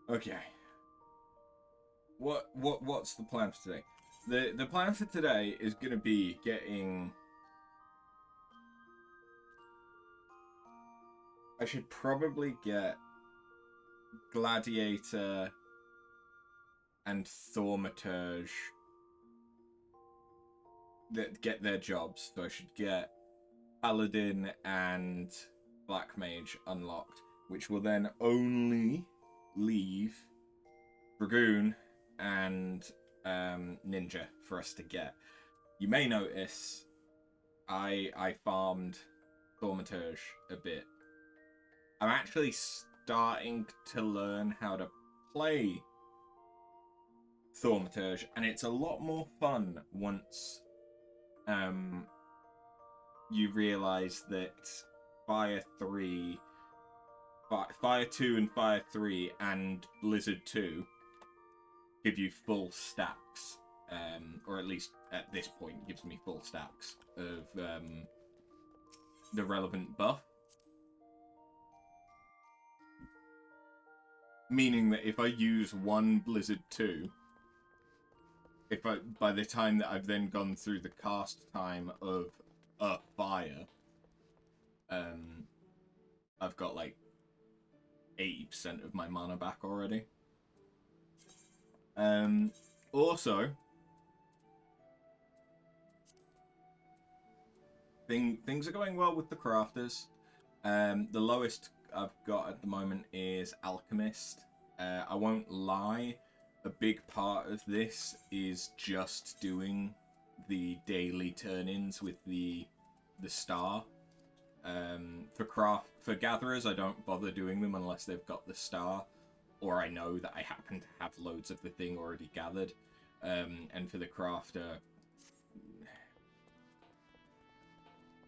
Okay. What's the plan for today? The plan for today is gonna be getting. I should probably get Gladiator and Thaumaturge that get their jobs. So I should get Paladin and Black Mage unlocked, which will then only leave Dragoon and Ninja for us to get. You may notice I farmed Thaumaturge a bit. I'm actually starting to learn how to play Thaumaturge, and it's a lot more fun once you realize that Fire 3, Fire 2 and Fire 3 and Blizzard 2 give you full stacks, or at least at this point gives me full stacks of the relevant buff. Meaning that if I use one Blizzard 2, by the time that I've then gone through the cast time of a fire, I've got like 80% of my mana back already. Also, things are going well with the crafters. The lowest I've got at the moment is Alchemist. I won't lie, a big part of this is just doing the daily turn-ins with the star. For gatherers, I don't bother doing them unless they've got the star, or I know that I happen to have loads of the thing already gathered. And for the crafter,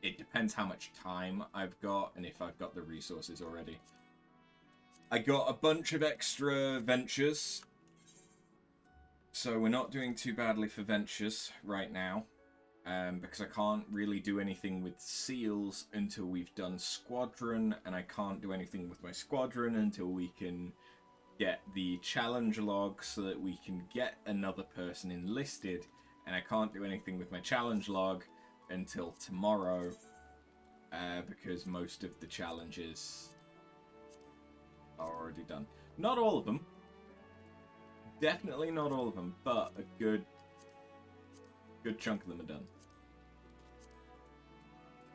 it depends how much time I've got and if I've got the resources already. I got a bunch of extra ventures, so we're not doing too badly for ventures right now, because I can't really do anything with seals until we've done squadron, and I can't do anything with my squadron until we can get the challenge log so that we can get another person enlisted, and I can't do anything with my challenge log until tomorrow, because most of the challenges are already done. Not all of them. Definitely not all of them, but a good chunk of them are done.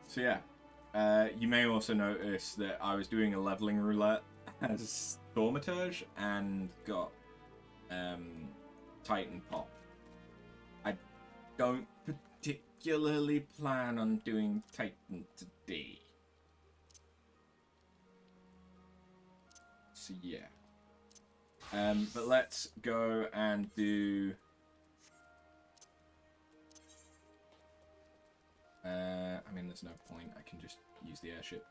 So yeah, you may also notice that I was doing a leveling roulette as Thaumaturge and got Titan Pop. I don't particularly plan on doing Titan today. So yeah. But let's go and do... I mean, there's no point. I can just use the airship.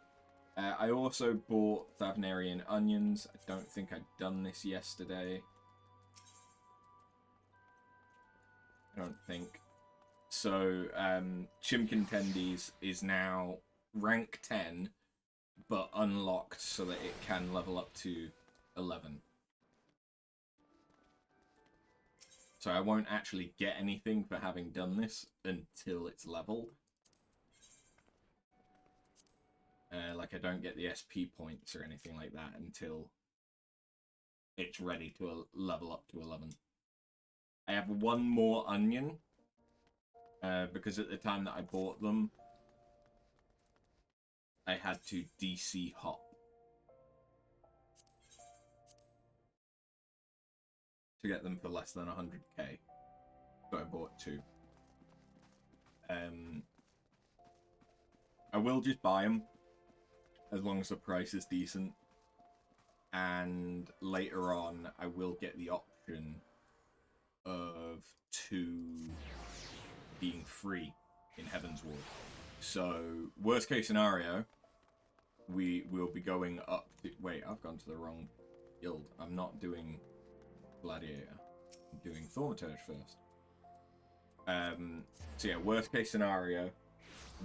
I also bought Thavnarian onions. I don't think I'd done this yesterday. I don't think. So, Chimkin Tendies is now rank 10, but unlocked so that it can level up to 11. So I won't actually get anything for having done this until it's leveled. Like, I don't get the SP points or anything like that until it's ready to level up to 11. I have one more onion, because at the time that I bought them, I had to DC hop to get them for less than 100k. So I bought two. I will just buy them as long as the price is decent. And later on, I will get the option of 2 being free in Heaven's Ward. So, worst case scenario, we will be going up to... Wait, I've gone to the wrong guild. I'm not doing Gladiator. I'm doing Thaumaturge first. So yeah, worst case scenario,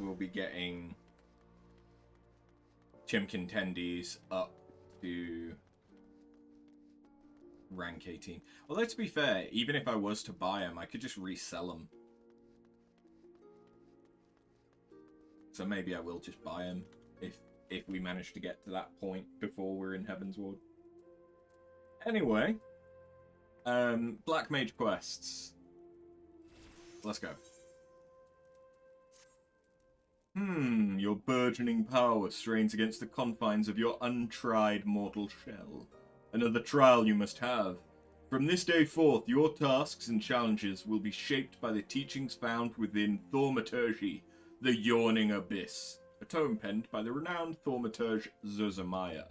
we'll be getting Chimkin Tendies up to rank 18. Although, to be fair, even if I was to buy them, I could just resell them. So maybe I will just buy them if we manage to get to that point before we're in Heaven's Ward. Anyway, Black Mage quests. Let's go. Your burgeoning power strains against the confines of your untried mortal shell. Another trial you must have. From this day forth, your tasks and challenges will be shaped by the teachings found within Thaumaturge, the Yawning Abyss, a tome penned by the renowned Thaumaturge Zozamaya.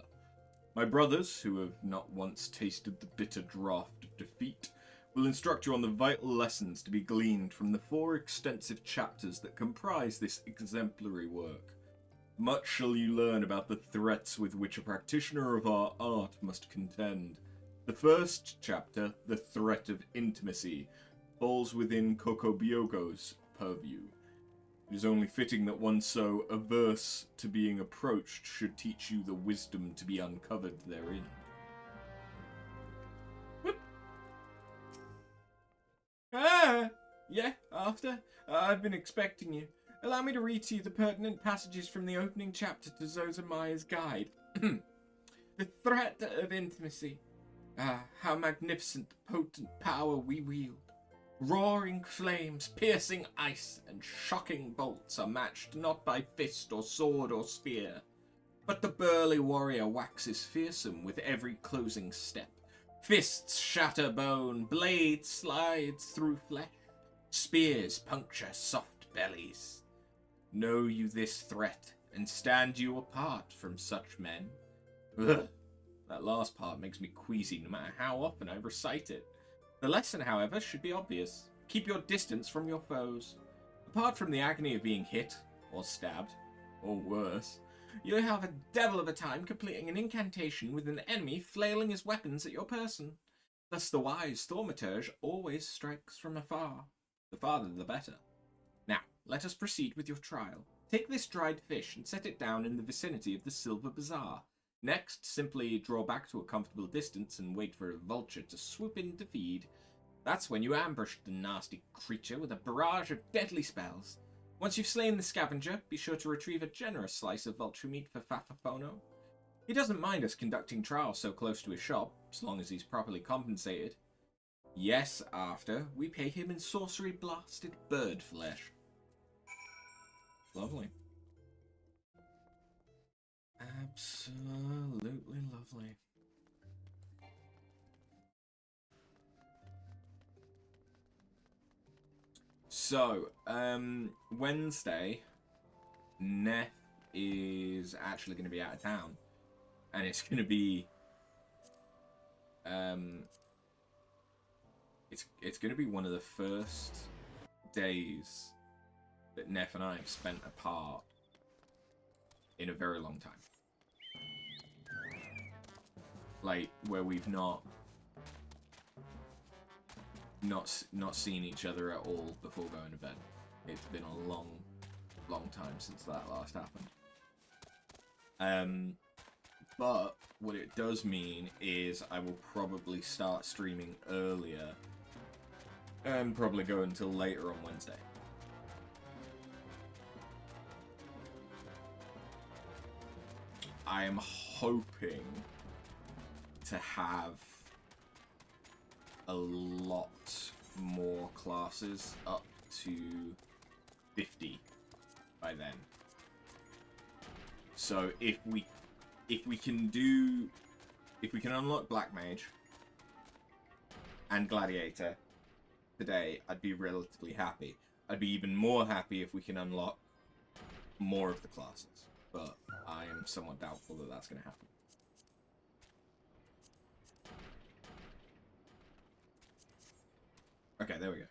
My brothers, who have not once tasted the bitter draught of defeat, will instruct you on the vital lessons to be gleaned from the 4 extensive chapters that comprise this exemplary work. Much shall you learn about the threats with which a practitioner of our art must contend. The first chapter, The Threat of Intimacy, falls within Kokobyogo's purview. It is only fitting that one so averse to being approached should teach you the wisdom to be uncovered therein. Yeah, after. I've been expecting you. Allow me to read to you the pertinent passages from the opening chapter to Zozamaya's guide. The threat of intimacy. How magnificent the potent power we wield. Roaring flames, piercing ice, and shocking bolts are matched not by fist or sword or spear, but the burly warrior waxes fearsome with every closing step. Fists shatter bone, blades slides through flesh, spears puncture soft bellies. Know you this threat, and stand you apart from such men. Ugh. That last part makes me queasy no matter how often I recite it. The lesson, however, should be obvious. Keep your distance from your foes. Apart from the agony of being hit, or stabbed, or worse, you'll have a devil of a time completing an incantation with an enemy flailing his weapons at your person. Thus the wise Thaumaturge always strikes from afar. The farther the better. Now, let us proceed with your trial. Take this dried fish and set it down in the vicinity of the Silver Bazaar. Next, simply draw back to a comfortable distance and wait for a vulture to swoop in to feed. That's when you ambush the nasty creature with a barrage of deadly spells. Once you've slain the scavenger, be sure to retrieve a generous slice of vulture meat for Fafafono. He doesn't mind us conducting trials so close to his shop, as long as he's properly compensated. Yes, after, we pay him in sorcery-blasted bird flesh. Lovely. Absolutely lovely. So, Wednesday, Neff is actually going to be out of town. And it's going to be... It's going to be one of the first days that Neff and I have spent apart in a very long time. Like, where we've not seen each other at all before going to bed. It's been a long time since that last happened. But what it does mean is I will probably start streaming earlier and probably go until later on Wednesday. I am hoping to have a lot more classes, up to 50 by then. So if we can unlock Black Mage and Gladiator today, I'd be relatively happy. I'd be even more happy if we can unlock more of the classes, but I am somewhat doubtful that that's going to happen. Okay, there we go.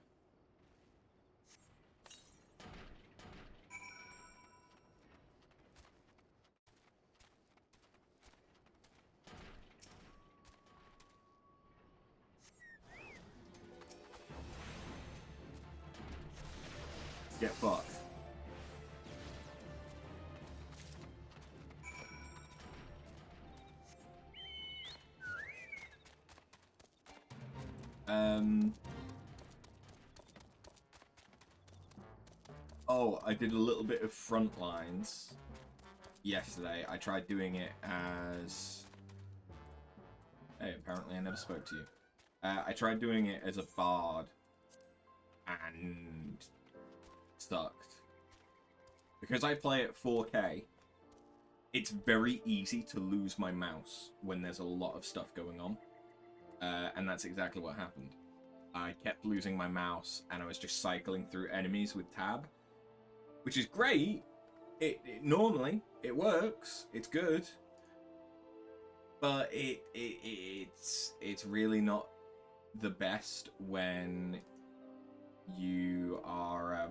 Get fucked. Oh, I did a little bit of front lines yesterday. I tried doing it as... Hey, apparently I never spoke to you. I tried doing it as a bard and sucked. Because I play at 4K, it's very easy to lose my mouse when there's a lot of stuff going on. And that's exactly what happened. I kept losing my mouse, and I was just cycling through enemies with tab. Which is great. Normally, it works. It's good. But it's really not the best when you are...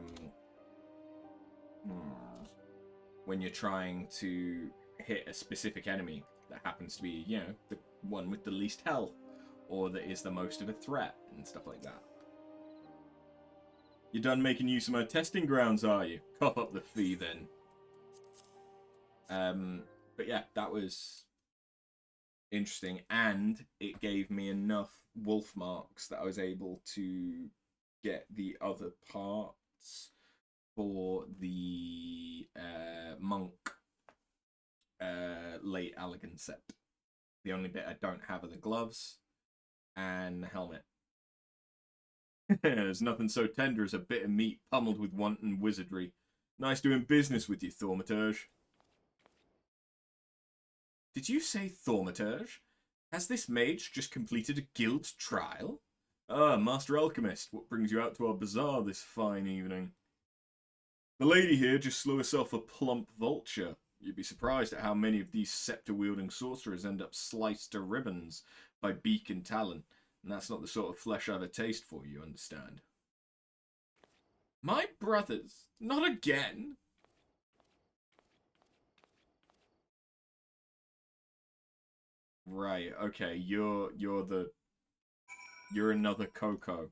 when you're trying to hit a specific enemy that happens to be, you know, the one with the least health, or that is the most of a threat, and stuff like that. You're done making use of my testing grounds, are you? Cough up the fee, then. But yeah, that was interesting, and it gave me enough wolf marks that I was able to get the other parts for the monk late elegant set. The only bit I don't have are the gloves and the helmet. There's nothing so tender as a bit of meat pummeled with wanton wizardry. Nice doing business with you, Thaumaturge. Did you say Thaumaturge? Has this mage just completed a guild trial? Ah, Master Alchemist, what brings you out to our bazaar this fine evening? The lady here just slew herself a plump vulture. You'd be surprised at how many of these scepter-wielding sorcerers end up sliced to ribbons by beak and talon. And that's not the sort of flesh I've a taste for, you understand. My brothers, not again! Right, okay, you're another Coco.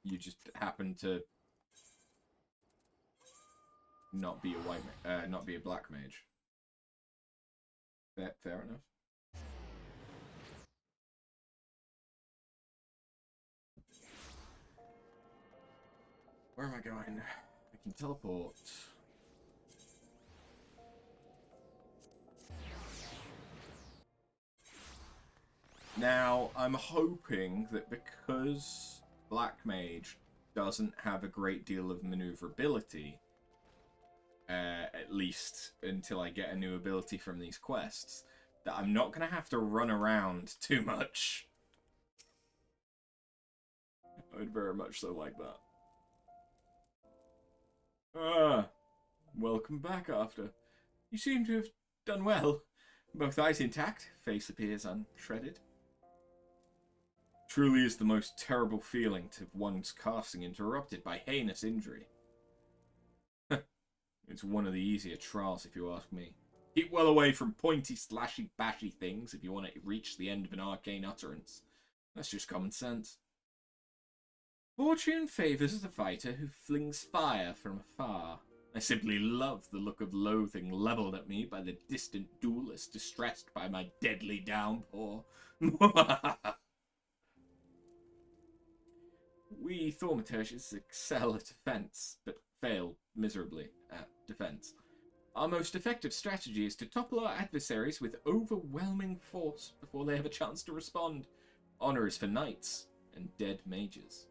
You just happen to not be a black mage. Fair enough. Where am I going? I can teleport. Now, I'm hoping that because Black Mage doesn't have a great deal of maneuverability, at least until I get a new ability from these quests, that I'm not going to have to run around too much. I would very much so like that. Ah, welcome back, After. You seem to have done well. Both eyes intact, face appears unshredded. Truly is the most terrible feeling to have one's casting interrupted by heinous injury. It's one of the easier trials, if you ask me. Keep well away from pointy, slashy, bashy things if you want to reach the end of an arcane utterance. That's just common sense. Fortune favours the fighter who flings fire from afar. I simply love the look of loathing levelled at me by the distant duelist distressed by my deadly downpour. We Thaumaturges excel at defence, but fail miserably at defence. Our most effective strategy is to topple our adversaries with overwhelming force before they have a chance to respond. Honour is for knights and dead mages.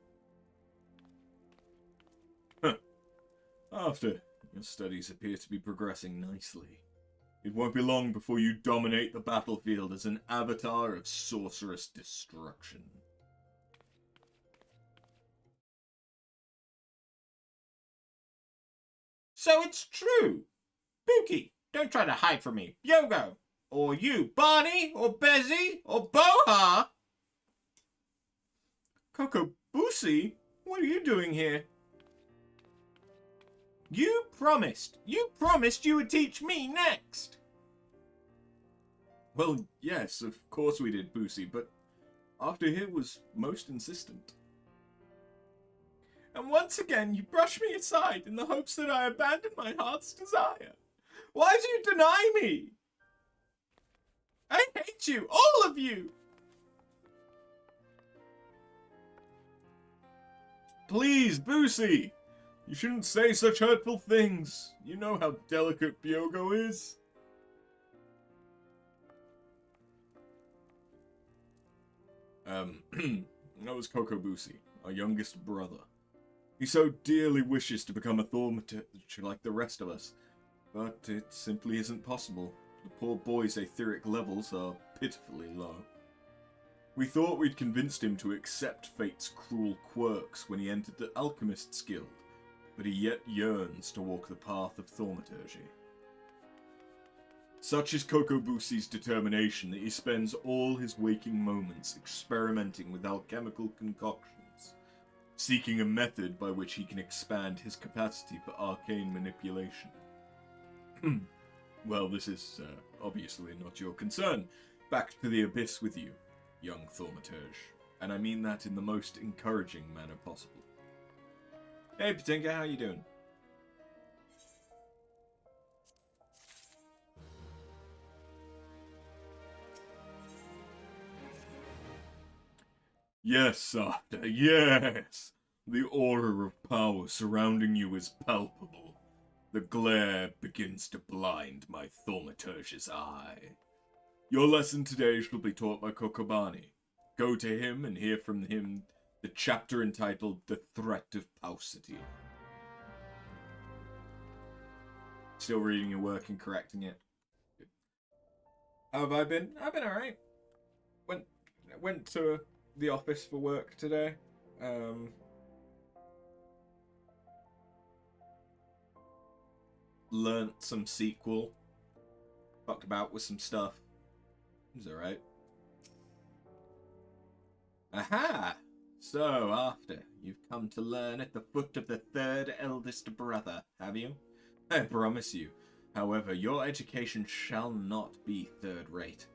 After, your studies appear to be progressing nicely. It won't be long before you dominate the battlefield as an avatar of sorcerous destruction. So it's true! Pookie, don't try to hide from me. Yogo! Or you, Barney, or Bezzy, or Boha! Coco Boosie? What are you doing here? You promised you would teach me next! Well, yes, of course we did, Boosie, but After here was most insistent. And once again you brush me aside in the hopes that I abandon my heart's desire. Why do you deny me? I hate you, all of you! Please, Boosie! You shouldn't say such hurtful things. You know how delicate Byogo is. That was Kokobusi, our youngest brother. He so dearly wishes to become a Thaumaturge like the rest of us, but it simply isn't possible. The poor boy's etheric levels are pitifully low. We thought we'd convinced him to accept fate's cruel quirks when he entered the Alchemist's Guild, but he yet yearns to walk the path of Thaumaturgy. Such is Kokobusi's determination that he spends all his waking moments experimenting with alchemical concoctions, seeking a method by which he can expand his capacity for arcane manipulation. Well, this is obviously not your concern. Back to the abyss with you, young Thaumaturge, and I mean that in the most encouraging manner possible. Hey, Patinka, how you doing? Yes, Safta, yes! The aura of power surrounding you is palpable. The glare begins to blind my Thaumaturge's eye. Your lesson today shall be taught by Kokobani. Go to him and hear from him the chapter entitled The Threat of Paucity. Still reading your work and correcting it. How have I been? I've been alright. Went to the office for work today. Learnt some sequel. Fucked about with some stuff. It was alright. Aha! So, after, you've come to learn at the foot of the third eldest brother, have you? I promise you. However, your education shall not be third-rate.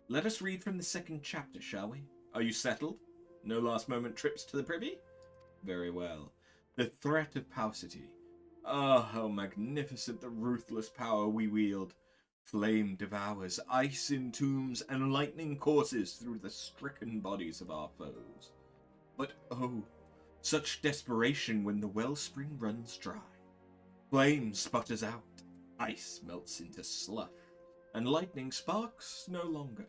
Let us read from the second chapter, shall we? Are you settled? No last-moment trips to the privy? Very well. The threat of paucity. Ah, how magnificent the ruthless power we wield. Flame devours, ice entombs, and lightning courses through the stricken bodies of our foes. But oh, such desperation when the wellspring runs dry. Flame sputters out, ice melts into slush, and lightning sparks no longer.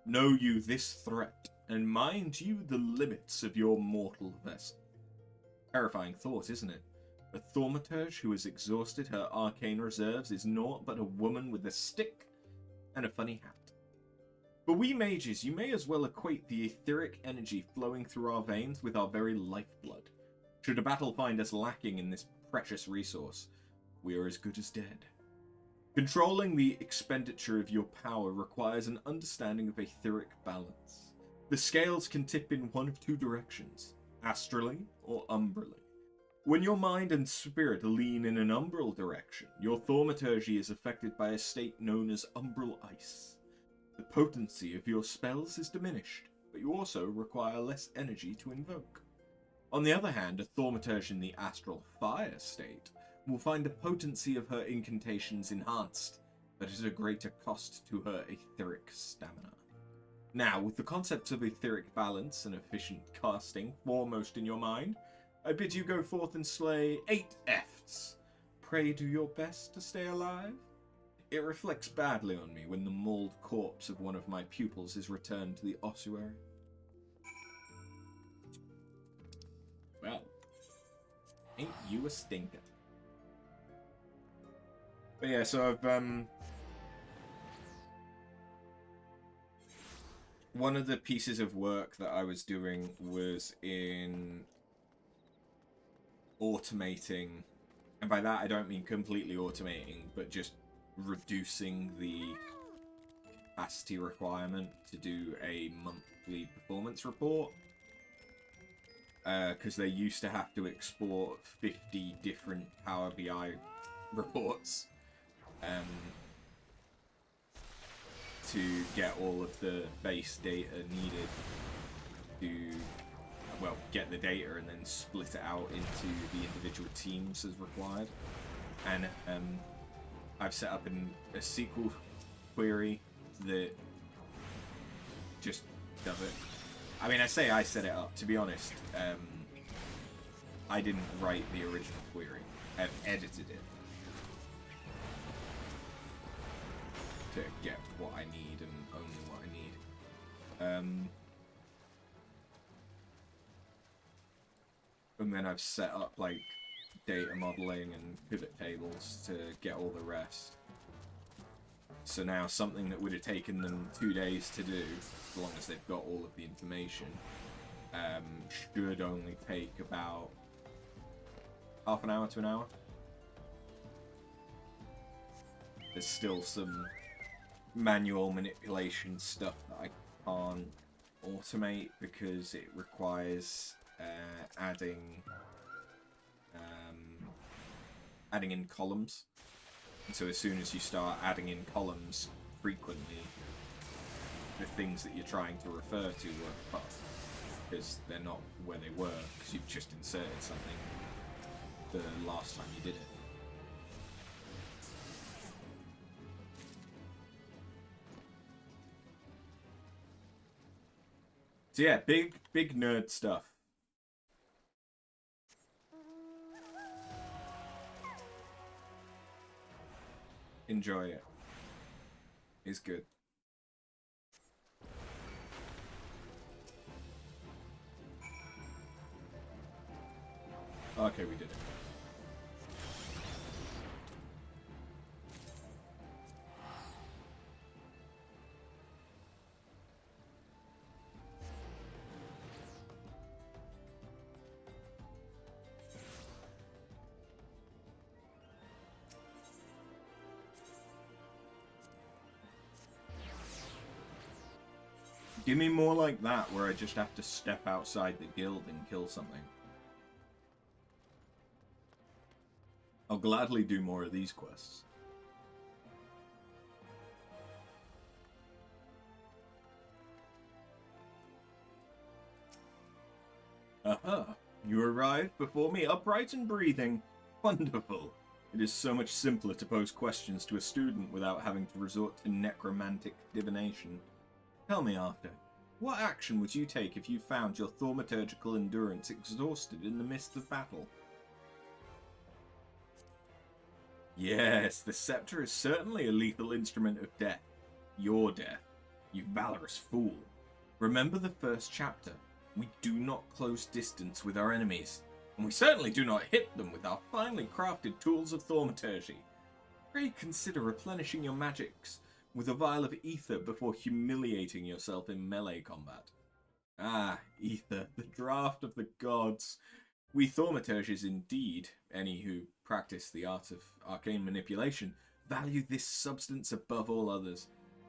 Know you this threat, and mind you the limits of your mortal vessel. Terrifying thought, isn't it? A Thaumaturge who has exhausted her arcane reserves is naught but a woman with a stick and a funny hat. For we mages, you may as well equate the etheric energy flowing through our veins with our very lifeblood. Should a battle find us lacking in this precious resource, we are as good as dead. Controlling the expenditure of your power requires an understanding of etheric balance. The scales can tip in one of two directions, astrally or umbrally. When your mind and spirit lean in an umbral direction, your thaumaturgy is affected by a state known as umbral ice. The potency of your spells is diminished, but you also require less energy to invoke. On the other hand, a thaumaturge in the astral fire state will find the potency of her incantations enhanced, but at a greater cost to her etheric stamina. Now, with the concepts of etheric balance and efficient casting foremost in your mind, I bid you go forth and slay 8 efts. Pray do your best to stay alive. It reflects badly on me when the mauled corpse of one of my pupils is returned to the ossuary. Well, ain't you a stinker? But yeah, so I've, one of the pieces of work that I was doing was in automating, and by that I don't mean completely automating, but just reducing the capacity requirement to do a monthly performance report. Because they used to have to export 50 different Power BI reports to get all of the base data needed to, well, get the data and then split it out into the individual teams as required. And I've set up a SQL query that just does it. I mean, I say I set it up. To be honest, I didn't write the original query. I've edited it to get what I need and only what I need. And then I've set up like data modeling and pivot tables to get all the rest. So now something that would have taken them 2 days to do, as long as they've got all of the information, should only take about half an hour to an hour. There's still some manual manipulation stuff that I can't automate because it requires adding in columns. And so as soon as you start adding in columns frequently, the things that you're trying to refer to work apart, because they're not where they were, because you've just inserted something the last time you did it. So yeah, big nerd stuff. Enjoy it. It's good. Okay, we did it. Give me more like that, where I just have to step outside the guild and kill something. I'll gladly do more of these quests. Aha! You arrived before me upright and breathing. Wonderful. It is so much simpler to pose questions to a student without having to resort to necromantic divination. Tell me, Arthur, what action would you take if you found your thaumaturgical endurance exhausted in the midst of battle? Yes, the scepter is certainly a lethal instrument of death. Your death, you valorous fool. Remember the first chapter. We do not close distance with our enemies, and we certainly do not hit them with our finely crafted tools of thaumaturgy. Pray consider replenishing your magics with a vial of ether before humiliating yourself in melee combat. Ah, ether, the draft of the gods. We thaumaturges indeed, any who practice the art of arcane manipulation, value this substance above all others.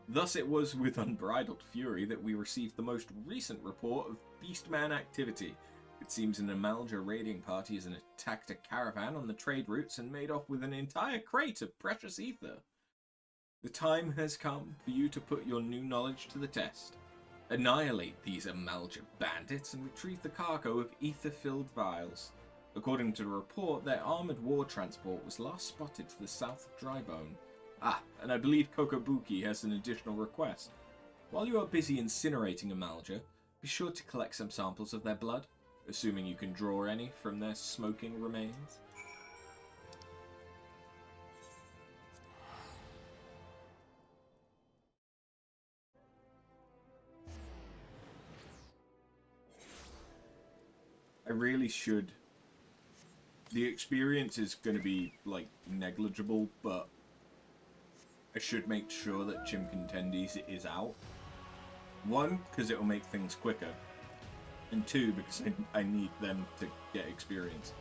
Thus it was with unbridled fury that we received the most recent report of beastman activity. It seems an Amalja raiding party has attacked a caravan on the trade routes and made off with an entire crate of precious ether. The time has come for you to put your new knowledge to the test. Annihilate these Amalja bandits and retrieve the cargo of ether-filled vials. According to the report, their armoured war transport was last spotted to the south of Drybone. Ah, and I believe Kokobuki has an additional request. While you are busy incinerating Amalja, be sure to collect some samples of their blood, assuming you can draw any from their smoking remains. I really should. The experience is going to be, like, negligible, but I should make sure that Chim Contendies is out. One, because it will make things quicker. And two, because I need them to get experience.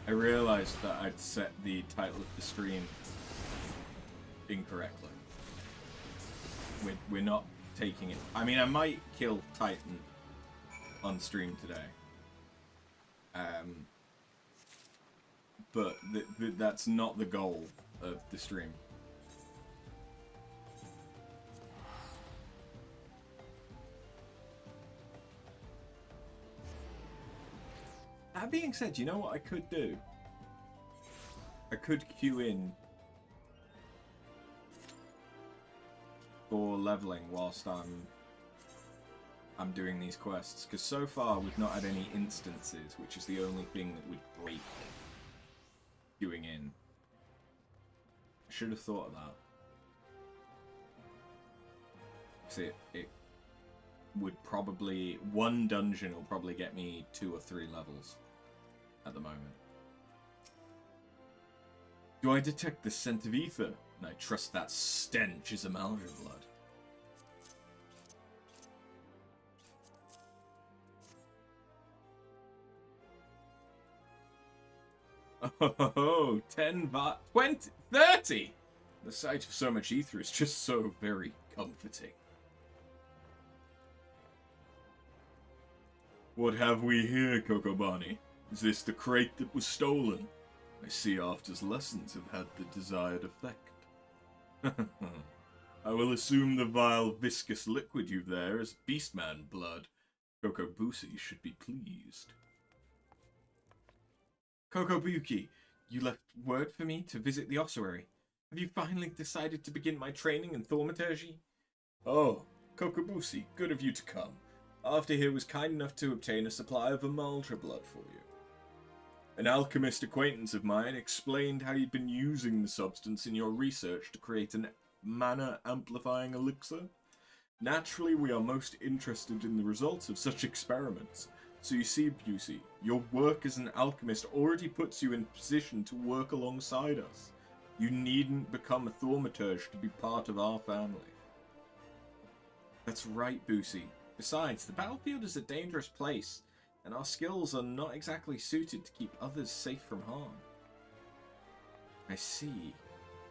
I realized that I'd set the title of the stream incorrectly. We're not taking it. I mean, I might kill Titan on stream today. But that's not the goal of the stream. That being said, you know what I could do? I could queue in for leveling whilst I'm doing these quests, because so far we've not had any instances, which is the only thing that would break queuing in. I should have thought of that. Because it would probably... One dungeon will probably get me 2 or 3 levels at the moment. Do I detect the scent of ether? And I trust that stench is Amalgam blood. Oh, 10 baht, 20, 30! The sight of so much ether is just so very comforting. What have we here, Kokobani? Is this the crate that was stolen? I see After's lessons have had the desired effect. I will assume the vile viscous liquid you've there is Beastman blood. Kokobusi should be pleased. Kokobuki, you left word for me to visit the ossuary. Have you finally decided to begin my training in Thaumaturge? Oh, Kokobusi, good of you to come. After here was kind enough to obtain a supply of Amalgam blood for you. An alchemist acquaintance of mine explained how you'd been using the substance in your research to create an mana-amplifying elixir. Naturally, we are most interested in the results of such experiments. So you see, Busey, your work as an alchemist already puts you in position to work alongside us. You needn't become a Thaumaturge to be part of our family. That's right, Busey. Besides, the battlefield is a dangerous place, and our skills are not exactly suited to keep others safe from harm. I see.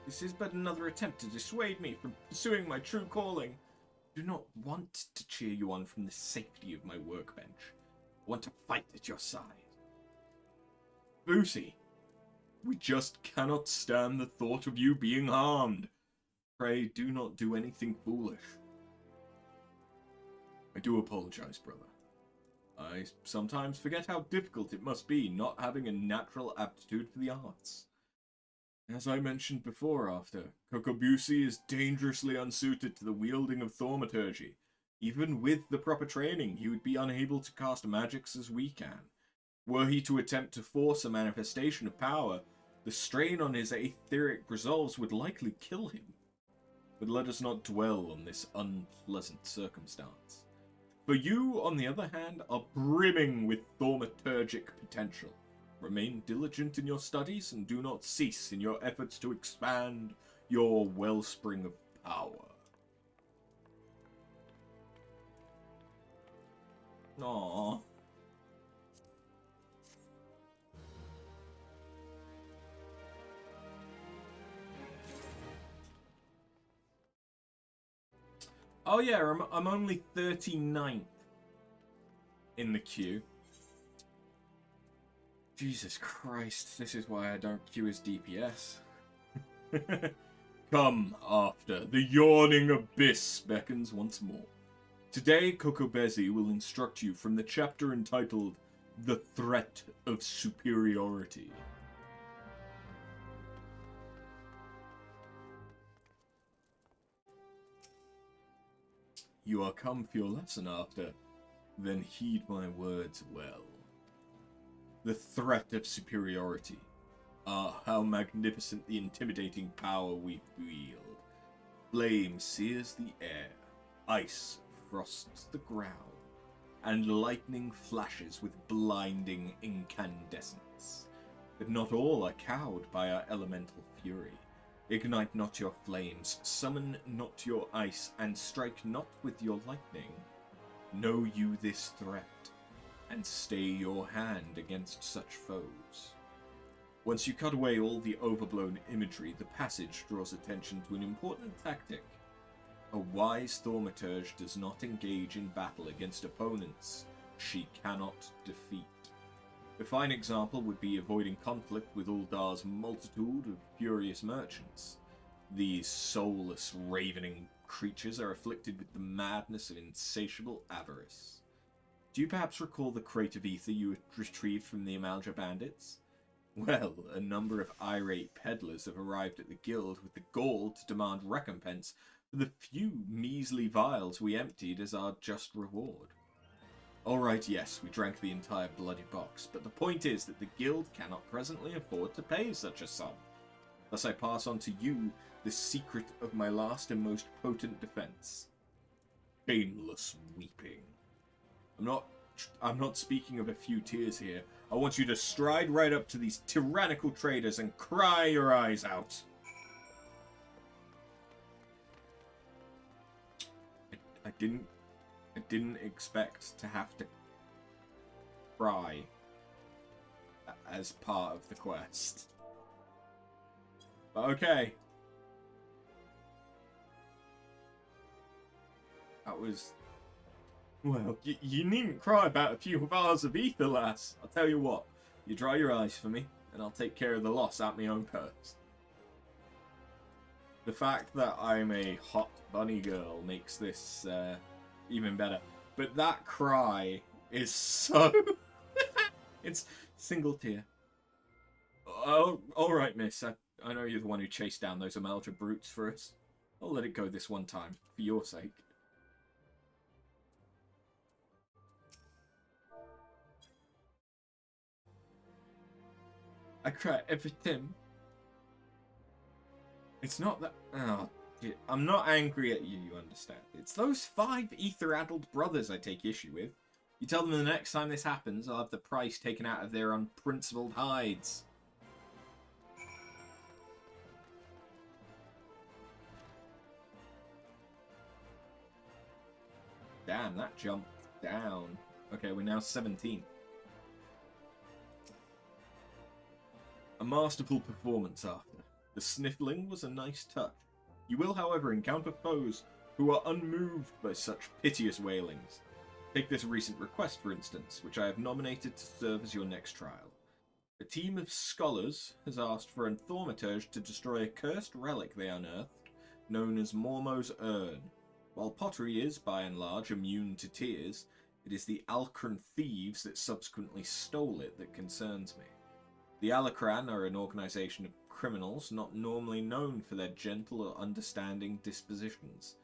This is but another attempt to dissuade me from pursuing my true calling. I do not want to cheer you on from the safety of my workbench. I want to fight at your side. Busey, we just cannot stand the thought of you being harmed. Pray do not do anything foolish. I do apologize, brother. I sometimes forget how difficult it must be not having a natural aptitude for the arts. As I mentioned before, After, Kokobusi is dangerously unsuited to the wielding of Thaumaturge. Even with the proper training, he would be unable to cast magics as we can. Were he to attempt to force a manifestation of power, the strain on his etheric resolves would likely kill him. But let us not dwell on this unpleasant circumstance. For you, on the other hand, are brimming with thaumaturgic potential. Remain diligent in your studies and do not cease in your efforts to expand your wellspring of power. Aww. Oh yeah, I'm only 39th in the queue. Jesus Christ, this is why I don't queue as DPS. Come, After, the yawning abyss beckons once more. Today, Kokobezi will instruct you from the chapter entitled The Threat of Superiority. You are come for your lesson, After. Then heed my words well. The threat of superiority. Ah, how magnificent the intimidating power we wield. Flame sears the air, ice frosts the ground, and lightning flashes with blinding incandescence. But not all are cowed by our elemental fury. Ignite not your flames, summon not your ice, and strike not with your lightning. Know you this threat, and stay your hand against such foes. Once you cut away all the overblown imagery, the passage draws attention to an important tactic. A wise Thaumaturge does not engage in battle against opponents she cannot defeat. A fine example would be avoiding conflict with Uldar's multitude of furious merchants. These soulless, ravening creatures are afflicted with the madness of insatiable avarice. Do you perhaps recall the crate of ether you retrieved from the Amalja bandits? Well, a number of irate peddlers have arrived at the guild with the gall to demand recompense for the few measly vials we emptied as our just reward. Alright, yes, we drank the entire bloody box, but the point is that the guild cannot presently afford to pay such a sum. Thus I pass on to you the secret of my last and most potent defense. Painless weeping. I'm not speaking of a few tears here. I want you to stride right up to these tyrannical traders and cry your eyes out. I didn't expect to have to cry as part of the quest. But okay. That was... Well, you needn't cry about a few bars of ether, lass. I'll tell you what. You dry your eyes for me, and I'll take care of the loss out my own purse. The fact that I'm a hot bunny girl makes this even better. But that cry is so... It's single tear. Oh, alright, miss. I know you're the one who chased down those Amalja brutes for us. I'll let it go this one time, for your sake. I cry every time. It's not that... Oh, dear. I'm not angry at you, you understand. It's those 5 ether-addled brothers I take issue with. You tell them the next time this happens, I'll have the price taken out of their unprincipled hides. Damn, that jumped down. Okay, we're now 17. A masterful performance after. The sniffling was a nice touch. You will, however, encounter foes who are unmoved by such piteous wailings. Take this recent request, for instance, which I have nominated to serve as your next trial. A team of scholars has asked for a Thaumaturge to destroy a cursed relic they unearthed, known as Mormo's Urn. While pottery is, by and large, immune to tears, it is the Alcran thieves that subsequently stole it that concerns me. The Alacran are an organization of criminals not normally known for their gentle or understanding dispositions.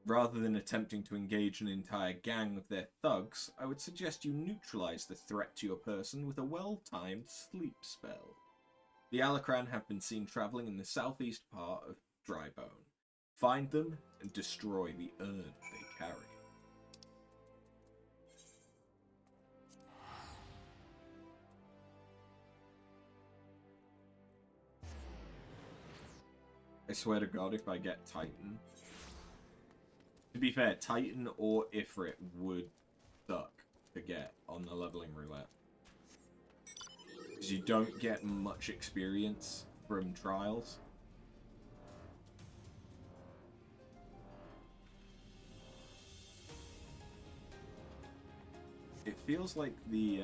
Rather than attempting to engage an entire gang of their thugs, I would suggest you neutralize the threat to your person with a well-timed sleep spell. The Alacran have been seen traveling in the southeast part of Drybone. Find them and destroy the urn they carry. I swear to God, if I get Titan... To be fair, Titan or Ifrit would suck to get on the leveling roulette. Because you don't get much experience from trials. It feels like the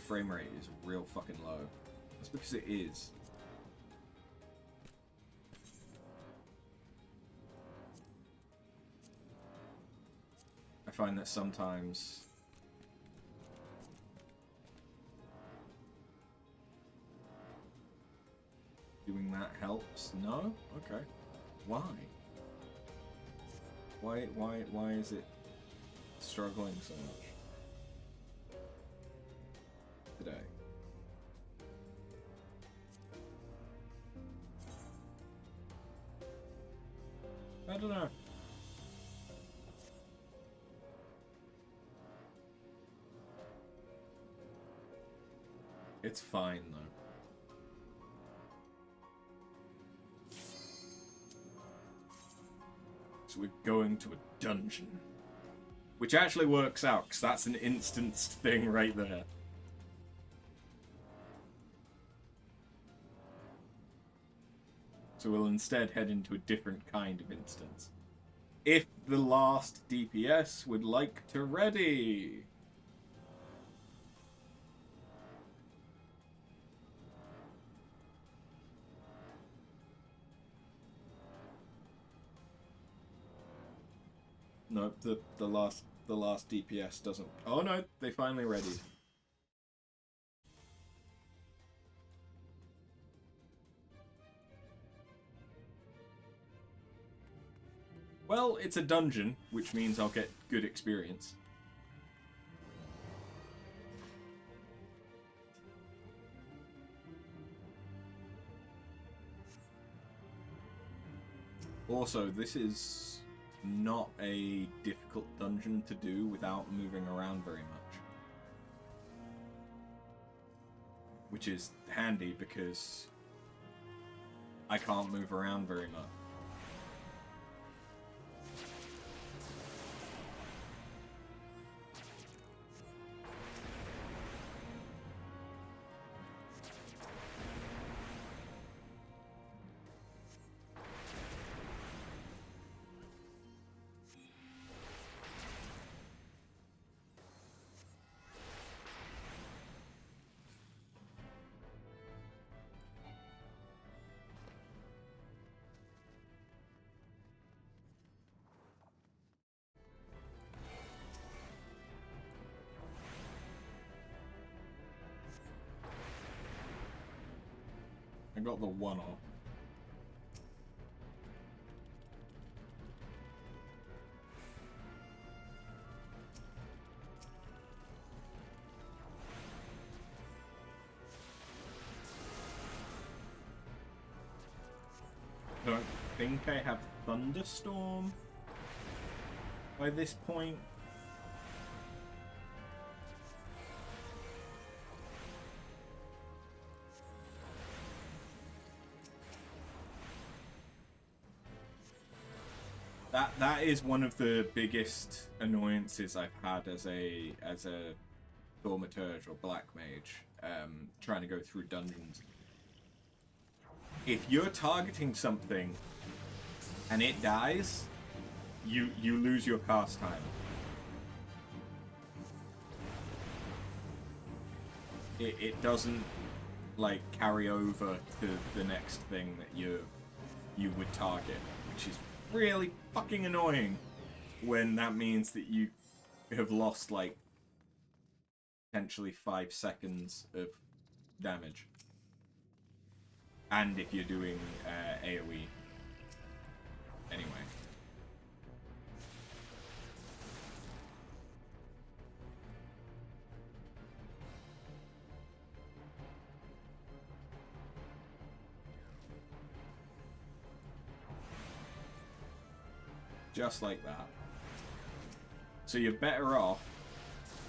frame rate is real fucking low. That's because it is. I find that sometimes doing that helps. No? Okay. Why? Why is it struggling so much today? I don't know. It's fine, though. So we're going to a dungeon. Which actually works out, because that's an instanced thing right there. So we'll instead head into a different kind of instance. If the last DPS would like to ready. Nope, the last DPS doesn't. Oh no, they finally readied. Well, it's a dungeon, which means I'll get good experience. Also, this is not a difficult dungeon to do without moving around very much. Which is handy because I can't move around very much. I got the one off. I don't think I have Thunderstorm by this point. That is one of the biggest annoyances I've had as a Thaumaturge or Black Mage, trying to go through dungeons. If you're targeting something and it dies, you lose your cast time. It doesn't like carry over to the next thing that you would target, which is really fucking annoying when that means that you have lost like potentially 5 seconds of damage. And if you're doing AoE. Anyway. Just like that. So you're better off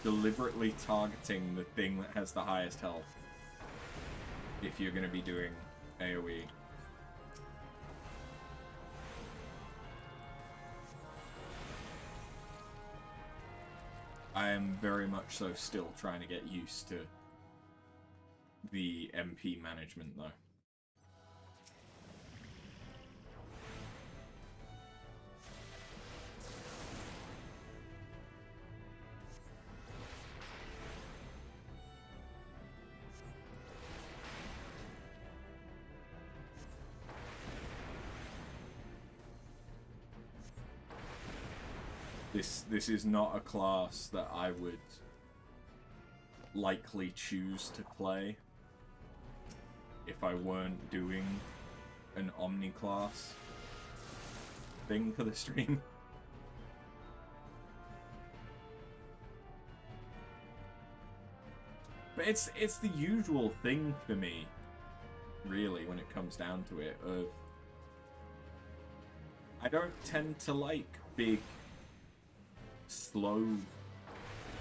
deliberately targeting the thing that has the highest health if you're going to be doing AoE. I am very much so still trying to get used to the MP management though. This is not a class that I would likely choose to play if I weren't doing an Omni class thing for the stream. But it's the usual thing for me, really, when it comes down to it, of I don't tend to like big slow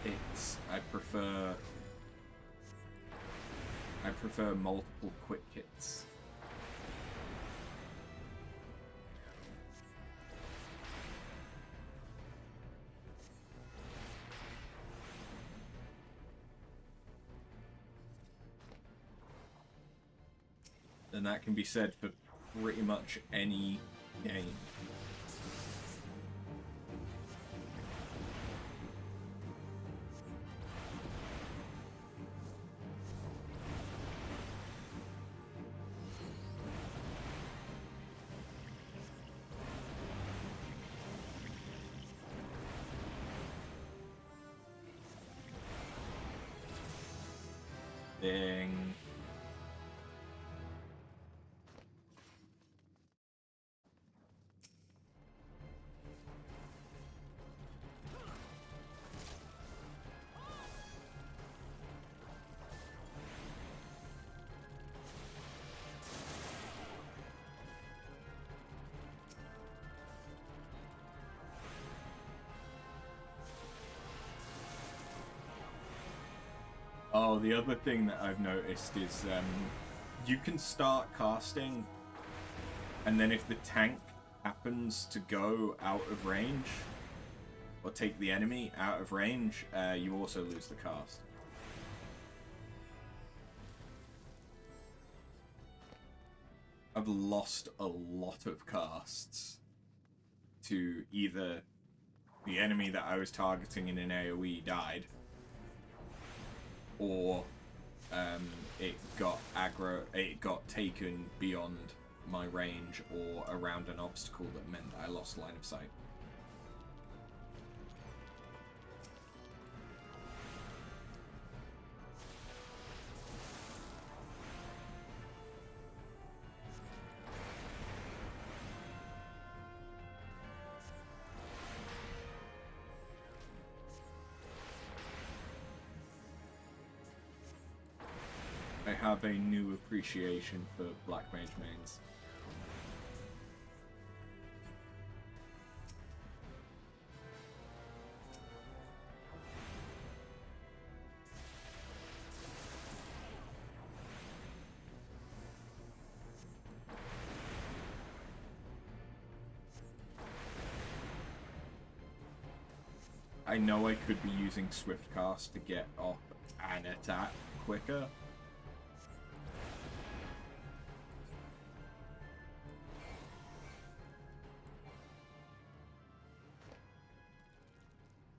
hits. I prefer multiple quick hits. And that can be said for pretty much any game. Ding. Oh, the other thing that I've noticed is you can start casting, and then if the tank happens to go out of range, or take the enemy out of range, you also lose the cast. I've lost a lot of casts to either the enemy that I was targeting in an AoE died, or it got taken beyond my range or around an obstacle that meant that I lost line of sight. I have a new appreciation for Black Mage mains. I know I could be using Swiftcast to get up and attack quicker.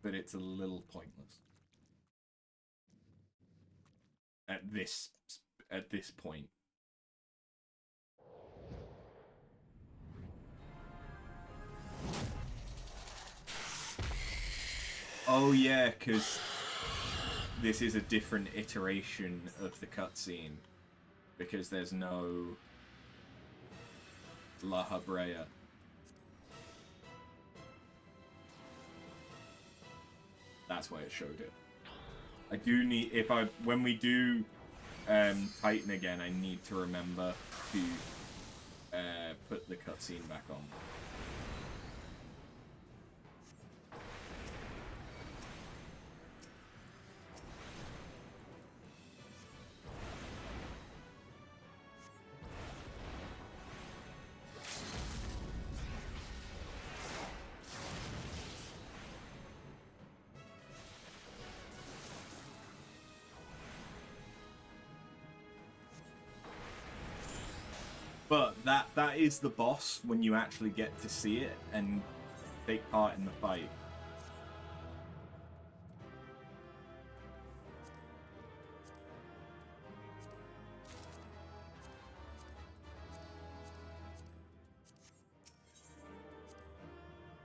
But it's a little pointless at this point. Oh yeah, because this is a different iteration of the cutscene, because there's no La Habrea. That's why it showed it. I do need, when we do Titan again, I need to remember to put the cutscene back on. But that is the boss when you actually get to see it and take part in the fight.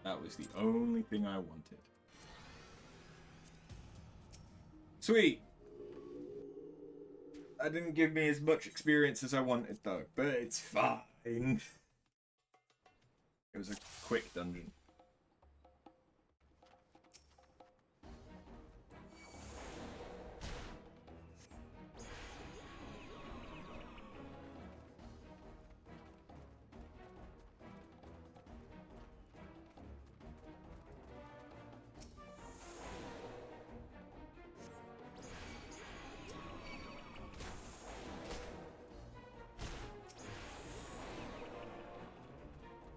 That was the only thing I wanted. Sweet! That didn't give me as much experience as I wanted though, but it's fine. It was a quick dungeon.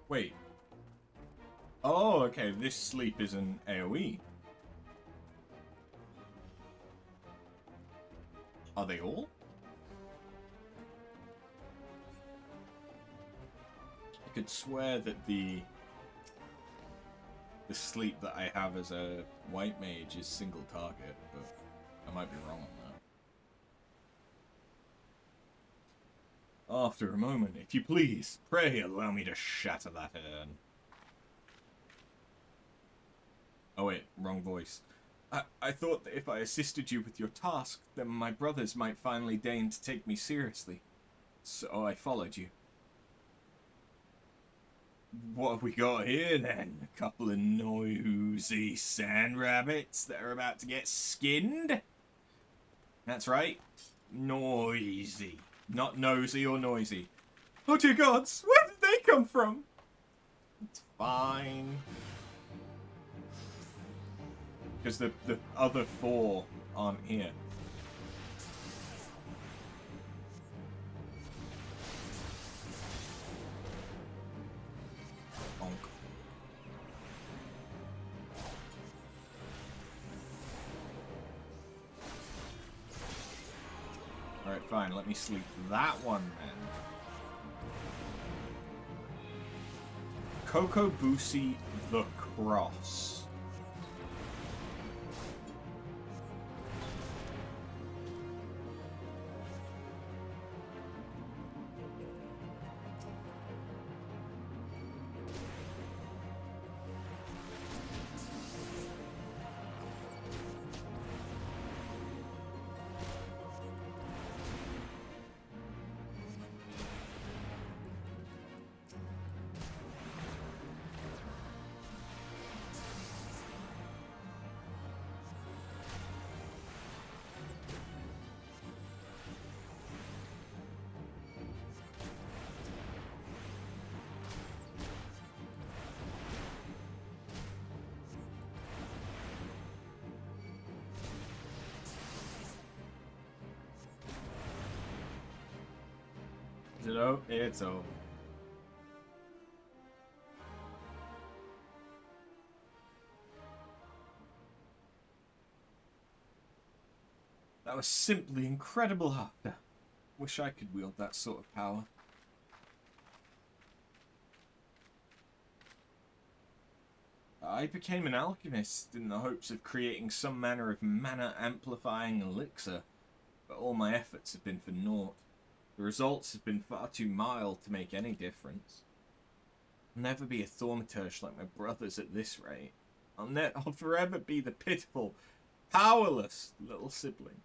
Wait. Oh, okay, this sleep is an AoE. Are they all? could swear that the sleep that I have as a white mage is single target, but I might be wrong on that. After a moment, if you please, pray allow me to shatter that urn. Oh wait, wrong voice. I thought that if I assisted you with your task, then my brothers might finally deign to take me seriously. So I followed you. What have we got here then? A couple of noisy sand rabbits that are about to get skinned? That's right. Noisy. Not nosy or noisy. Oh dear gods, where did they come from? It's fine. Because the other 4 aren't here. Bonk. Alright, fine. Let me sleep that one then. Kokobushi the Cross. Is it over? It's over. That was simply incredible, Hafner. Wish I could wield that sort of power. I became an alchemist in the hopes of creating some manner of mana-amplifying elixir, but all my efforts have been for naught. The results have been far too mild to make any difference. I'll never be a Thaumaturge like my brothers at this rate. I'll forever be the pitiful, powerless little sibling.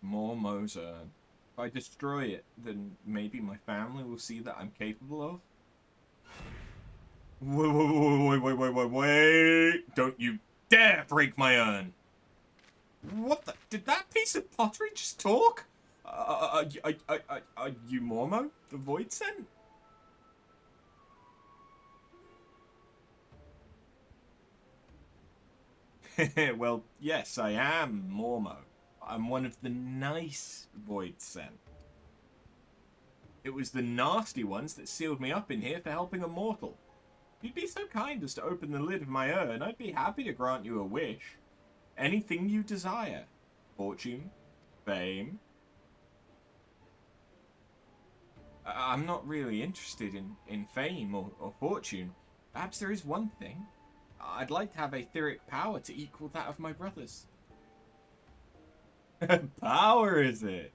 More Moser. If I destroy it, then maybe my family will see that I'm capable of. Wait. Don't you dare break my urn. What the? Did that piece of pottery just talk? Are you Mormo, the Void Scent? Well, yes, I am Mormo. I'm one of the nice Void Scent. It was the nasty ones that sealed me up in here for helping a mortal. If you'd be so kind as to open the lid of my urn, I'd be happy to grant you a wish. Anything you desire. Fortune, fame. I'm not really interested in fame or fortune. Perhaps there is one thing. I'd like to have etheric power to equal that of my brothers. Power, is it?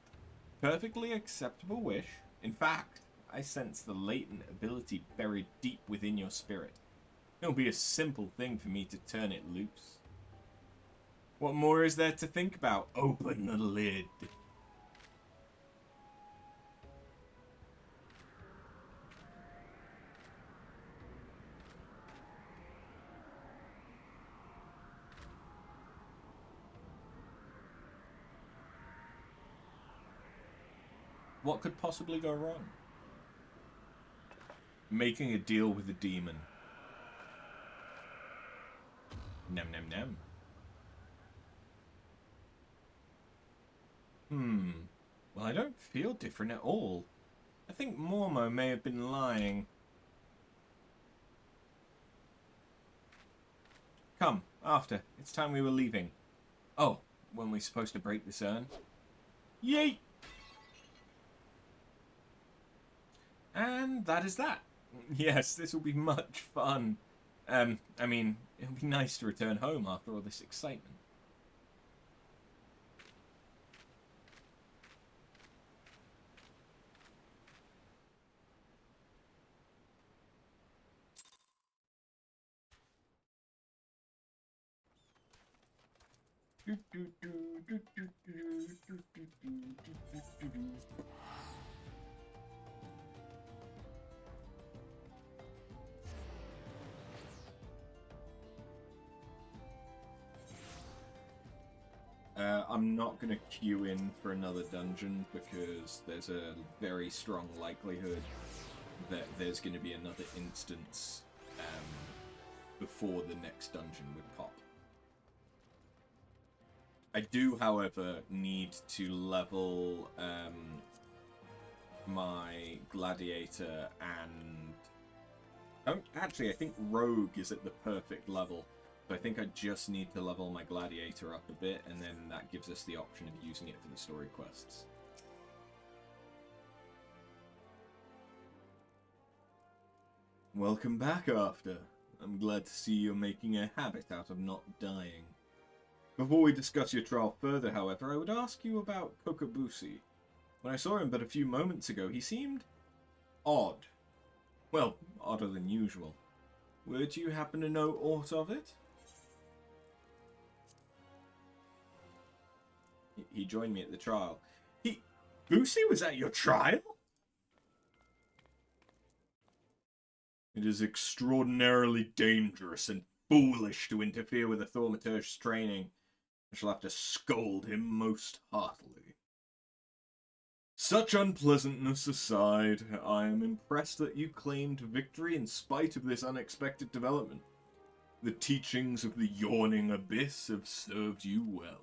Perfectly acceptable wish. In fact, I sense the latent ability buried deep within your spirit. It'll be a simple thing for me to turn it loose. What more is there to think about? Open the lid. What could possibly go wrong? Making a deal with a demon. Nem nem nem. Well, I don't feel different at all. I think Mormo may have been lying. Come, after. It's time we were leaving. Oh, when we're supposed to break this urn? Yay! And that is that. Yes, this will be much fun. I mean, it'll be nice to return home after all this excitement. I'm not going to queue in for another dungeon because there's a very strong likelihood that there's going to be another instance before the next dungeon would pop. I do, however, need to level my Gladiator and... Actually, I think Rogue is at the perfect level. So I think I just need to level my Gladiator up a bit, and then that gives us the option of using it for the story quests. Welcome back, After. I'm glad to see you're making a habit out of not dying. Before we discuss your trial further, however, I would ask you about Kokobushi. When I saw him but a few moments ago, he seemed odd. Well, odder than usual. Would you happen to know aught of it? He joined me at the trial. Busi was at your trial? It is extraordinarily dangerous and foolish to interfere with a Thaumaturge's training. I shall have to scold him most heartily. Such unpleasantness aside, I am impressed that you claimed victory in spite of this unexpected development. The teachings of the Yawning Abyss have served you well.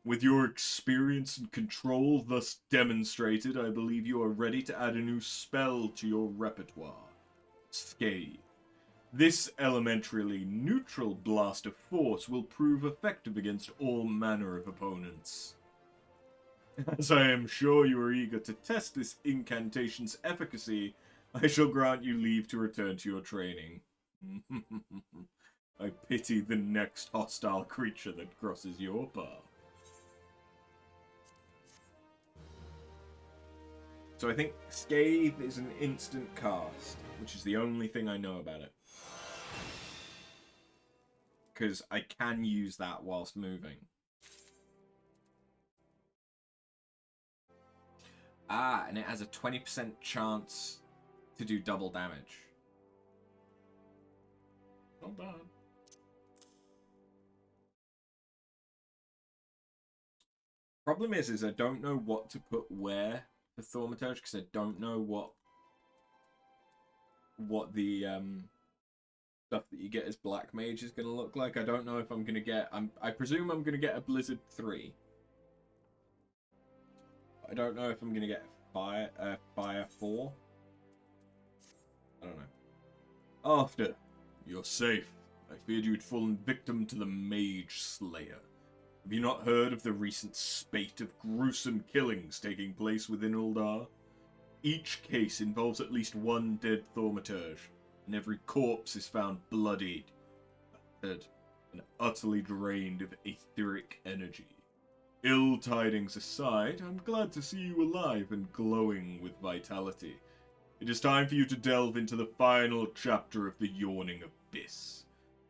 With your experience and control thus demonstrated, I believe you are ready to add a new spell to your repertoire. Scathe. This elementarily neutral blast of force will prove effective against all manner of opponents. As I am sure you are eager to test this incantation's efficacy, I shall grant you leave to return to your training. I pity the next hostile creature that crosses your path. So I think Scathe is an instant cast, which is the only thing I know about it. Because I can use that whilst moving. Ah, and it has a 20% chance to do double damage. Not bad. Problem is I don't know what to put where for Thaumaturge, because I don't know what the stuff that you get as Black Mage is going to look like. I don't know if I'm going to get... I presume I'm going to get a Blizzard 3. I don't know if I'm going to get Fire 4. I don't know. After. You're safe. I feared you'd fallen victim to the Mage Slayer. Have you not heard of the recent spate of gruesome killings taking place within Uldar? Each case involves at least one dead Thaumaturge, and every corpse is found bloodied, battered, and utterly drained of etheric energy. Ill tidings aside, I'm glad to see you alive and glowing with vitality. It is time for you to delve into the final chapter of the Yawning Abyss.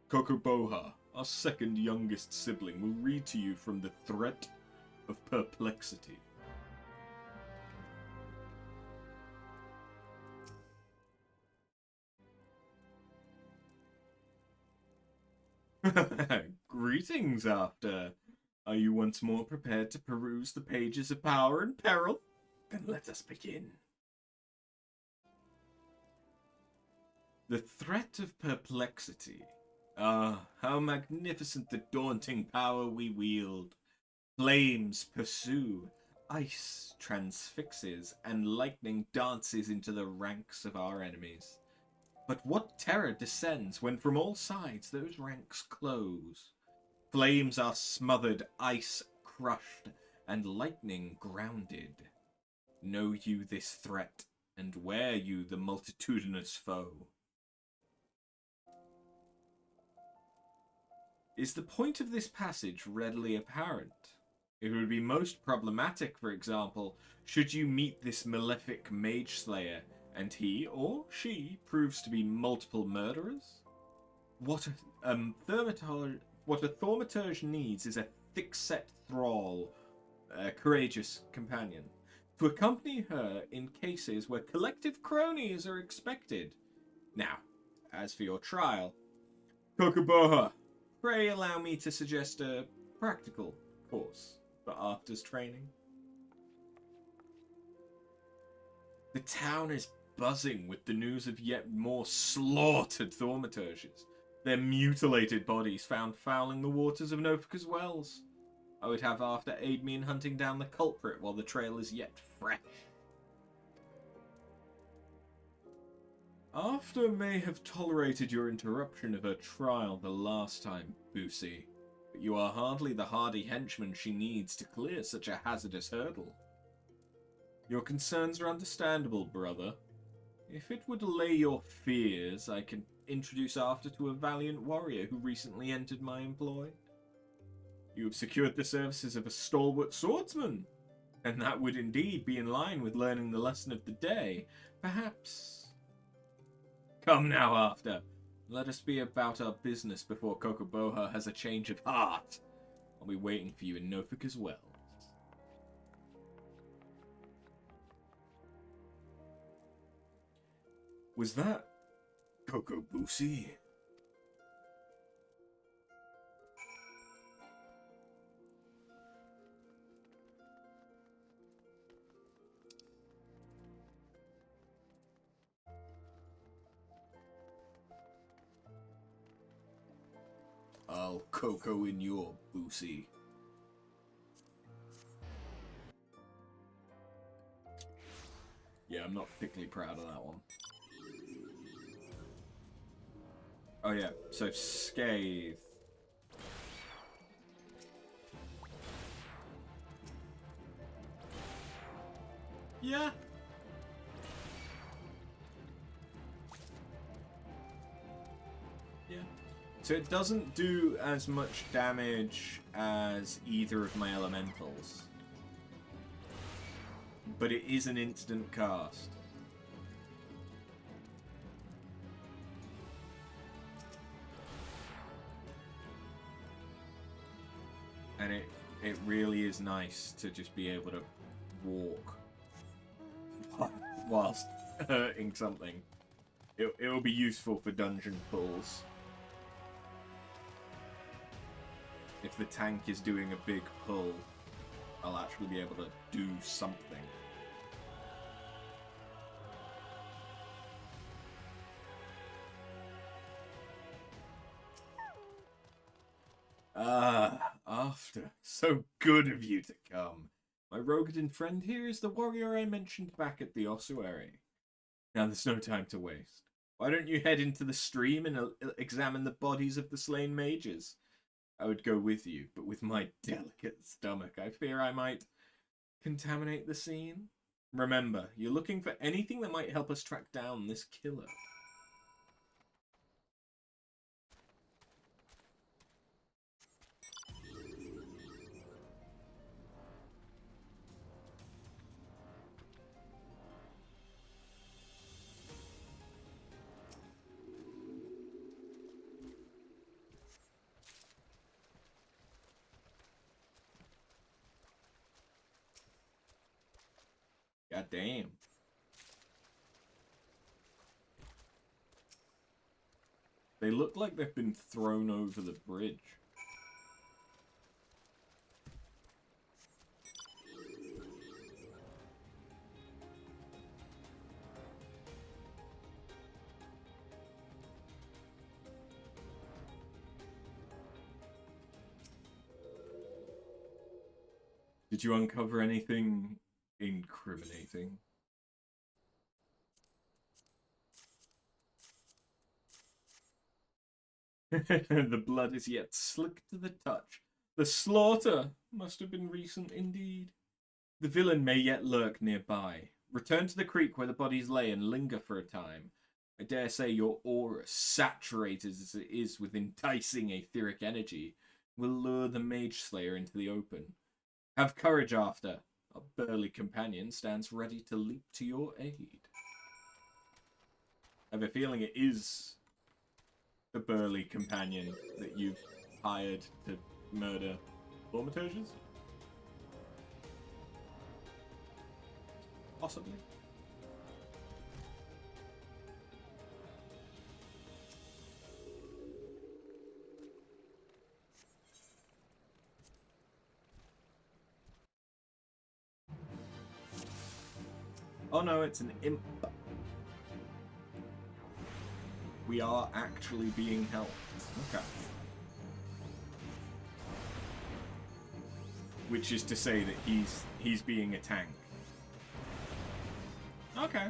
Kokoboha, our second youngest sibling, will read to you from the Threat of Perplexity. Greetings, After. Are you once more prepared to peruse the pages of Power and Peril? Then let us begin. The Threat of Perplexity. Ah, how magnificent the daunting power we wield. Flames pursue, ice transfixes, and lightning dances into the ranks of our enemies. But what terror descends when from all sides those ranks close? Flames are smothered, ice crushed, and lightning grounded. Know you this threat, and wear you the multitudinous foe? Is the point of this passage readily apparent? It would be most problematic, for example, should you meet this malefic mage slayer, and he or she proves to be multiple murderers? What a Thaumaturge needs is a thick-set thrall, a courageous companion, to accompany her in cases where collective cronies are expected. Now, as for your trial, Kokuboha, pray allow me to suggest a practical course for Arcta's training. The town is buzzing with the news of yet more slaughtered Thaumaturges, their mutilated bodies found fouling the waters of Nofika's wells. I would have Arcta aid me in hunting down the culprit while the trail is yet fresh. Arcta may have tolerated your interruption of her trial the last time, Boosie, but you are hardly the hardy henchman she needs to clear such a hazardous hurdle. Your concerns are understandable, brother. If it would allay your fears, I can introduce Arcta to a valiant warrior who recently entered my employ. You have secured the services of a stalwart swordsman, and that would indeed be in line with learning the lesson of the day. Perhaps... Come now, Arcta. Let us be about our business before Kokuboha has a change of heart. I'll be waiting for you in Nofika's wells. Was that Kokobusi? I'll Coco in your Boosie. Yeah, I'm not particularly proud of that one. Oh yeah, so Scathe. Yeah. Yeah. So it doesn't do as much damage as either of my elementals. But it is an instant cast. And it really is nice to just be able to walk whilst hurting something. It will be useful for dungeon pulls. If the tank is doing a big pull, I'll actually be able to do something. Ah, after. So good of you to come. My Rogadin friend here is the warrior I mentioned back at the ossuary. Now there's no time to waste. Why don't you head into the stream and examine the bodies of the slain mages? I would go with you, but with my delicate stomach, I fear I might contaminate the scene. Remember, you're looking for anything that might help us track down this killer. God damn. They look like they've been thrown over the bridge. Did you uncover anything incriminating? The blood is yet slick to the touch. The slaughter must have been recent indeed. The villain may yet lurk nearby. Return to the creek where the bodies lay and linger for a time. I dare say your aura, saturated as it is with enticing etheric energy, will lure the Mage Slayer into the open. Have courage after. A burly companion stands ready to leap to your aid. I have a feeling it is the burly companion that you've hired to murder Thaumaturges? Possibly. Oh no, it's an imp. We are actually being helped. Okay. Which is to say that he's being a tank. Okay.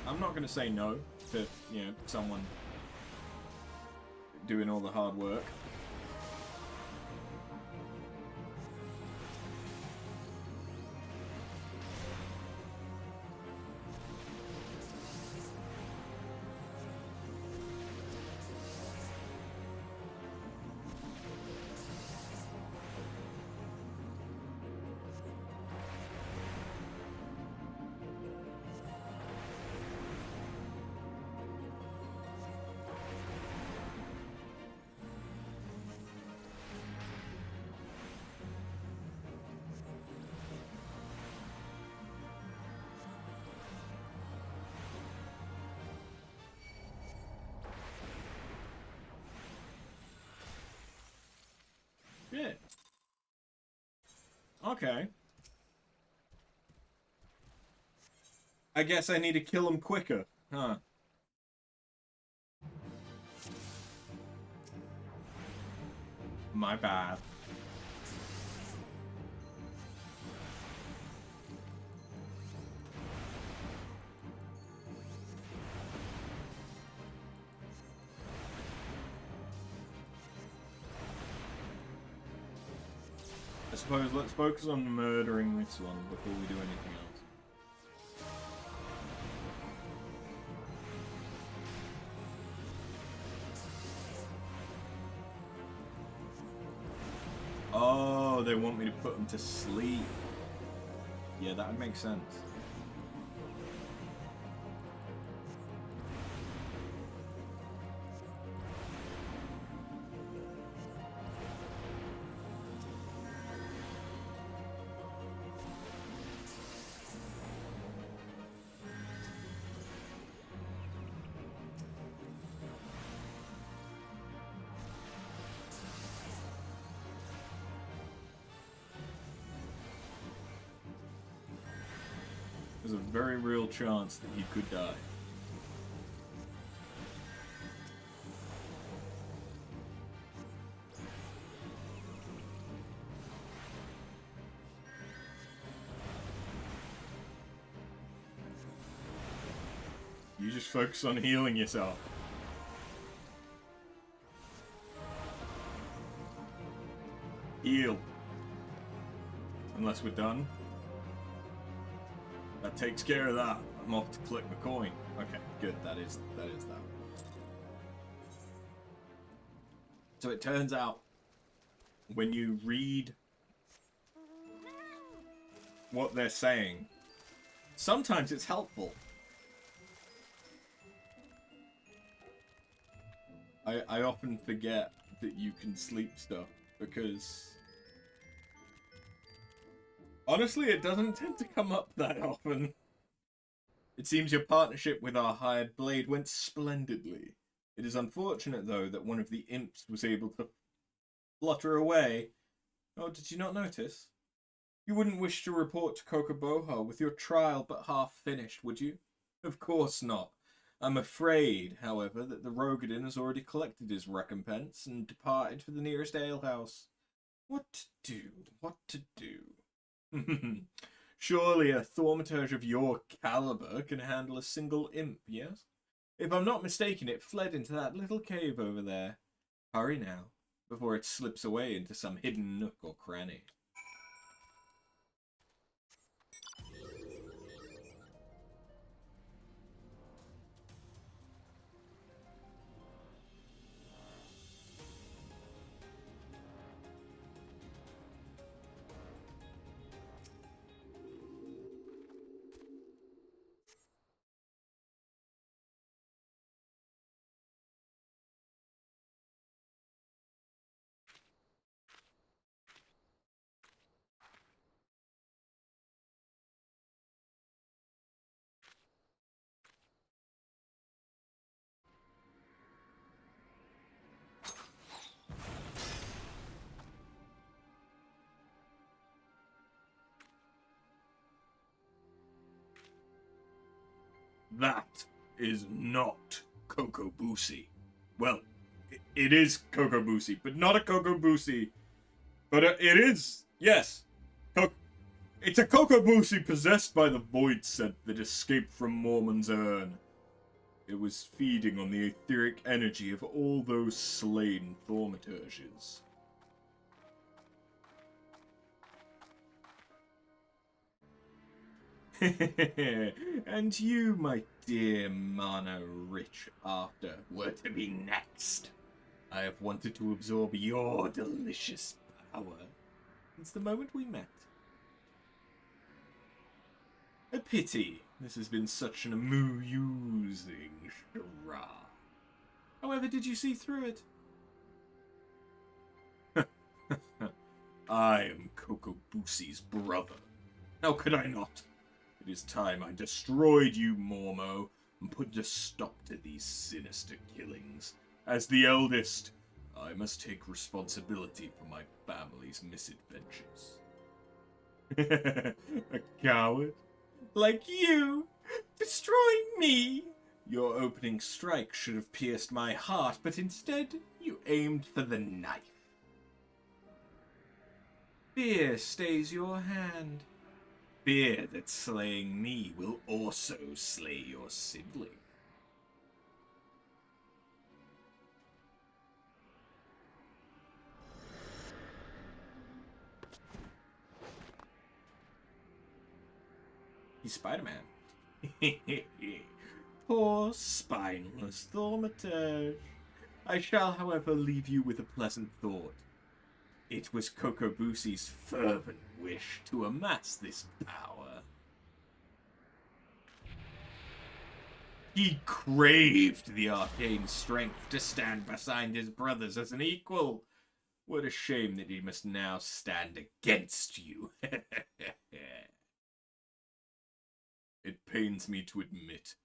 I'm not going to say no to, someone doing all the hard work. Shit. Okay. I guess I need to kill him quicker, huh? My bad. I suppose let's focus on murdering this one before we do anything else. Oh, they want me to put him to sleep. Yeah, that would make sense. There's a very real chance that he could die. You just focus on healing yourself. Heal. Unless we're done. That takes care of that. I'm off to collect the coin. Okay, good. That is that. So it turns out when you read what they're saying, sometimes it's helpful. I often forget that you can sleep stuff because honestly, it doesn't tend to come up that often. It seems your partnership with our hired blade went splendidly. It is unfortunate, though, that one of the imps was able to flutter away. Oh, did you not notice? You wouldn't wish to report to Kokoboha with your trial but half finished, would you? Of course not. I'm afraid, however, that the Rogadin has already collected his recompense and departed for the nearest alehouse. What to do? What to do? Surely a thaumaturge of your caliber can handle a single imp, yes? If I'm not mistaken, it fled into that little cave over there. Hurry now, before it slips away into some hidden nook or cranny. That is not Kokobushi. Well, it is Kokobushi, but not a Kokobushi. But it is, yes. It's a Kokobushi possessed by the void scent that escaped from Mormon's urn. It was feeding on the etheric energy of all those slain Thaumaturges. And you, my dear mana-rich after, were to be next. I have wanted to absorb your delicious power since the moment we met. A pity this has been such an amusing charade. However, did you see through it? I am Kokobushi's brother. How could I not? It is time I destroyed you, Mormo, and put a stop to these sinister killings. As the eldest, I must take responsibility for my family's misadventures. A coward? Like you? Destroying me? Your opening strike should have pierced my heart, but instead you aimed for the knife. Fear stays your hand. Fear that slaying me will also slay your sibling. He's Spider-Man. Poor spineless Thaumaturge. I shall, however, leave you with a pleasant thought. It was Kokobushi's fervent wish to amass this power. He craved the arcane strength to stand beside his brothers as an equal. What a shame that he must now stand against you. It pains me to admit,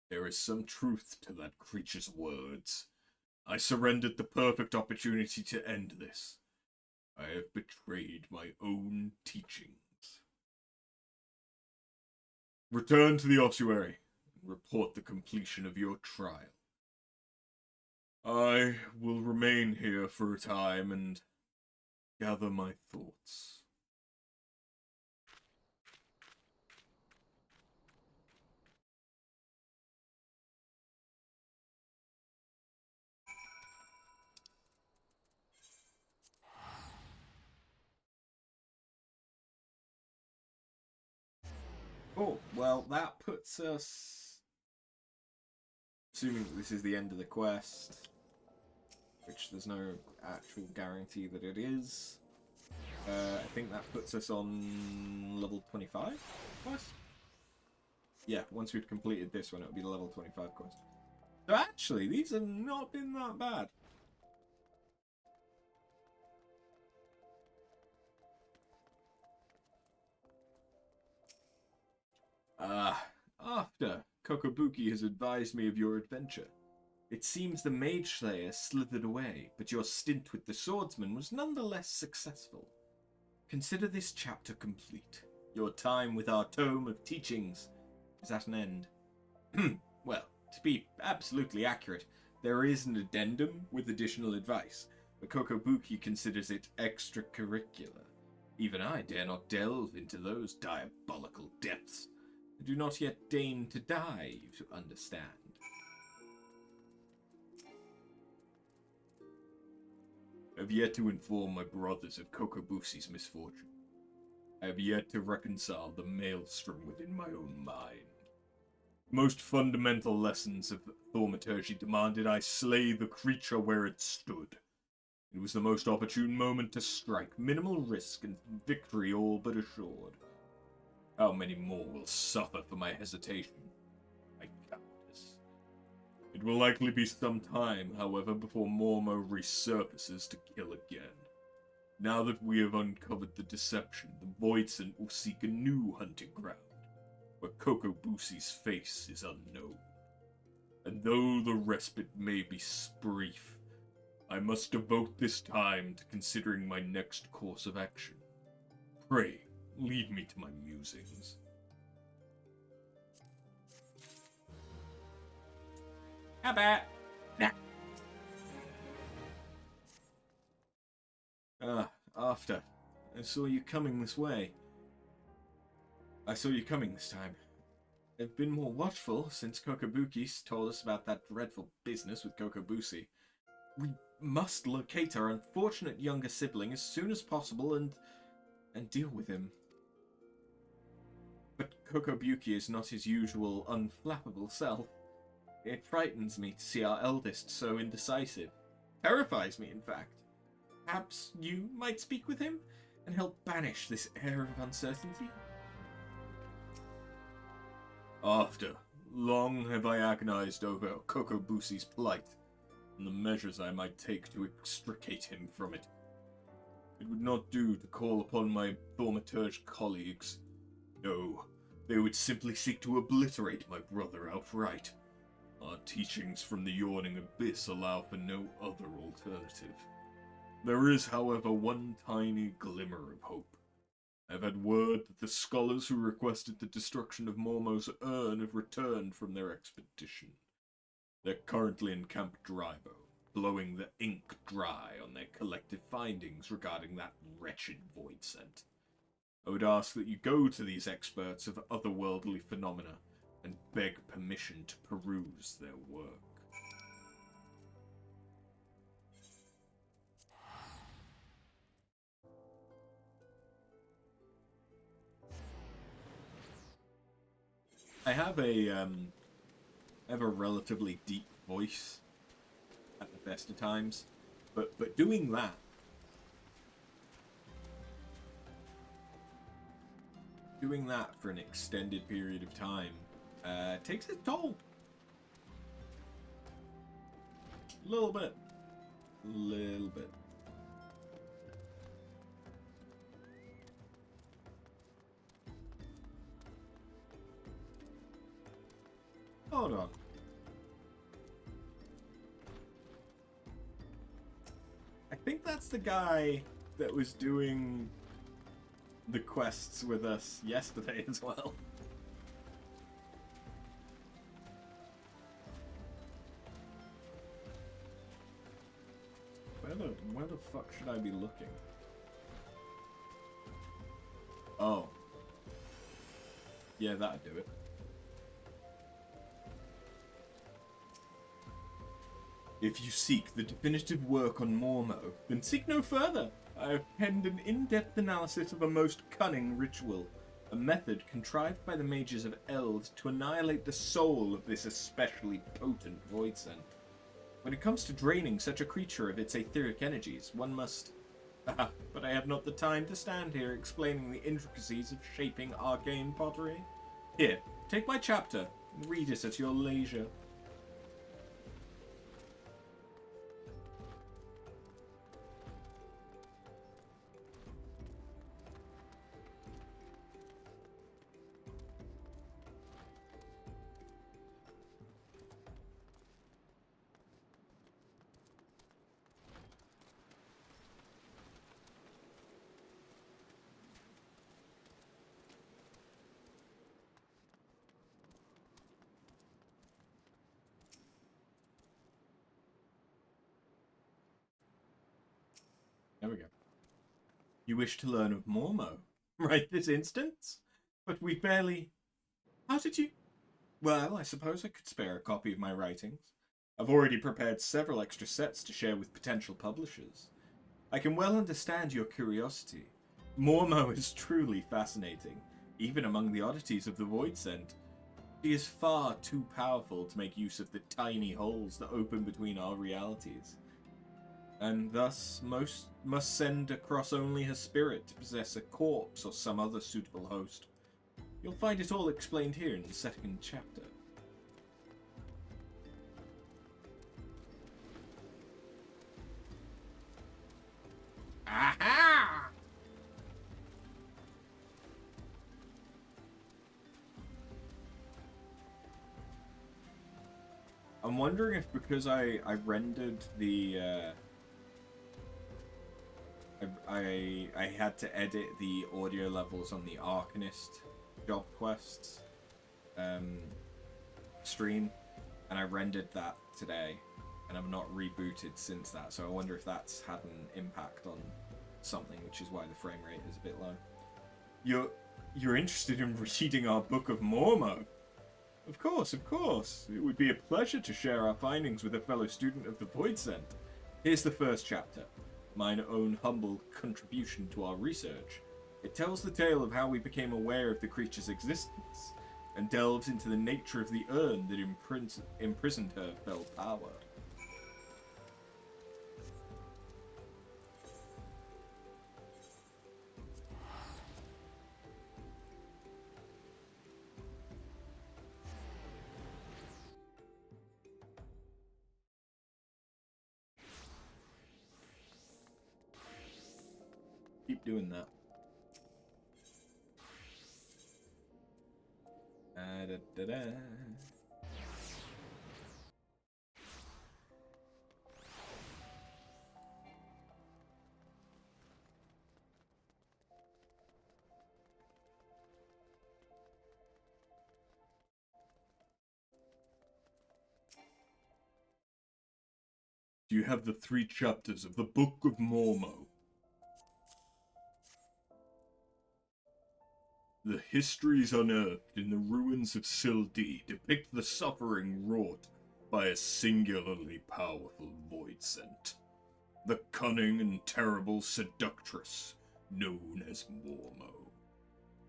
there is some truth to that creature's words. I surrendered the perfect opportunity to end this. I have betrayed my own teachings. Return to the ossuary and report the completion of your trial. I will remain here for a time and gather my thoughts. Oh, well, that puts us... Assuming that this is the end of the quest, which there's no actual guarantee that it is, I think that puts us on level 25 quest? Yeah, once we've completed this one, it'll be the level 25 quest. So actually, these have not been that bad. After Kokobuki has advised me of your adventure, it seems the Mage Slayer slithered away, but your stint with the swordsman was nonetheless successful. Consider this chapter complete. Your time with our tome of teachings is at an end. Well, to be absolutely accurate, there is an addendum with additional advice, but Kokobuki considers it extracurricular. Even I dare not delve into those diabolical depths. I do not yet deign to dive to understand. I have yet to inform my brothers of Kokobusi's misfortune. I have yet to reconcile the maelstrom within my own mind. Most fundamental lessons of Thaumaturge demanded I slay the creature where it stood. It was the most opportune moment to strike, minimal risk and victory all but assured. How many more will suffer for my hesitation? My cowardice. It will likely be some time, however, before Mormo resurfaces to kill again. Now that we have uncovered the deception, the Voidsent will seek a new hunting ground, where Kokobusi's face is unknown. And though the respite may be brief, I must devote this time to considering my next course of action. Pray, lead me to my musings. How about? After. I saw you coming this way. I saw you coming this time. I've been more watchful since Kokobuki's told us about that dreadful business with Kokobusi. We must locate our unfortunate younger sibling as soon as possible and deal with him. But Kokobuki is not his usual unflappable self. It frightens me to see our eldest so indecisive. Terrifies me, in fact. Perhaps you might speak with him and help banish this air of uncertainty? After, long have I agonized over Kokobusi's plight and the measures I might take to extricate him from it. It would not do to call upon my Thaumaturge colleagues. No, they would simply seek to obliterate my brother outright. Our teachings from the Yawning Abyss allow for no other alternative. There is, however, one tiny glimmer of hope. I have had word that the scholars who requested the destruction of Mormo's urn have returned from their expedition. They're currently in Camp Drybo, blowing the ink dry on their collective findings regarding that wretched Voidsent. I would ask that you go to these experts of otherworldly phenomena and beg permission to peruse their work. I have a relatively deep voice at the best of times, but doing that for an extended period of time takes its toll. Little bit. Hold on. I think that's the guy that was doing the quests with us yesterday as well. Where the fuck should I be looking? Oh. Yeah, that'd do it. If you seek the definitive work on Mormo, then seek no further. I have penned an in-depth analysis of a most cunning ritual, a method contrived by the mages of Eld to annihilate the soul of this especially potent Voidsent. When it comes to draining such a creature of its etheric energies, one must... but I have not the time to stand here explaining the intricacies of shaping arcane pottery. Here, take my chapter, and read it at your leisure. There we go. You wish to learn of Mormo? Right this instant? But we barely... How did you... Well, I suppose I could spare a copy of my writings. I've already prepared several extra sets to share with potential publishers. I can well understand your curiosity. Mormo is truly fascinating, even among the oddities of the Void Scent. She is far too powerful to make use of the tiny holes that open between our realities, and thus most must send across only her spirit to possess a corpse or some other suitable host. You'll find it all explained here in the second chapter. Aha! I'm wondering if because I rendered the I had to edit the audio levels on the Arcanist job quests stream, and I rendered that today, and I've not rebooted since that, so I wonder if that's had an impact on something, which is why the frame rate is a bit low. You're interested in reading our Book of Mormo? Of course, of course. It would be a pleasure to share our findings with a fellow student of the Void Scent. Here's the first chapter, mine own humble contribution to our research. It tells the tale of how we became aware of the creature's existence, and delves into the nature of the urn that imprisoned her fell power. Keep doing that. You have the 3 chapters of the Book of Mormo. The histories unearthed in the ruins of Sildi depict the suffering wrought by a singularly powerful Void Scent. The cunning and terrible seductress known as Mormo.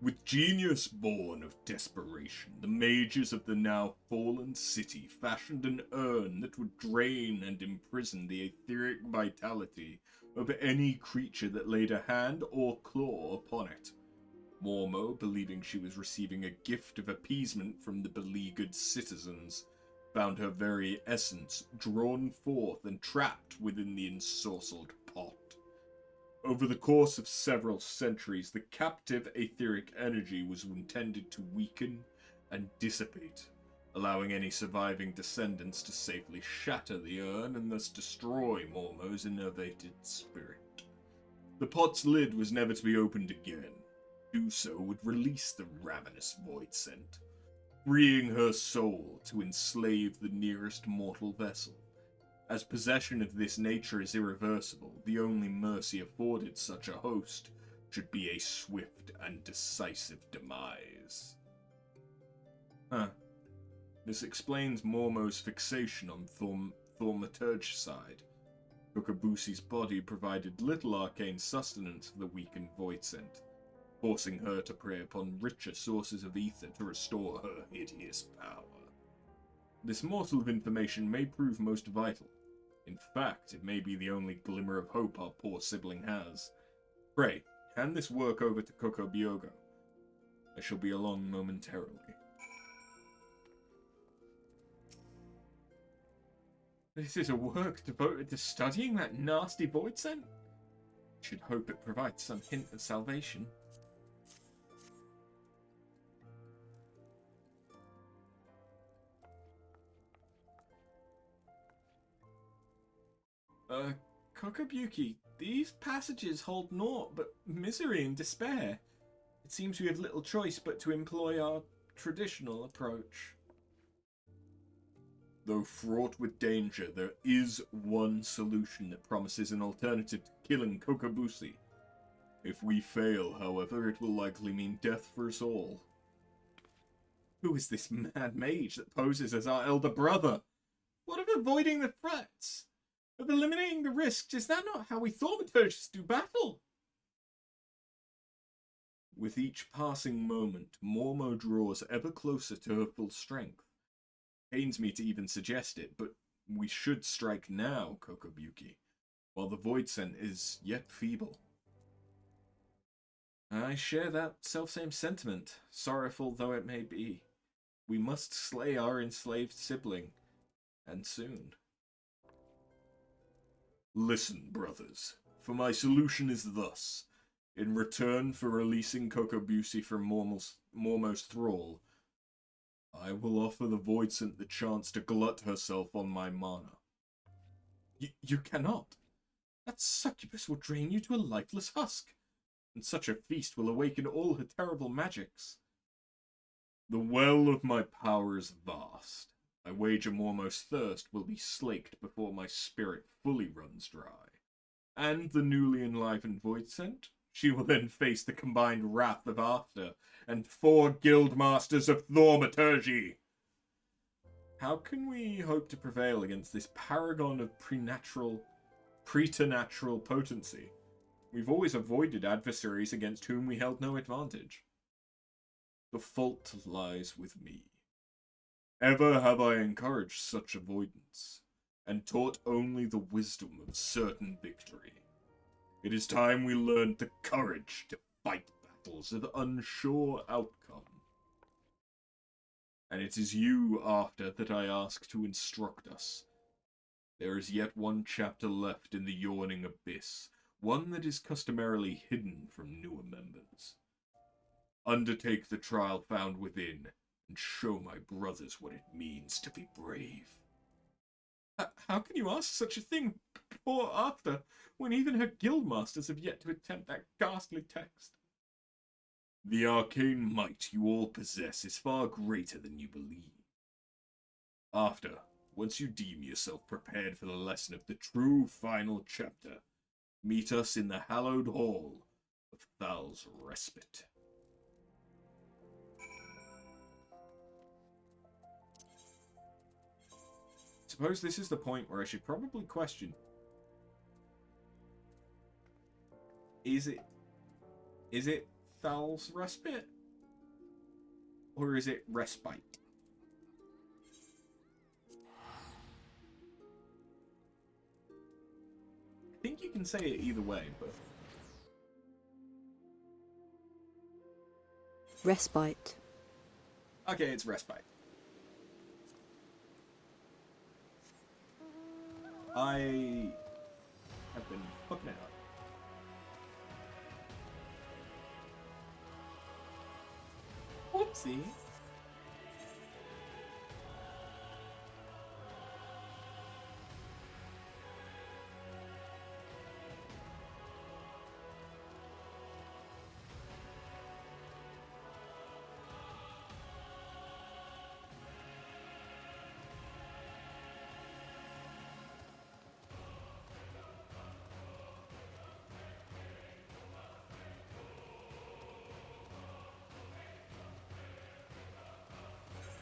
With genius born of desperation, the mages of the now fallen city fashioned an urn that would drain and imprison the etheric vitality of any creature that laid a hand or claw upon it. Mormo, believing she was receiving a gift of appeasement from the beleaguered citizens, found her very essence drawn forth and trapped within the ensorcelled pot. Over the course of several centuries, the captive etheric energy was intended to weaken and dissipate, allowing any surviving descendants to safely shatter the urn and thus destroy Mormo's innervated spirit. The pot's lid was never to be opened again. Do so would release the ravenous Void Scent, freeing her soul to enslave the nearest mortal vessel. As possession of this nature is irreversible, the only mercy afforded such a host should be a swift and decisive demise. This explains Mormo's fixation on Thaumaturge's side. Kokobusi's body provided little arcane sustenance for the weakened Void Scent, forcing her to prey upon richer sources of ether to restore her hideous power. This morsel of information may prove most vital. In fact, it may be the only glimmer of hope our poor sibling has. Pray, hand this work over to Kokobyogo. I shall be along momentarily. This is a work devoted to studying that nasty Void Scent? Should hope it provides some hint of salvation. Kokobuki, these passages hold naught but misery and despair. It seems we have little choice but to employ our traditional approach. Though fraught with danger, there is one solution that promises an alternative to killing Kokobusi. If we fail, however, it will likely mean death for us all. Who is this mad mage that poses as our elder brother? What of avoiding the threats? of eliminating the risks. Is that not how we Thaumaturges do battle? With each passing moment, Mormo draws ever closer to her full strength. Pains me to even suggest it, but we should strike now, Kokobuki, while the void scent is yet feeble. I share that selfsame sentiment, sorrowful though it may be. We must slay our enslaved sibling, and soon. Listen, brothers, for my solution is thus. In return for releasing Kokobuki from Mormo's thrall, I will offer the Voidsent the chance to glut herself on my mana. You cannot. That succubus will drain you to a lifeless husk, and such a feast will awaken all her terrible magics. The well of my power is vast. I wager Mormo's thirst will be slaked before my spirit fully runs dry. And the newly enlivened Voidsent? She will then face the combined wrath of After and 4 guildmasters of Thaumaturge. How can we hope to prevail against this paragon of preternatural potency? We've always avoided adversaries against whom we held no advantage. The fault lies with me. Ever have I encouraged such avoidance, and taught only the wisdom of certain victory. It is time we learned the courage to fight battles of unsure outcome. And it is you, After, that I ask to instruct us. There is yet one chapter left in the yawning abyss, one that is customarily hidden from newer members. Undertake the trial found within, and show my brothers what it means to be brave. How can you ask such a thing, poor After, when even her guildmasters have yet to attempt that ghastly text? The arcane might you all possess is far greater than you believe. After, once you deem yourself prepared for the lesson of the true final chapter, meet us in the hallowed hall of Thal's Respite. Suppose this is the point where I should probably question. Is it Thal's Respite? Or is it Respite? I think you can say it either way, but... Respite. Okay, it's Respite. I have been fucking it up. Whoopsie.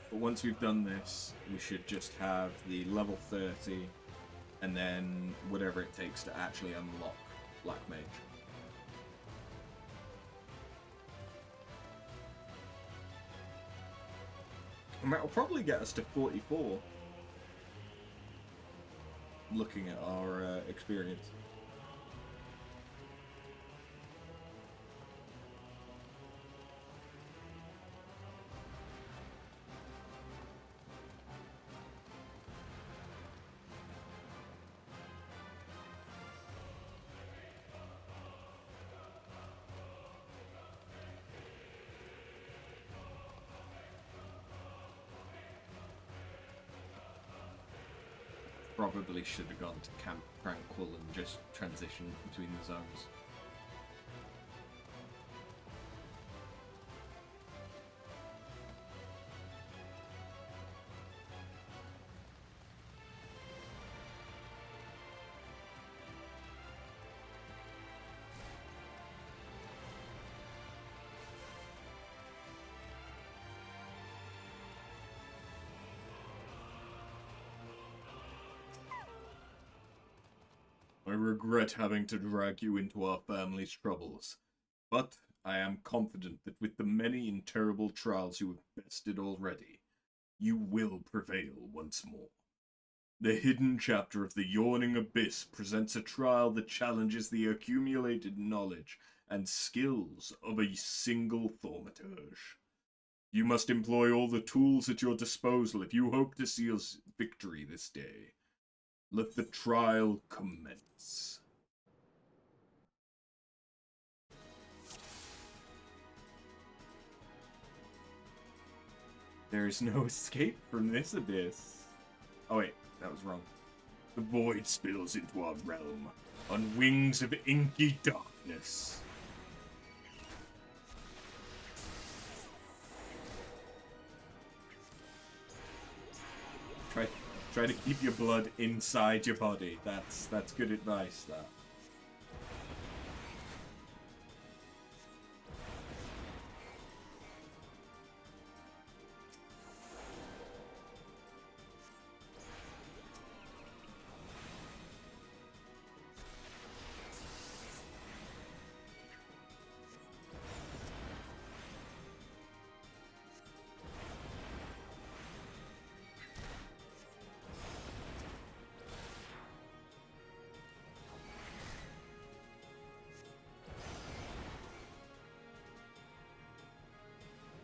But once we've done this, we should just have the level 30, and then whatever it takes to actually unlock Black Mage. And that will probably get us to 44, looking at our experience. Probably should have gone to Camp Tranquil and just transitioned between the zones. I regret having to drag you into our family's troubles, but I am confident that with the many and terrible trials you have bested already, you will prevail once more. The hidden chapter of the Yawning Abyss presents a trial that challenges the accumulated knowledge and skills of a single Thaumaturge. You must employ all the tools at your disposal if you hope to seal victory this day. Let the trial commence. There is no escape from this abyss. Oh wait, that was wrong. The void spills into our realm on wings of inky darkness. Try to keep your blood inside your body. That's good advice, that.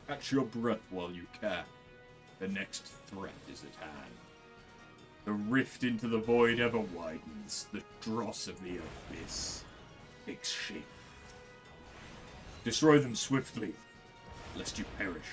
Catch your breath while you can. The next threat is at hand. The rift into the void ever widens. The dross of the abyss takes shape. Destroy them swiftly, lest you perish.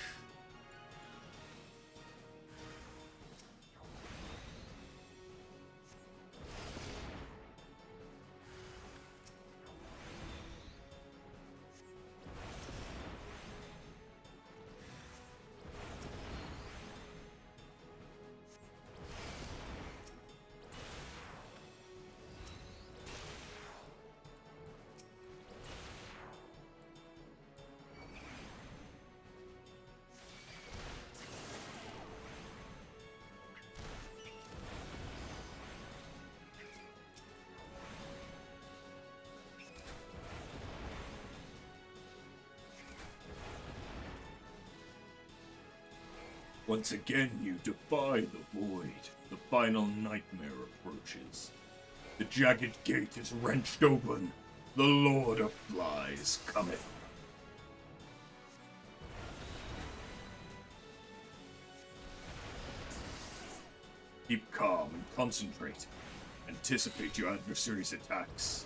Once again, you defy the void. The final nightmare approaches. The jagged gate is wrenched open. The Lord of Flies cometh. Keep calm and concentrate. Anticipate your adversary's attacks.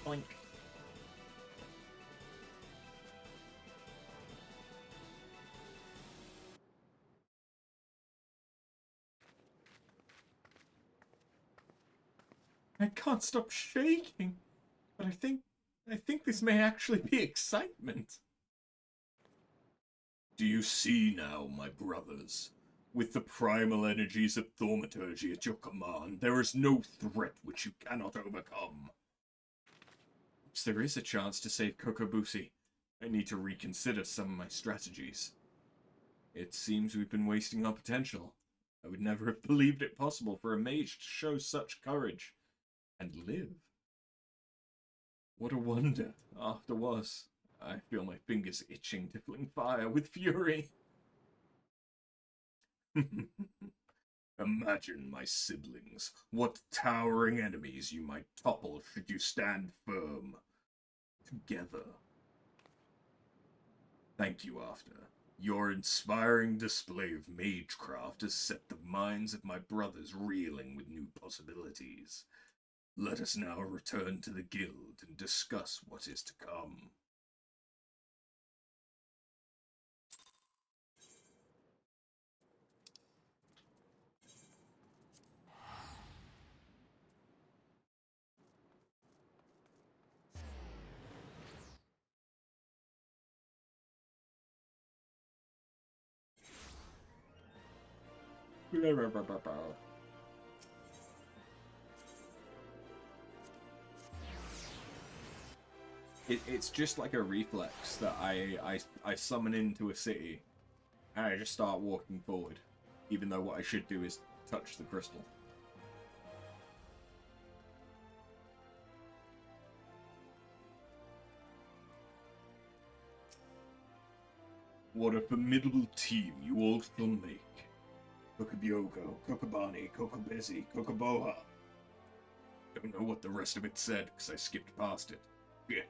Oink. I can't stop shaking, but I think this may actually be excitement. Do you see now, my brothers? With the primal energies of Thaumaturge at your command, there is no threat which you cannot overcome. There is a chance to save Kokobushi. I need to reconsider some of my strategies. It seems we've been wasting our potential. I would never have believed it possible for a mage to show such courage and live. What a wonder after was. I feel my fingers itching to fling fire with fury. Imagine, my siblings, what towering enemies you might topple should you stand firm. Together. Thank you, After. Your inspiring display of magecraft has set the minds of my brothers reeling with new possibilities. Let us now return to the guild and discuss what is to come. It's just like a reflex that I summon into a city and I just start walking forward, even though what I should do is touch the crystal. What a formidable team you all shall make. Kokobyogo, Kokobani, Kokobezi, Kokoboha. Don't know what the rest of it said, because I skipped past it. Shit.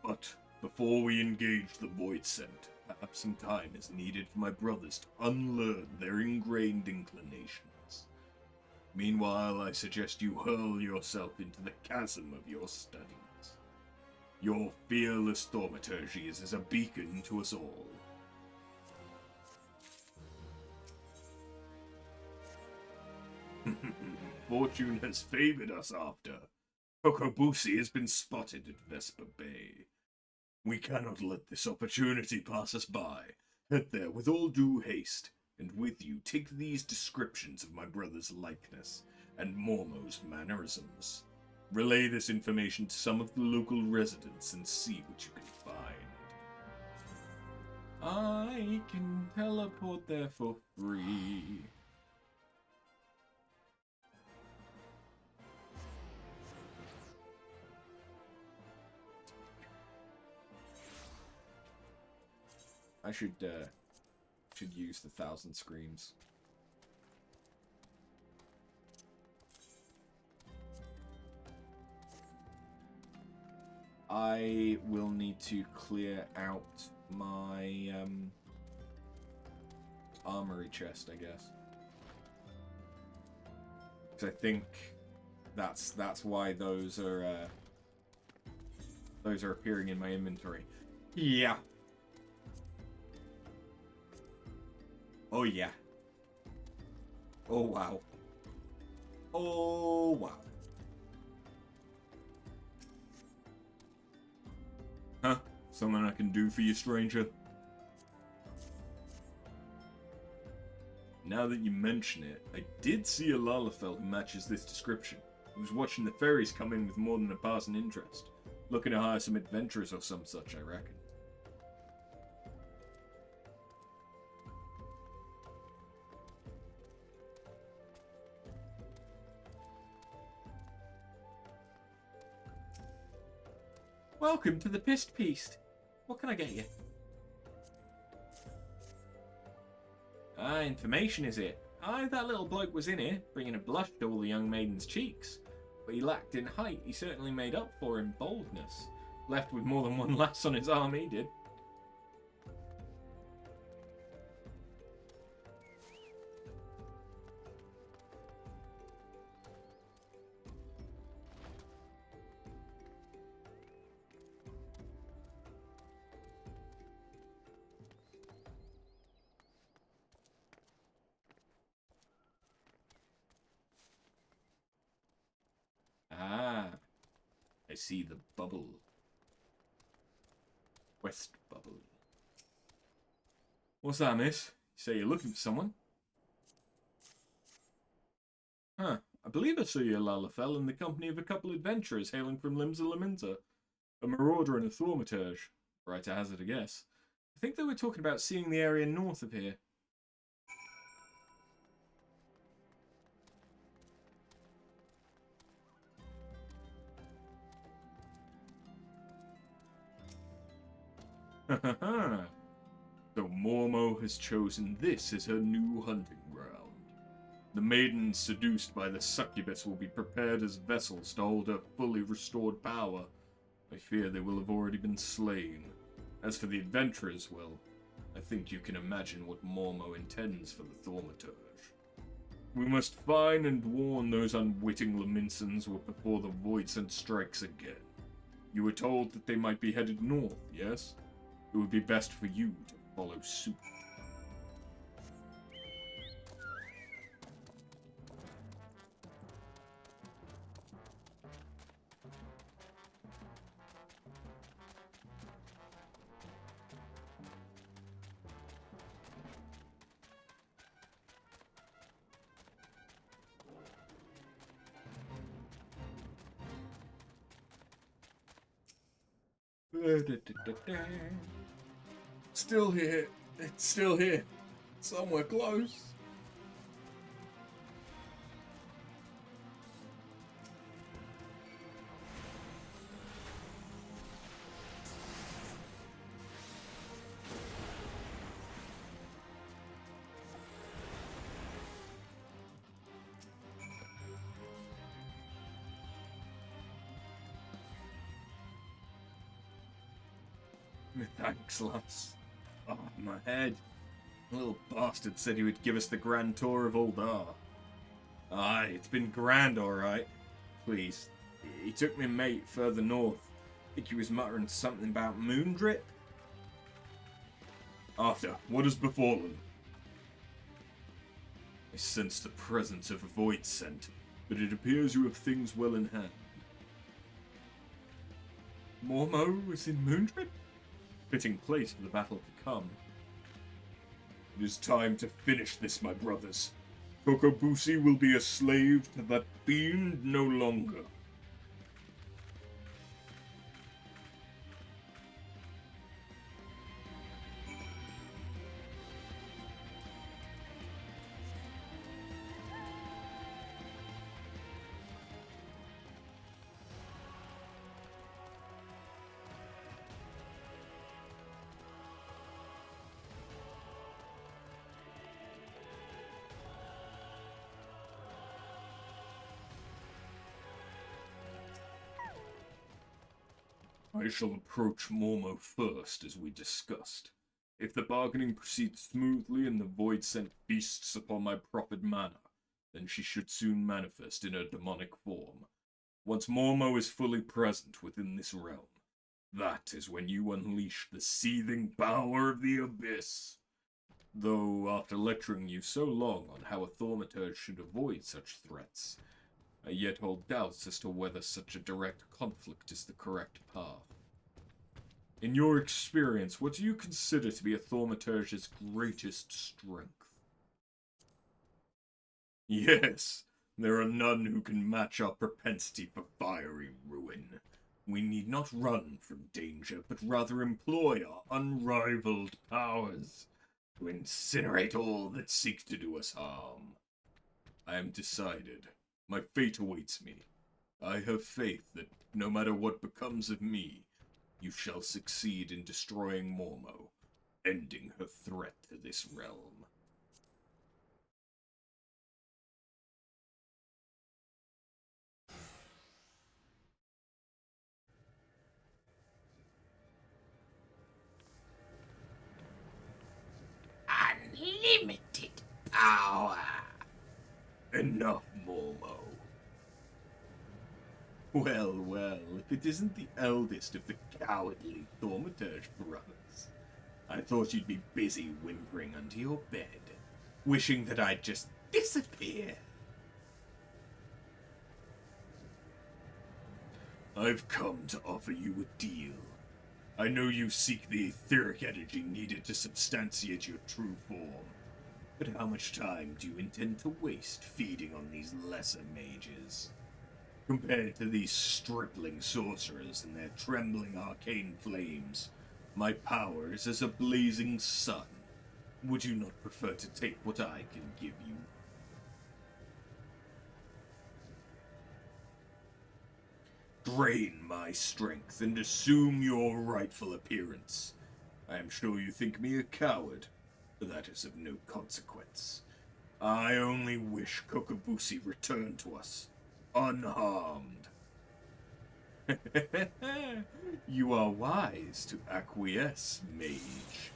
But, before we engage the Void Scent, perhaps some time is needed for my brothers to unlearn their ingrained inclinations. Meanwhile, I suggest you hurl yourself into the chasm of your studies. Your fearless Thaumaturge is as a beacon to us all. Fortune has favored us after. Kokobusi has been spotted at Vespa Bay. We cannot let this opportunity pass us by. Head there with all due haste, and with you take these descriptions of my brother's likeness and Mormo's mannerisms. Relay this information to some of the local residents and see what you can find. I can teleport there for free. I should use the 1,000 screams. I will need to clear out my armory chest, I guess. Because I think that's why those are appearing in my inventory. Yeah. Oh yeah. Oh wow. Oh wow. Huh? Something I can do for you, stranger? Now that you mention it, I did see a Lalafell who matches this description. He was watching the ferries come in with more than a passing interest. Looking to hire some adventurers or some such, I reckon. Welcome to the Pissed Piece. What can I get you? Information is it? Aye, that little bloke was in here, bringing a blush to all the young maiden's cheeks. But he lacked in height, he certainly made up for in boldness. Left with more than one lass on his arm, he did. Ah, I see the bubble. Quest bubble. What's that, miss? You say you're looking for someone? Huh. I believe I saw you, Lalafell, in the company of a couple adventurers hailing from Limsa Laminta. A marauder and a Thaumaturge. Right to hazard a guess. I think they were talking about seeing the area north of here. So Mormo has chosen this as her new hunting ground. The maidens seduced by the succubus will be prepared as vessels to hold her fully restored power. I fear they will have already been slain. As for the adventurers, well, I think you can imagine what Mormo intends for the Thaumaturge. We must find and warn those unwitting Laminsons before the Void Scent strikes again. You were told that they might be headed north, yes? It would be best for you to follow suit. Still here. It's still here. Somewhere close. Thanks, lass. Oh, my head. The little bastard said he would give us the grand tour of Uldar. Aye, it's been grand, alright. Please. He took me mate further north. I think he was muttering something about Moondrip. Arthur, what has befallen? I sense the presence of a void scent, but it appears you have things well in hand. Mormo is in Moondrip? Fitting place for the battle to come. It is time to finish this, my brothers. Kokobushi will be a slave to that fiend no longer. I shall approach Mormo first, as we discussed. If the bargaining proceeds smoothly and the void scent feasts upon my proffered mana, then she should soon manifest in her demonic form. Once Mormo is fully present within this realm, that is when you unleash the seething power of the abyss. Though, after lecturing you so long on how a Thaumaturge should avoid such threats, I yet hold doubts as to whether such a direct conflict is the correct path. In your experience, what do you consider to be a Thaumaturge's greatest strength? Yes, there are none who can match our propensity for fiery ruin. We need not run from danger, but rather employ our unrivaled powers to incinerate all that seek to do us harm. I am decided. My fate awaits me. I have faith that, no matter what becomes of me, you shall succeed in destroying Mormo, ending her threat to this realm. Unlimited power! Enough, Mormo. Well, well, if it isn't the eldest of the cowardly Thaumaturge brothers. I thought you'd be busy whimpering under your bed, wishing that I'd just disappear. I've come to offer you a deal. I know you seek the etheric energy needed to substantiate your true form, but how much time do you intend to waste feeding on these lesser mages? Compared to these stripling sorcerers and their trembling arcane flames, my power is as a blazing sun. Would you not prefer to take what I can give you? Drain my strength and assume your rightful appearance. I am sure you think me a coward, but that is of no consequence. I only wish Kokobushi returned to us, unharmed. You are wise to acquiesce, mage.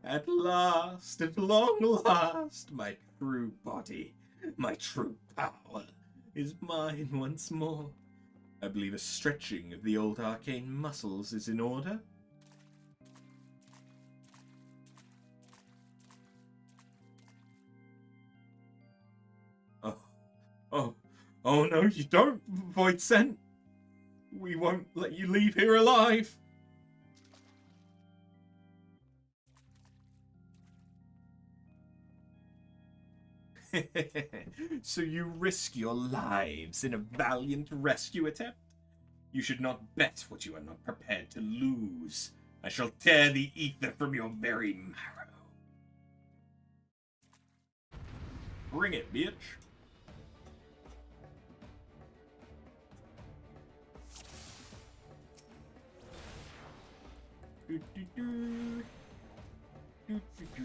At long last, my true body, my true power is mine once more. I believe a stretching of the old arcane muscles is in order. Oh, oh no, you don't, Void Scent. We won't let you leave here alive. So you risk your lives in a valiant rescue attempt? You should not bet what you are not prepared to lose. I shall tear the ether from your very marrow. Bring it, bitch. Do, do, do. Do, do, do.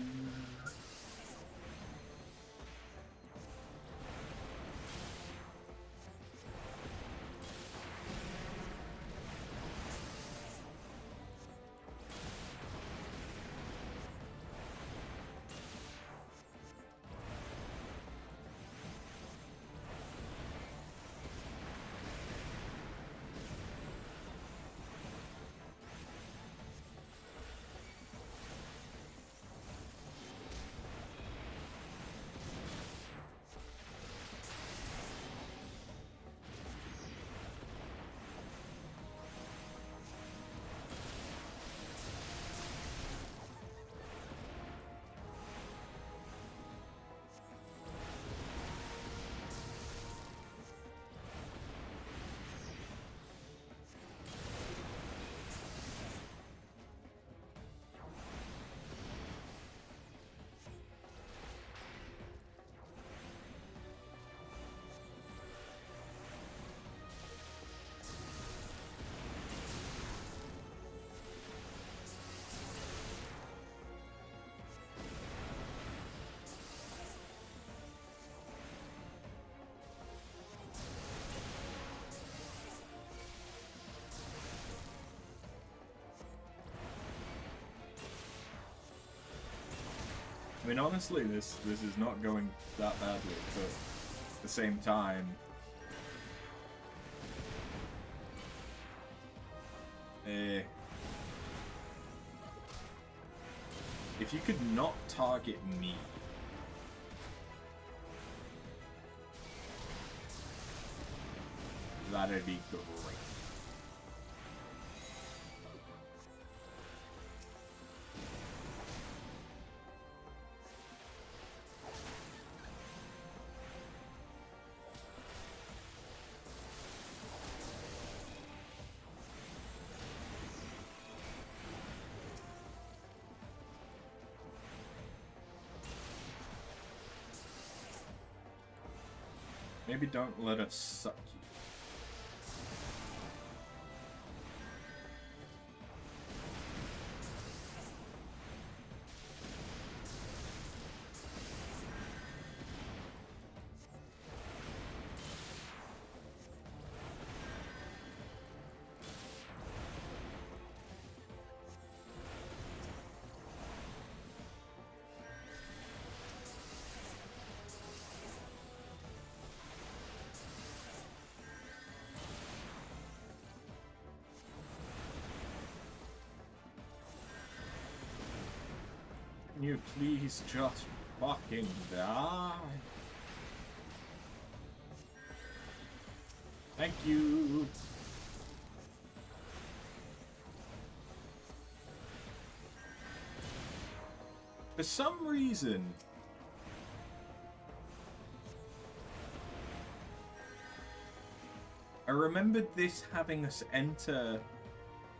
I mean, honestly, this is not going that badly, but at the same time, if you could not target me, that'd be great. Maybe don't let us suck you. Can you please just fucking die? Thank you. For some reason, I remembered this having us enter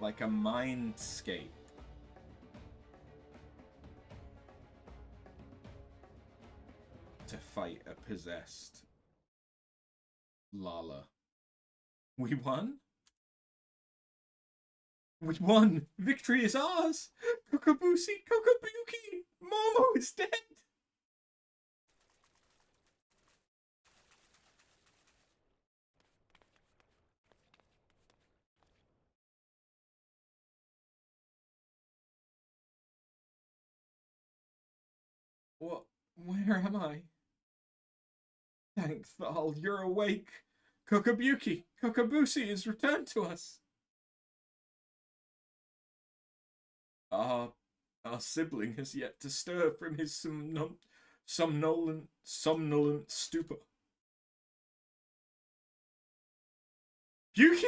like a mindscape. To fight a possessed Lala. We won? We won! Victory is ours! Kokobushi, Kokobuki! Momo is dead! What? Where am I? Thank Thal, you're awake. Kokobushi is returned to us. Our sibling has yet to stir from his somnolent stupor. Yuki!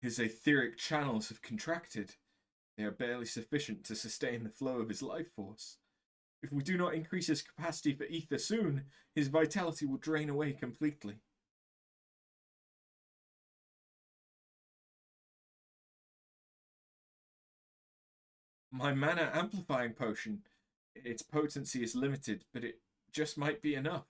His etheric channels have contracted. They are barely sufficient to sustain the flow of his life force. If we do not increase his capacity for ether soon, his vitality will drain away completely. My mana amplifying potion, its potency is limited, but it just might be enough.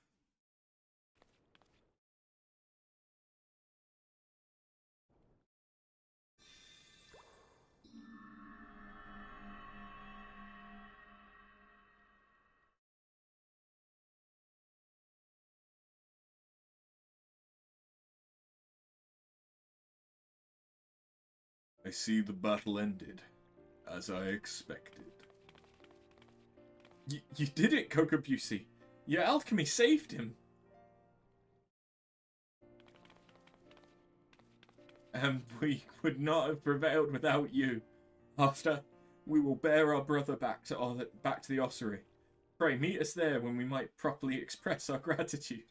I see the battle ended, as I expected. You did it, Kokobushi. Your alchemy saved him. And we would not have prevailed without you. After, we will bear our brother back to the ossuary. Pray meet us there when we might properly express our gratitude.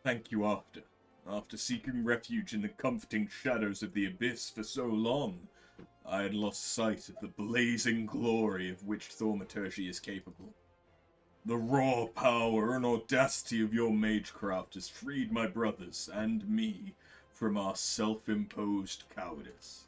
Thank you after seeking refuge in the comforting shadows of the abyss for so long, I had lost sight of the blazing glory of which Thaumaturge is capable. The raw power and audacity of your magecraft has freed my brothers and me from our self-imposed cowardice.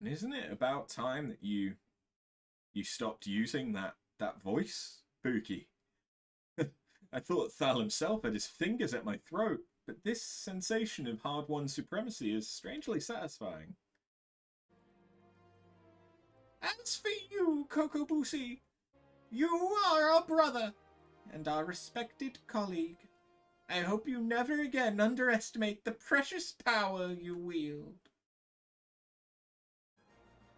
And isn't it about time that you stopped using that voice, Buki? I thought Thal himself had his fingers at my throat, but this sensation of hard-won supremacy is strangely satisfying. As for you, Kokobushi, you are our brother and our respected colleague. I hope you never again underestimate the precious power you wield.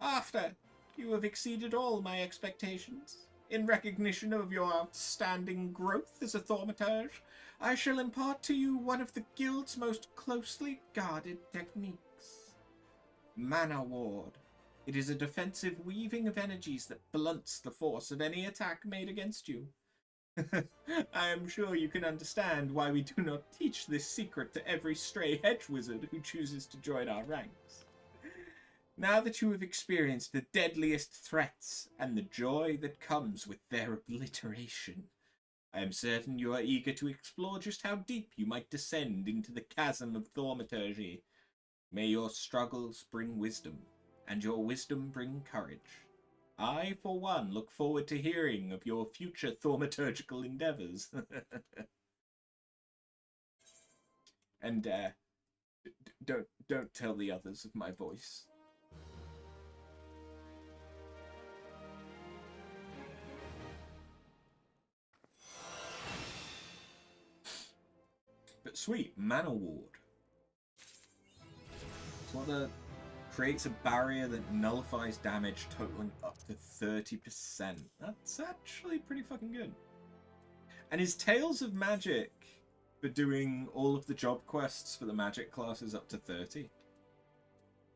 After you have exceeded all my expectations, in recognition of your outstanding growth as a Thaumaturge, I shall impart to you one of the guild's most closely guarded techniques. Mana Ward. It is a defensive weaving of energies that blunts the force of any attack made against you. I am sure you can understand why we do not teach this secret to every stray hedge wizard who chooses to join our ranks. Now that you have experienced the deadliest threats and the joy that comes with their obliteration, I am certain you are eager to explore just how deep you might descend into the chasm of Thaumaturge. May your struggles bring wisdom, and your wisdom bring courage. I, for one, look forward to hearing of your future thaumaturgical endeavors. And don't tell the others of my voice. But sweet, Mana Ward. What Creates a barrier that nullifies damage totaling up to 30%. That's actually pretty fucking good. And his Tales of Magic for doing all of the job quests for the magic classes up to 30.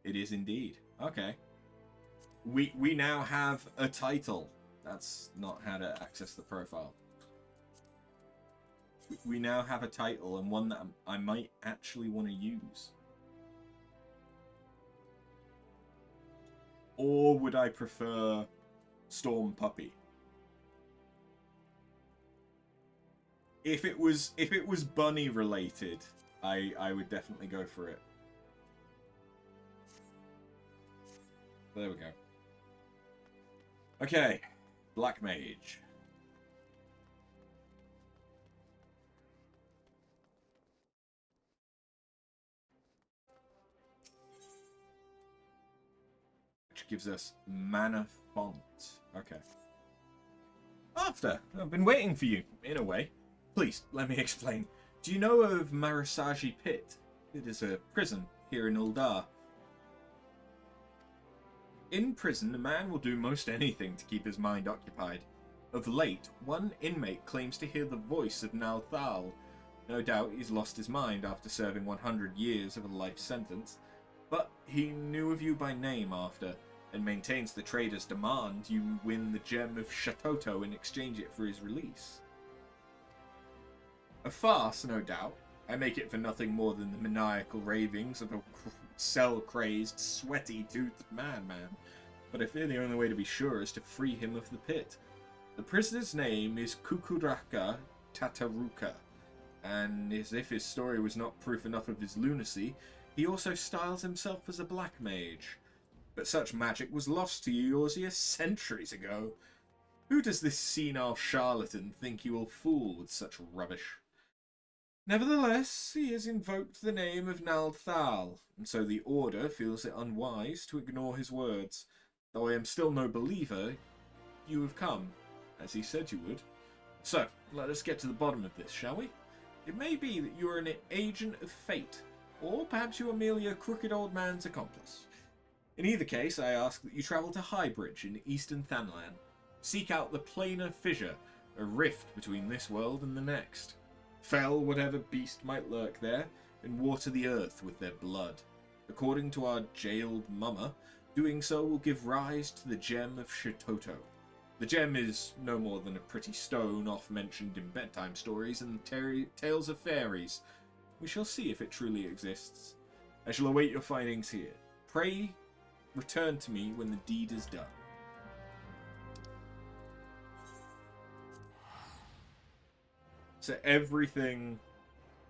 It is indeed. Okay. We now have a title. That's not how to access the profile. We now have a title, and one that I might actually want to use. Or would I prefer Storm Puppy? If it was bunny related, I would definitely go for it. There we go. Okay, Black Mage. Which gives us Mana Font. Okay. After, I've been waiting for you, in a way. Please, let me explain. Do you know of Marasaji Pit? It is a prison here in Uldar. In prison, a man will do most anything to keep his mind occupied. Of late, one inmate claims to hear the voice of Nalthal. No doubt he's lost his mind after serving 100 years of a life sentence, but he knew of you by name after, and maintains the trader's demand you win the gem of Shatoto and exchange it for his release. A farce, no doubt. I make it for nothing more than the maniacal ravings of a cell-crazed, sweaty-toothed madman. But I fear the only way to be sure is to free him of the pit. The prisoner's name is Kukuraka Tataruka, and as if his story was not proof enough of his lunacy, he also styles himself as a black mage. But such magic was lost to Eorzea centuries ago. Who does this senile charlatan think he will fool with such rubbish? Nevertheless, he has invoked the name of Nalthal, and so the Order feels it unwise to ignore his words. Though I am still no believer, you have come, as he said you would. So, let us get to the bottom of this, shall we? It may be that you are an agent of fate, or perhaps you are merely a crooked old man's accomplice. In either case, I ask that you travel to Highbridge in eastern Thanlan. Seek out the planar fissure, a rift between this world and the next. Fell whatever beast might lurk there, and water the earth with their blood. According to our jailed mummer, doing so will give rise to the gem of Shitoto. The gem is no more than a pretty stone oft mentioned in bedtime stories and tales of fairies. We shall see if it truly exists. I shall await your findings here. Pray return to me when the deed is done. So everything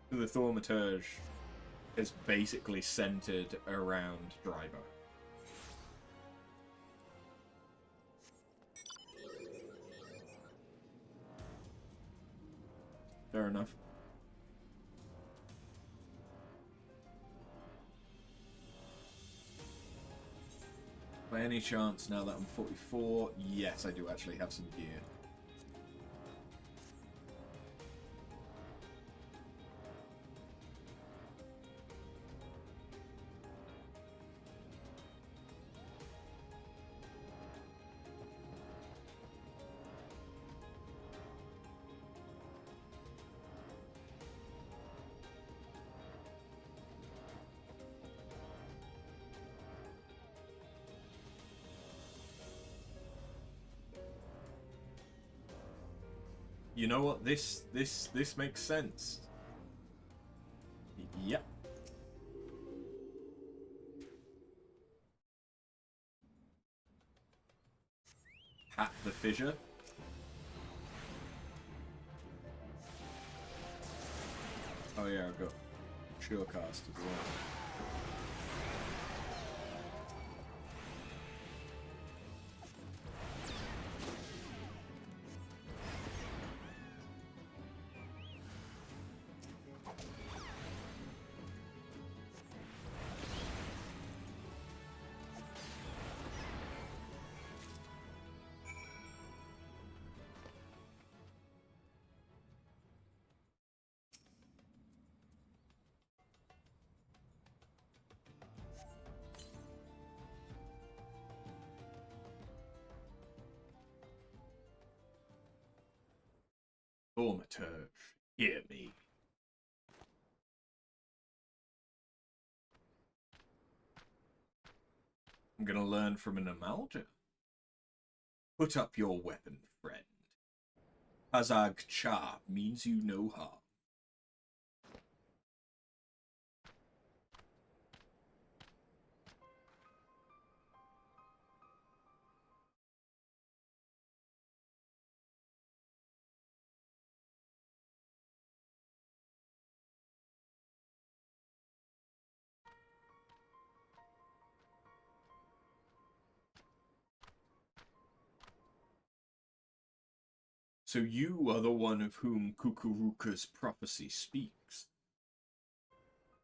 for the Thaumaturge is basically centered around Drybo. Fair enough. By any chance, now that I'm 44, yes, I do actually have some gear. You know what? This makes sense. Yep. Pat the fissure. Oh yeah, I've got Surecast as well. Thaumaturge, hear me. I'm gonna learn from an Amalja. Put up your weapon, friend. Hazag Cha means you no harm. So you are the one of whom Kukuruka's prophecy speaks.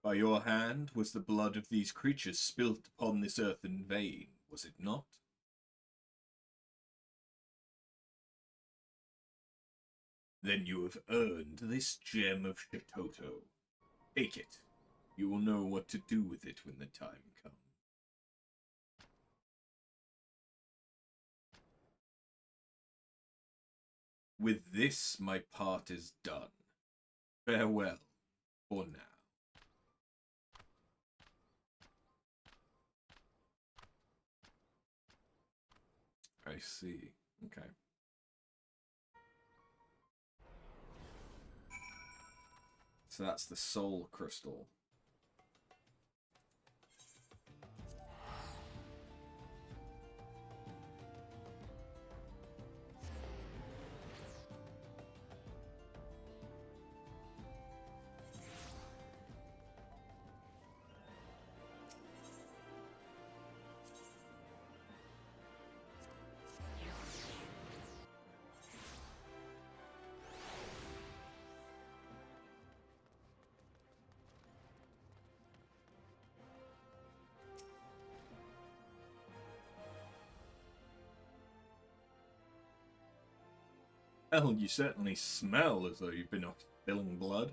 By your hand was the blood of these creatures spilt upon this earthen vein, was it not? Then you have earned this gem of Shitoto. Take it. You will know what to do with it when the time comes. With this, my part is done. Farewell, for now. I see. Okay. So that's the soul crystal. Well, you certainly smell as though you've been spilling blood.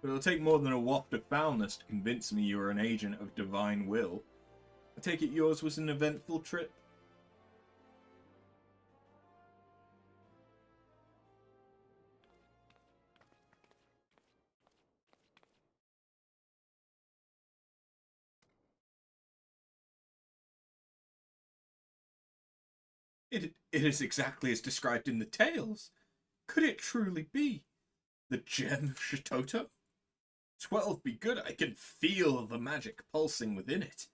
But it'll take more than a waft of foulness to convince me you are an agent of divine will. I take it yours was an eventful trip? It is exactly as described in the tales. Could it truly be? The gem of Shitoto? 12 be good, I can feel the magic pulsing within it.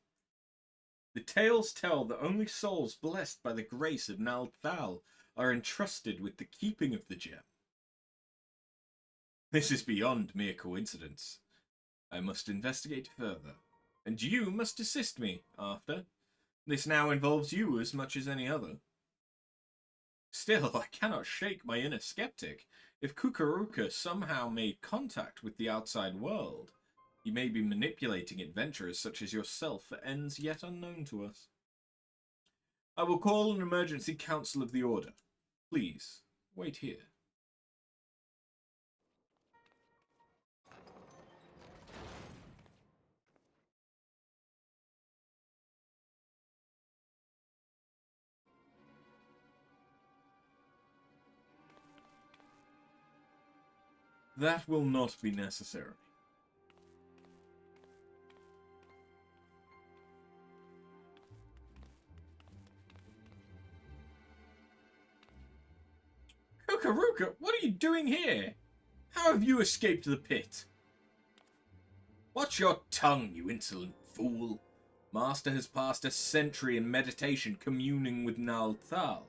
The tales tell that only souls blessed by the grace of Nal Thal are entrusted with the keeping of the gem. This is beyond mere coincidence. I must investigate further, and you must assist me after. This now involves you as much as any other. Still, I cannot shake my inner skeptic. If Kukuruka somehow made contact with the outside world, he may be manipulating adventurers such as yourself for ends yet unknown to us. I will call an emergency council of the Order. Please, wait here. That will not be necessary. Kukuruka, what are you doing here? How have you escaped the pit? Watch your tongue, you insolent fool. Master has passed a century in meditation communing with Nal Thal.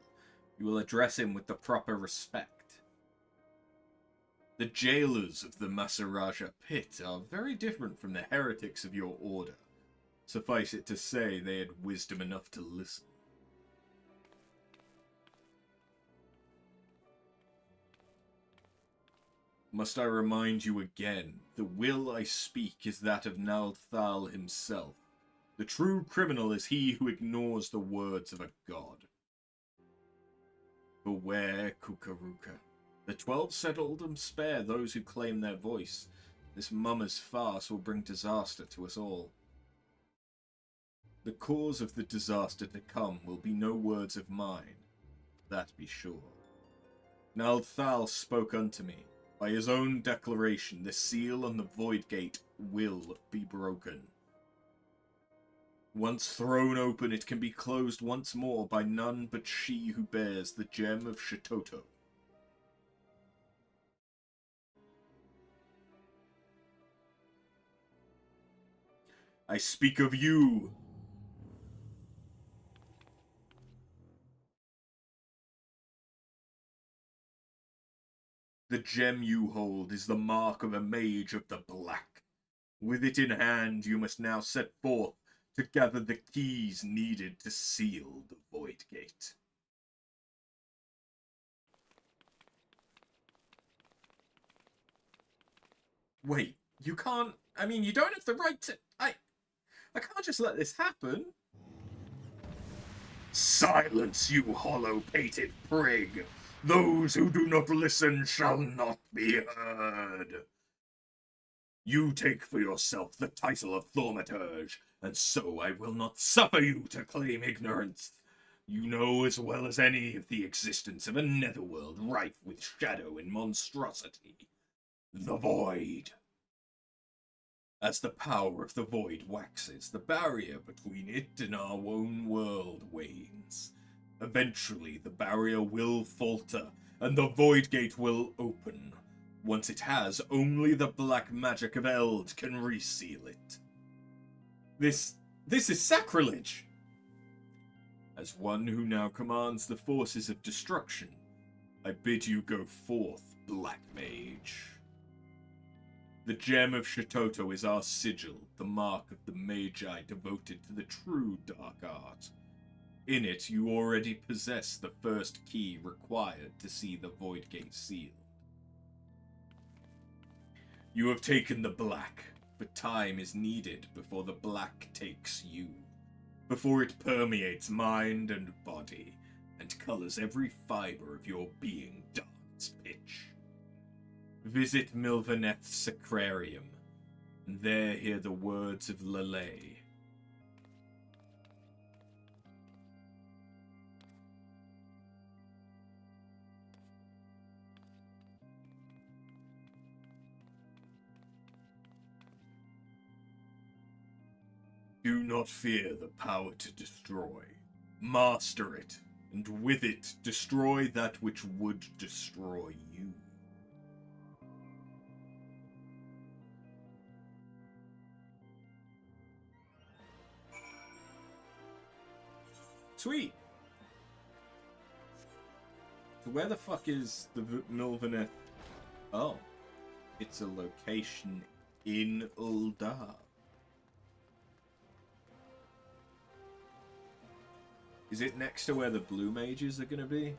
You will address him with the proper respect. The jailers of the Masaraja pit are very different from the heretics of your order. Suffice it to say, they had wisdom enough to listen. Must I remind you again, the will I speak is that of Nal Thal himself. The true criminal is he who ignores the words of a god. Beware, Kukuruka. The 12 seldom spare those who claim their voice. This mummer's farce will bring disaster to us all. The cause of the disaster to come will be no words of mine, that be sure. Nalthal spoke unto me. By his own declaration, the seal on the Void Gate will be broken. Once thrown open, it can be closed once more by none but she who bears the gem of Shitoto. I speak of you. The gem you hold is the mark of a mage of the Black. With it in hand, you must now set forth to gather the keys needed to seal the Void Gate. Wait, you can't... I mean, you don't have the right to... I can't just let this happen. Silence, you hollow-pated prig! Those who do not listen shall not be heard. You take for yourself the title of Thaumaturge, and so I will not suffer you to claim ignorance. You know as well as any of the existence of a netherworld rife with shadow and monstrosity. The Void. As the power of the Void waxes, the barrier between it and our own world wanes. Eventually, the barrier will falter, and the Void Gate will open. Once it has, only the black magic of Eld can reseal it. This is sacrilege! As one who now commands the forces of destruction, I bid you go forth, Black Mage. The gem of Shitoto is our sigil, the mark of the Magi devoted to the true dark art. In it, you already possess the first key required to see the Void Gate sealed. You have taken the black, but time is needed before the black takes you. Before it permeates mind and body, and colors every fiber of your being dark as pitch. Visit Milvaneth's Sacrarium, and there hear the words of Lele. Do not fear the power to destroy. Master it, and with it destroy that which would destroy you. Sweet! So where the fuck is the Milvaneth? Oh. It's a location in Uldar. Is it next to where the blue mages are going to be?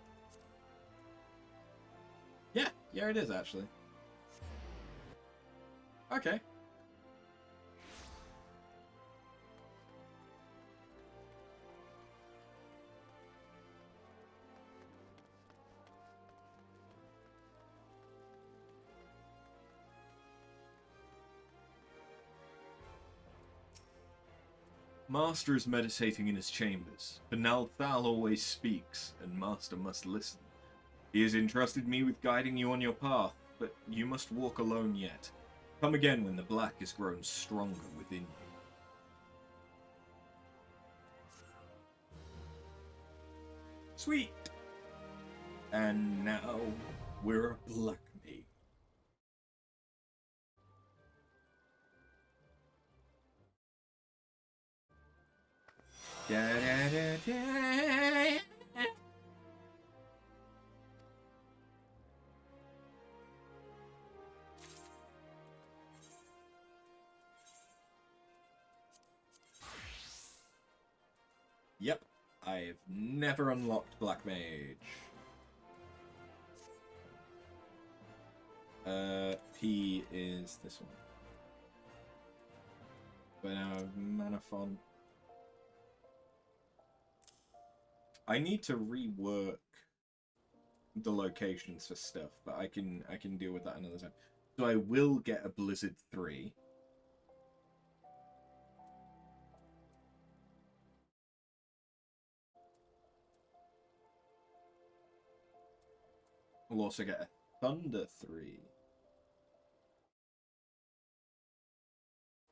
Yeah, it is actually. Okay. Master is meditating in his chambers, but Nalthal always speaks, and Master must listen. He has entrusted me with guiding you on your path, but you must walk alone yet. Come again when the black has grown stronger within you. Sweet! And now, we're a black mage. Da, da, da, da. Yep, I've never unlocked Black Mage. P is this one. But now mana font. I need to rework the locations for stuff, but I can deal with that another time. So I will get a Blizzard 3. We'll also get a Thunder 3.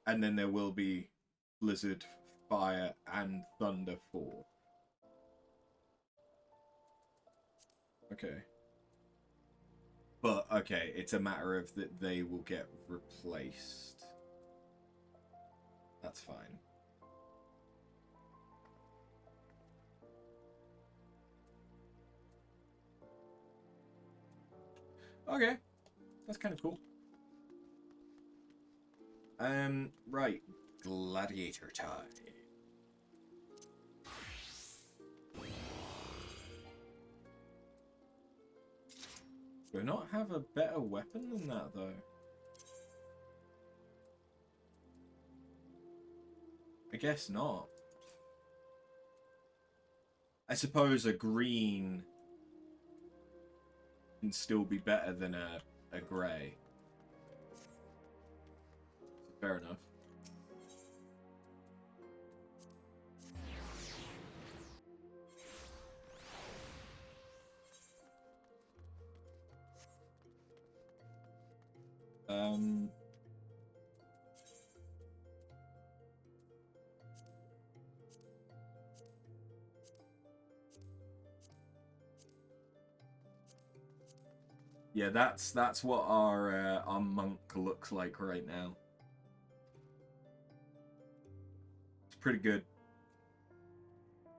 And then there will be Blizzard, Fire, and Thunder 4. Okay. But, okay, it's a matter of that they will get replaced. That's fine. Okay. That's kind of cool. Right. Gladiator time. Do I not have a better weapon than that, though? I guess not. I suppose a green can still be better than a grey. Fair enough. Yeah, that's what our monk looks like right now. It's pretty good.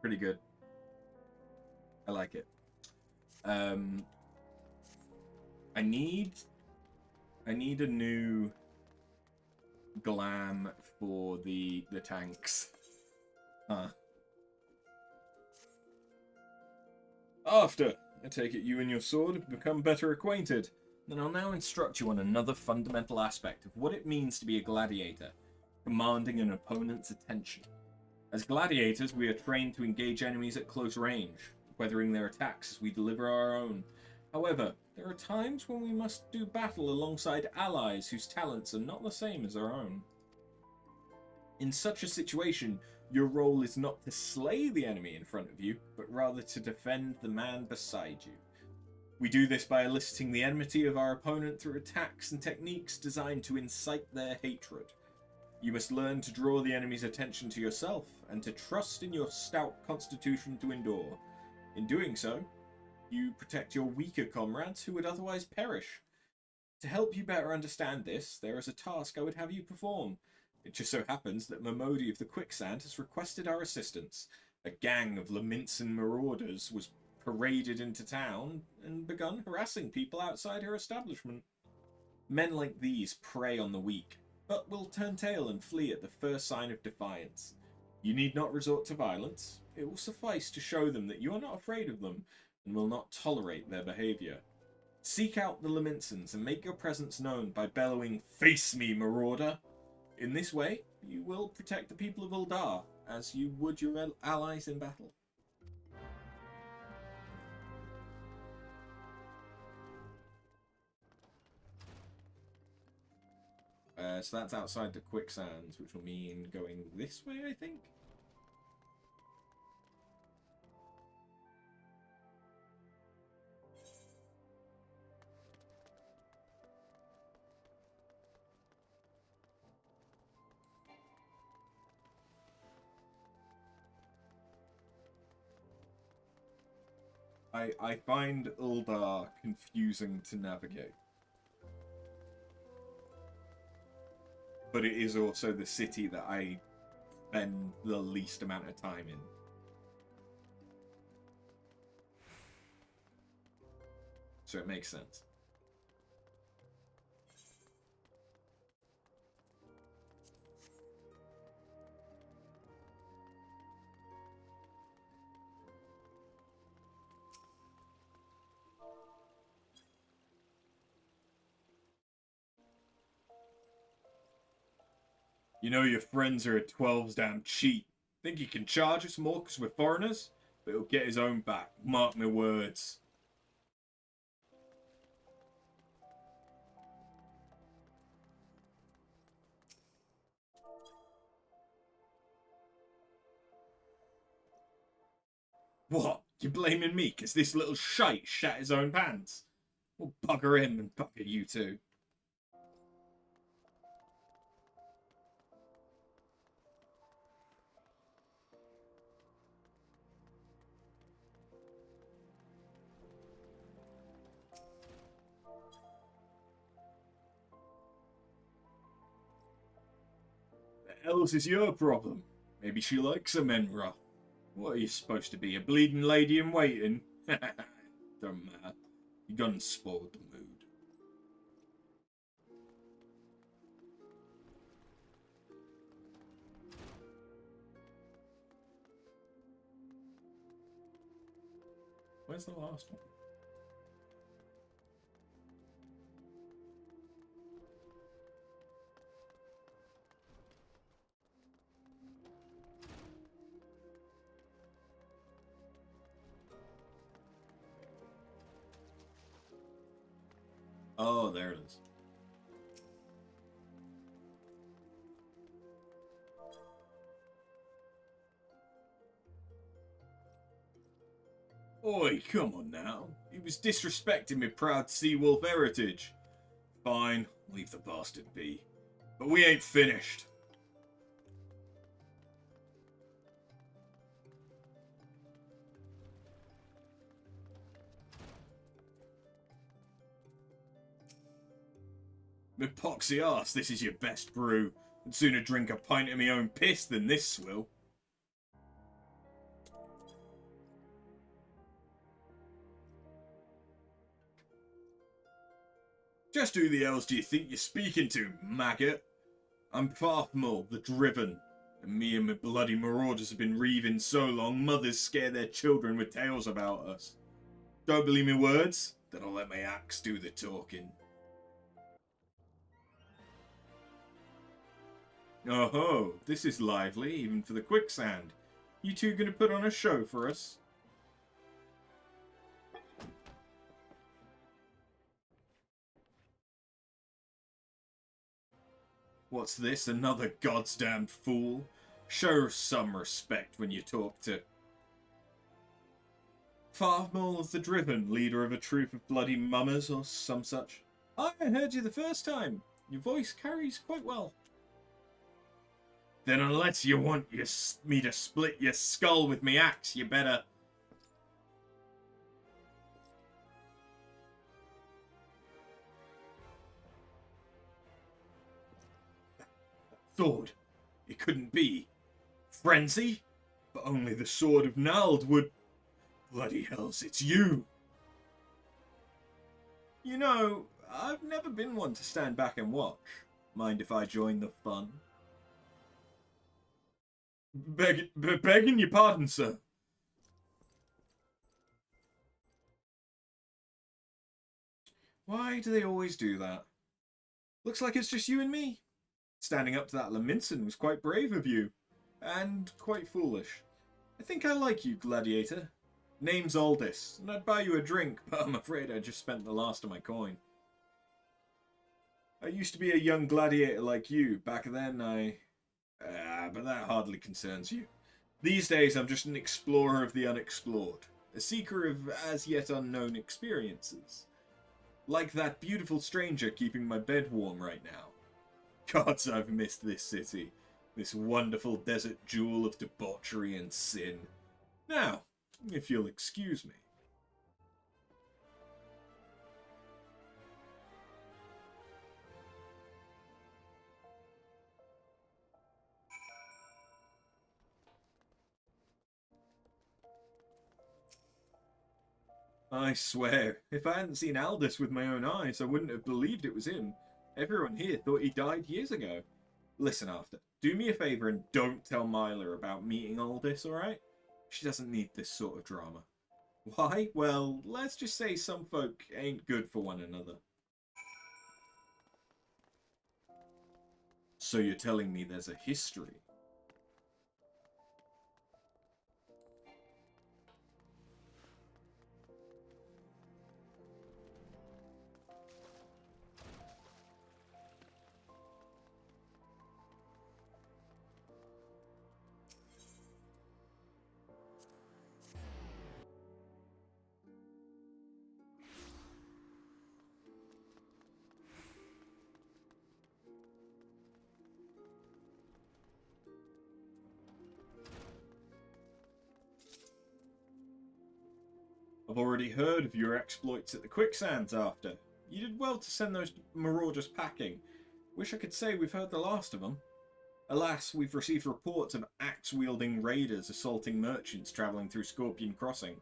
Pretty good. I like it. I need a new glam for the tanks. Huh. After, I take it you and your sword have become better acquainted. Then I'll now instruct you on another fundamental aspect of what it means to be a gladiator, commanding an opponent's attention. As gladiators, we are trained to engage enemies at close range, weathering their attacks as we deliver our own. However, there are times when we must do battle alongside allies whose talents are not the same as our own. In such a situation, your role is not to slay the enemy in front of you, but rather to defend the man beside you. We do this by eliciting the enmity of our opponent through attacks and techniques designed to incite their hatred. You must learn to draw the enemy's attention to yourself and to trust in your stout constitution to endure. In doing so, you protect your weaker comrades who would otherwise perish. To help you better understand this, there is a task I would have you perform. It just so happens that Momodi of the Quicksand has requested our assistance. A gang of Laminsan marauders was paraded into town and begun harassing people outside her establishment. Men like these prey on the weak, but will turn tail and flee at the first sign of defiance. You need not resort to violence. It will suffice to show them that you are not afraid of them and will not tolerate their behavior. Seek out the Laminsans and make your presence known by bellowing, "Face me, marauder!" In this way, you will protect the people of Uldar, as you would your allies in battle. So that's outside the quicksands, which will mean going this way, I think? I find Uldar confusing to navigate. But it is also the city that I spend the least amount of time in. So it makes sense. You know your friends are a 12's damn cheat. Think he can charge us more because we're foreigners? But he'll get his own back. Mark my words. What? You blaming me because this little shite shat his own pants? We'll bugger him and bugger you too. The else is your problem. Maybe she likes a Menra. What are you supposed to be, a bleeding lady in waiting? Don't matter. You gone and spoiled the mood. Where's the last one? Oh, there it is. Oi, come on now. He was disrespecting my proud Seawolf heritage. Fine, leave the bastard be. But we ain't finished. My poxy arse, this is your best brew. I'd sooner drink a pint of my own piss than this swill. Just who the hells do you think you're speaking to, maggot? I'm Farthmull, the Driven, and me and my bloody marauders have been reaving so long, mothers scare their children with tales about us. Don't believe me words? Then I'll let my axe do the talking. Oh ho, this is lively, even for the quicksand. You two gonna put on a show for us? What's this, another goddamn fool? Show some respect when you talk to... Farthmull the Driven, leader of a troop of bloody mummers or some such. I heard you the first time. Your voice carries quite well. Then unless you want me to split your skull with me axe, you better... Sword. It couldn't be. Frenzy? But only the sword of Nald would... Bloody hells, it's you! You know, I've never been one to stand back and watch. Mind if I join the fun? Begging your pardon, sir. Why do they always do that? Looks like it's just you and me. Standing up to that Laminson was quite brave of you. And quite foolish. I think I like you, Gladiator. Name's Aldous, and I'd buy you a drink, but I'm afraid I just spent the last of my coin. I used to be a young gladiator like you. Back then, but that hardly concerns you. These days, I'm just an explorer of the unexplored. A seeker of as yet unknown experiences. Like that beautiful stranger keeping my bed warm right now. Gods, I've missed this city. This wonderful desert jewel of debauchery and sin. Now, if you'll excuse me. I swear, if I hadn't seen Aldous with my own eyes, I wouldn't have believed it was him. Everyone here thought he died years ago. Listen, After, do me a favour and don't tell Myla about meeting Aldous, alright? She doesn't need this sort of drama. Why? Well, let's just say some folk ain't good for one another. So you're telling me there's a history? I've already heard of your exploits at the quicksands after. You did well to send those marauders packing. Wish I could say we've heard the last of them. Alas, we've received reports of axe-wielding raiders assaulting merchants travelling through Scorpion Crossing.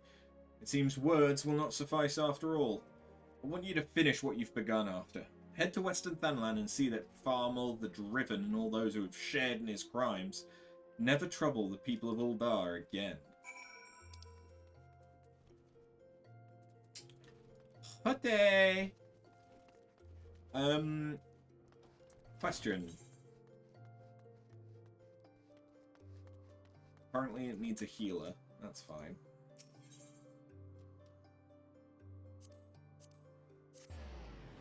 It seems words will not suffice after all. I want you to finish what you've begun after. Head to Western Thanlan and see that Farmal, the Driven, and all those who have shared in his crimes never trouble the people of Uldar again. Hotay! Question. Currently it needs a healer. That's fine.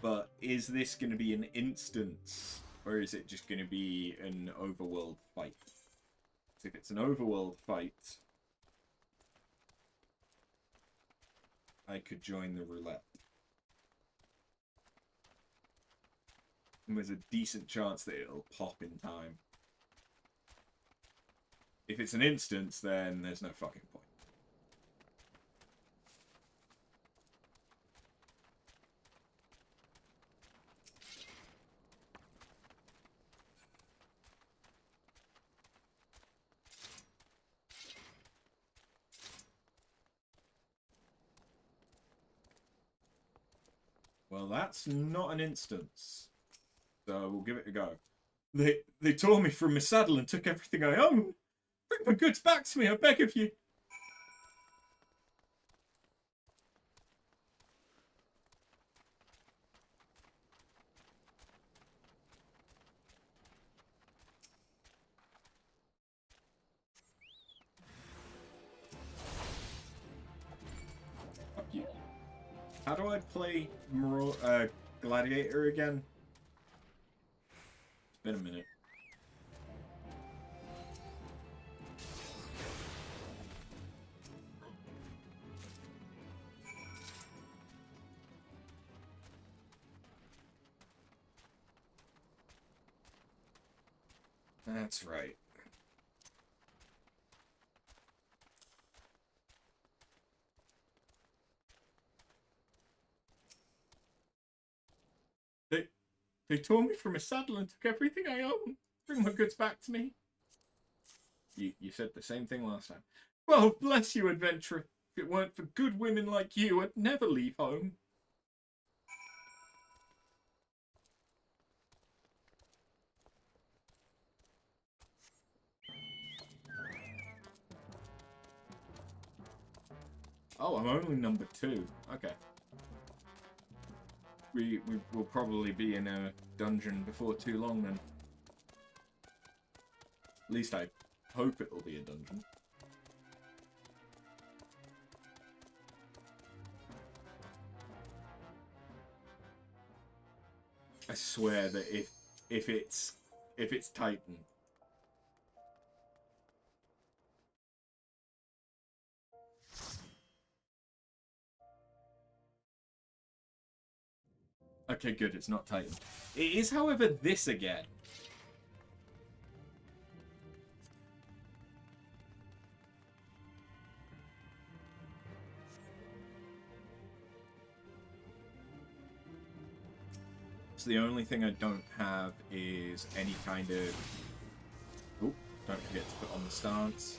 But is this going to be an instance, or is it just going to be an overworld fight? So if it's an overworld fight, I could join the roulette. And there's a decent chance that it'll pop in time. If it's an instance, then there's no fucking point. Well, that's not an instance. So we'll give it a go. They tore me from my saddle and took everything I own. Bring my goods back to me, I beg of you. Fuck you. How do I play Gladiator again? It's been a minute. That's right. They tore me from a saddle and took everything I own. Bring my goods back to me. You said the same thing last time. Well, bless you, adventurer. If it weren't for good women like you, I'd never leave home. Oh, I'm only number 2. Okay. We will probably be in a dungeon before too long then. At least I hope it'll be a dungeon. I swear that if it's Titan. Okay, good, it's not Titan. It is, however, this again. So the only thing I don't have is any kind of... Oh, don't forget to put on the stance.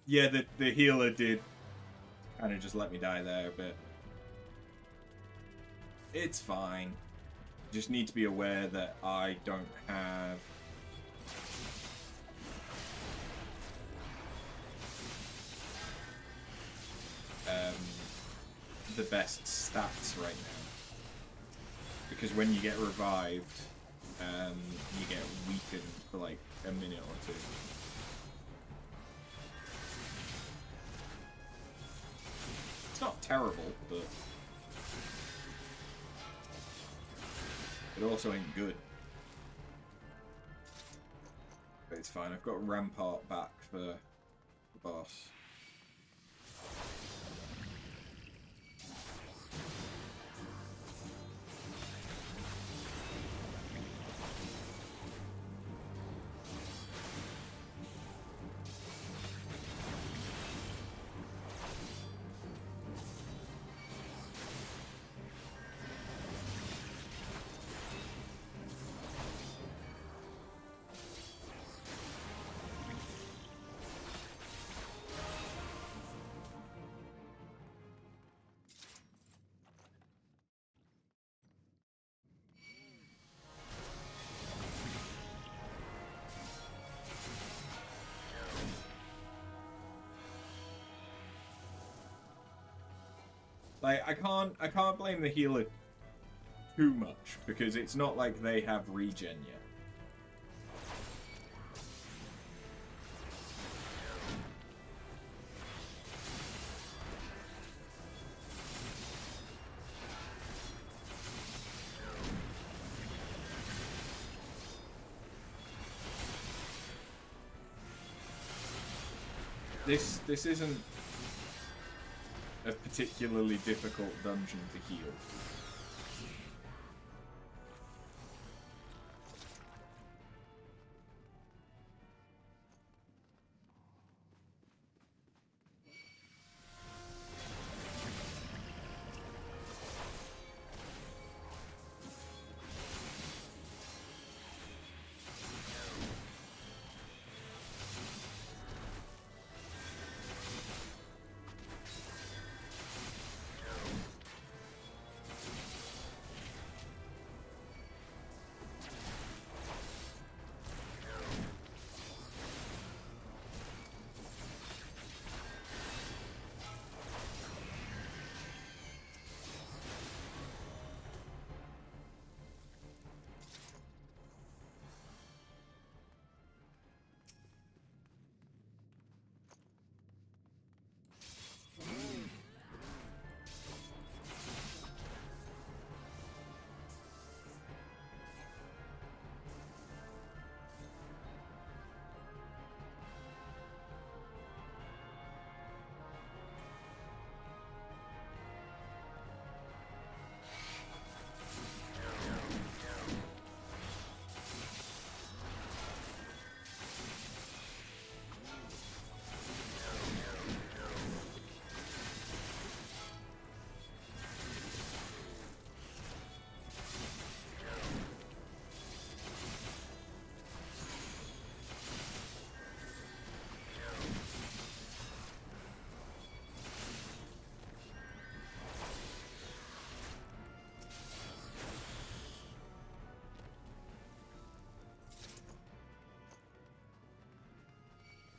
Yeah, the healer did kind of just let me die there a bit. It's fine. Just need to be aware that I don't have the best stats right now. Because when you get revived, you get weakened for like a minute or two. It's not terrible, but it also ain't good. But it's fine. I've got Rampart back for the boss. Like, I can't blame the healer too much, because it's not like they have regen yet. This isn't a particularly difficult dungeon to heal.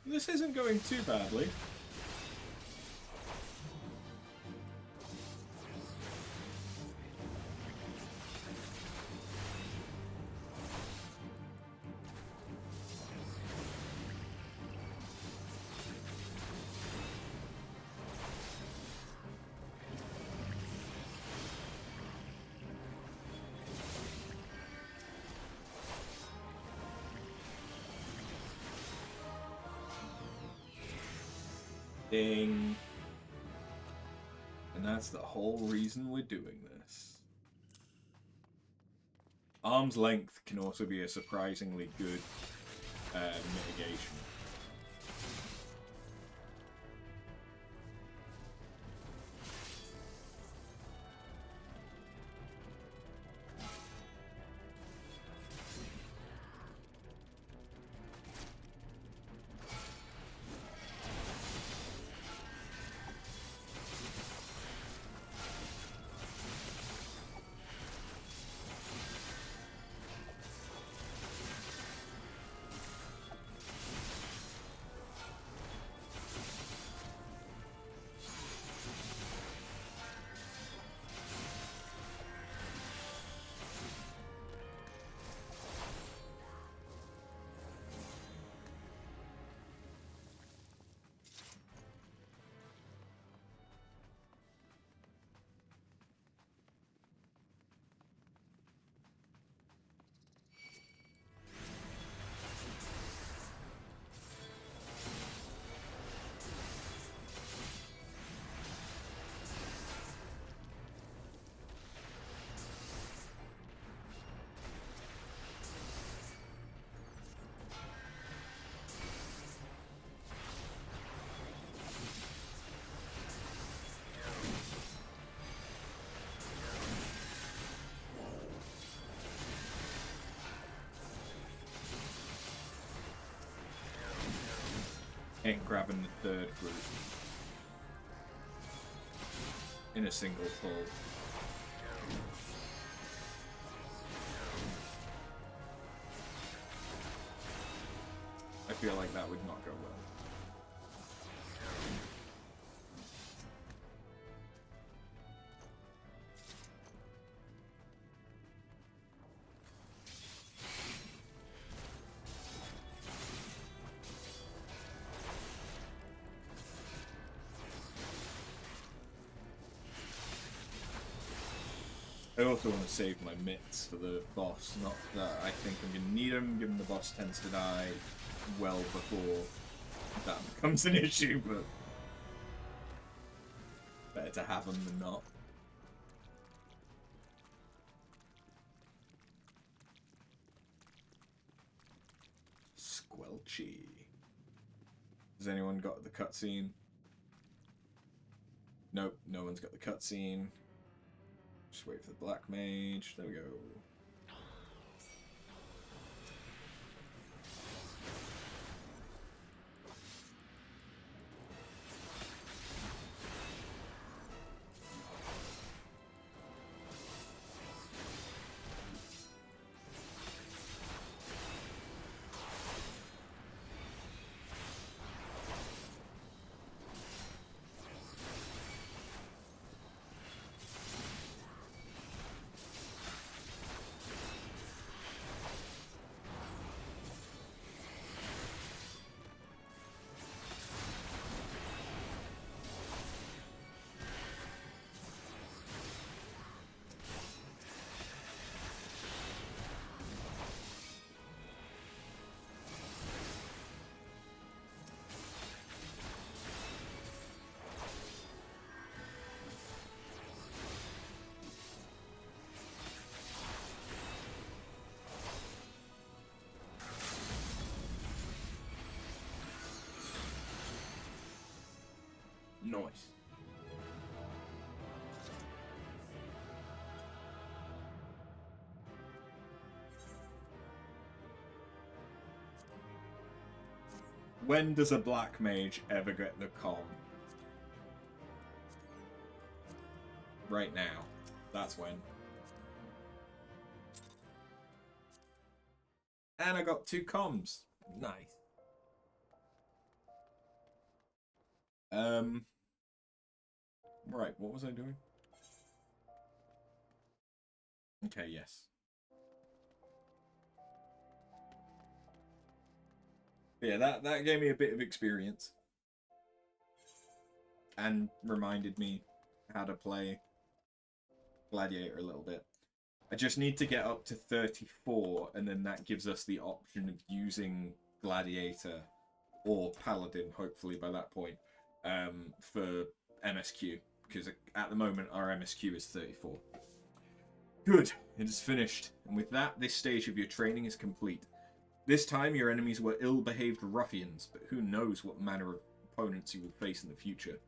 This isn't going too badly. Ding. And that's the whole reason we're doing this. Arm's length can also be a surprisingly good mitigation. Ain't grabbing the third group in a single pull. I feel like that would not go well. I also want to save my mitts for the boss, not that I think I'm going to need them, given the boss tends to die well before that becomes an issue, but better to have them than not. Squelchy. Has anyone got the cutscene? Nope, no one's got the cutscene. Just wait for the Black Mage. There we go. Nice. When does a Black Mage ever get the comm? Right now. That's when. And I got 2 comms. Nice. Right, what was I doing? Okay, yes. Yeah, that gave me a bit of experience. And reminded me how to play Gladiator a little bit. I just need to get up to 34, and then that gives us the option of using Gladiator or Paladin, hopefully by that point, for MSQ. Because at the moment, our MSQ is 34. Good, it is finished. And with that, this stage of your training is complete. This time, your enemies were ill-behaved ruffians, but who knows what manner of opponents you will face in the future.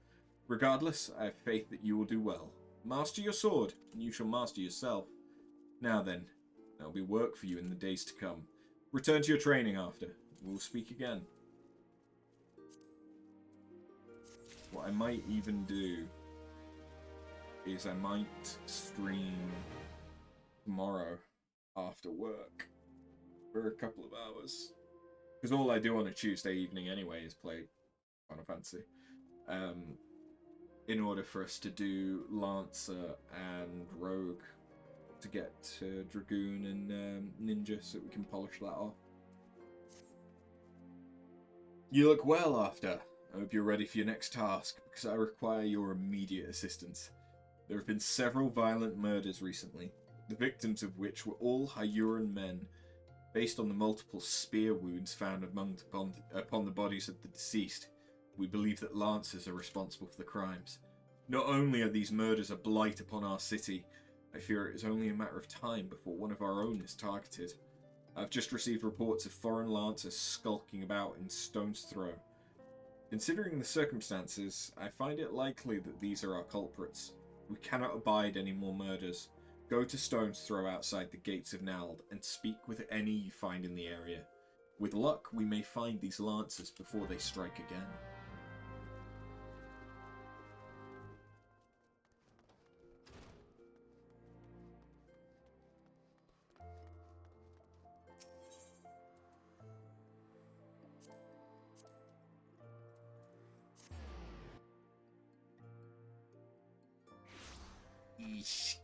Regardless, I have faith that you will do well. Master your sword, and you shall master yourself. Now then, there will be work for you in the days to come. Return to your training after. We'll speak again. What I might even do is I might stream tomorrow after work for a couple of hours. Because all I do on a Tuesday evening anyway is play Final Fantasy. In order for us to do Lancer and Rogue to get Dragoon and Ninja so we can polish that off. You look well after. I hope you're ready for your next task, because I require your immediate assistance. There have been several violent murders recently, the victims of which were all Hyuran men. Based on the multiple spear wounds found upon the bodies of the deceased, we believe that Lancers are responsible for the crimes. Not only are these murders a blight upon our city, I fear it is only a matter of time before one of our own is targeted. I've just received reports of foreign Lancers skulking about in Stone's Throw. Considering the circumstances, I find it likely that these are our culprits. We cannot abide any more murders. Go to Stone's Throw outside the gates of Nald and speak with any you find in the area. With luck, we may find these lancers before they strike again. Eesh.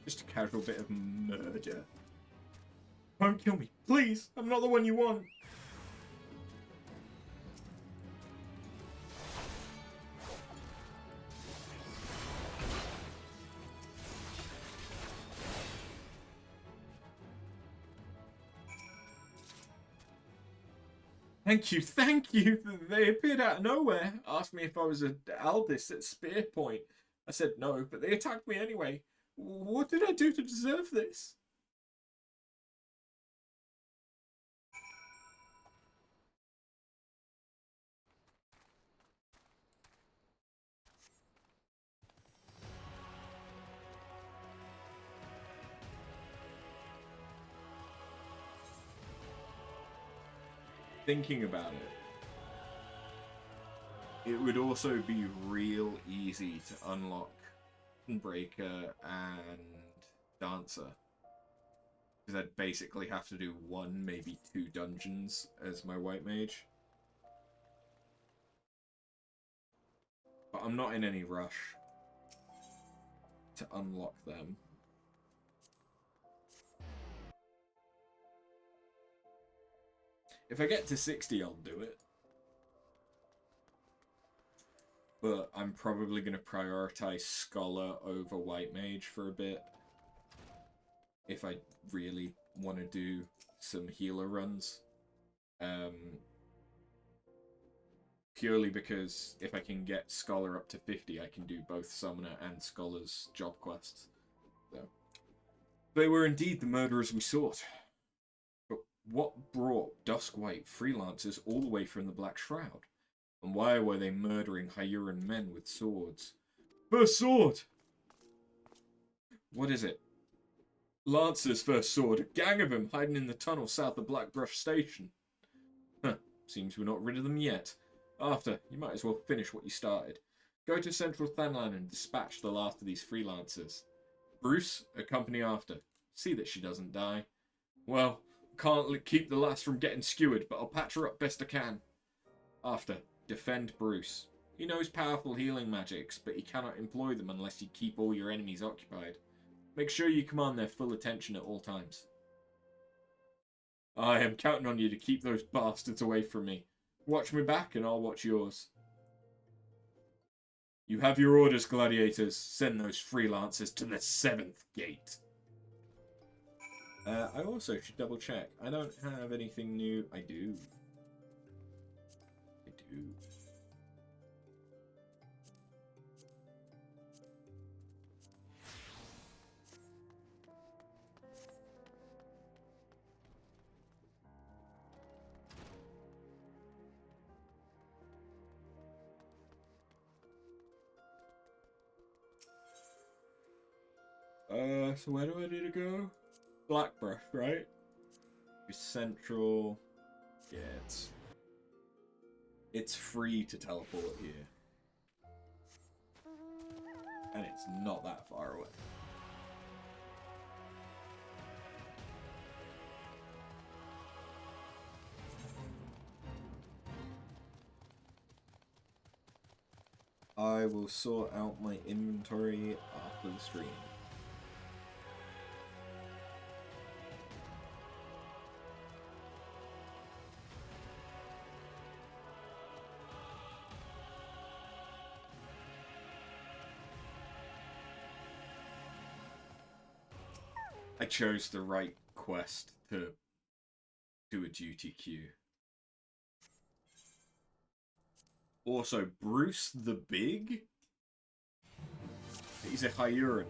Just a casual bit of murder. Don't kill me, please! I'm not the one you want! Thank you, thank you! They appeared out of nowhere. Asked me if I was an Aldis at spear point. I said no, but they attacked me anyway. What did I do to deserve this? Thinking about it, it would also be real easy to unlock Breaker and Dancer. Because I'd basically have to do 1, maybe 2 dungeons as my white mage. But I'm not in any rush to unlock them. If I get to 60, I'll do it. But I'm probably going to prioritize Scholar over White Mage for a bit. If I really want to do some healer runs. Purely because if I can get Scholar up to 50, I can do both Summoner and Scholar's job quests. So, they were indeed the murderers we sought. But what brought Duskwhite freelancers all the way from the Black Shroud? And why were they murdering Hyuran men with swords? First sword! What is it? Lancer's first sword. A gang of them hiding in the tunnel south of Blackbrush Station. Huh. Seems we're not rid of them yet. After, you might as well finish what you started. Go to Central Thanlan and dispatch the last of these freelancers. Bruce, accompany after. See that she doesn't die. Well, can't keep the lass from getting skewered, but I'll patch her up best I can. After, defend Bruce. He knows powerful healing magics, but he cannot employ them unless you keep all your enemies occupied. Make sure you command their full attention at all times. I am counting on you to keep those bastards away from me. Watch me back and I'll watch yours. You have your orders, gladiators. Send those freelancers to the 7th gate. I also should double check. I don't have anything new. I do. So where do I need to go? Blackbrush, right? Central. Yeah, it's free to teleport here. And it's not that far away. I will sort out my inventory after the stream. I chose the right quest to do a duty queue. Also, Bruce the Big he's a Hyuran.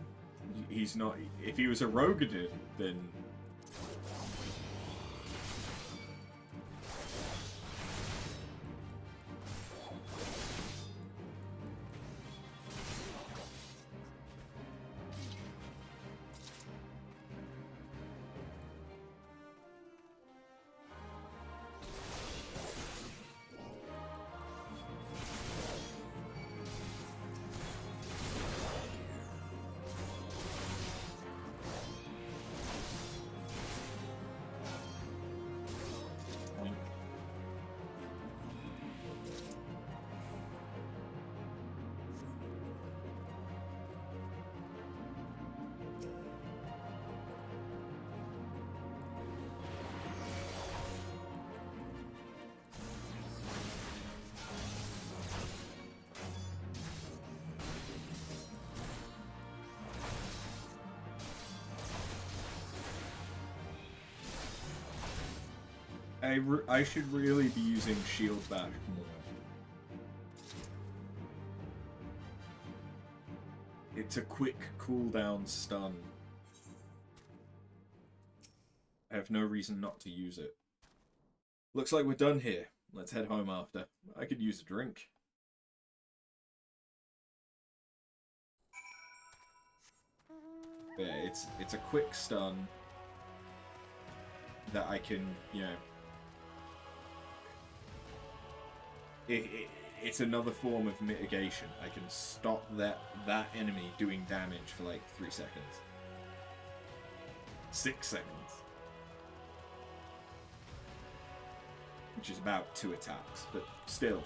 He's not... If he was a Rogadin, then... I should really be using Shield Bash more. It's a quick cooldown stun. I have no reason not to use it. Looks like we're done here. Let's head home after. I could use a drink. Yeah, it's a quick stun that I can, you know... It's another form of mitigation. I can stop that enemy doing damage for like 3 seconds. 6 seconds. Which is about 2 attacks, but still.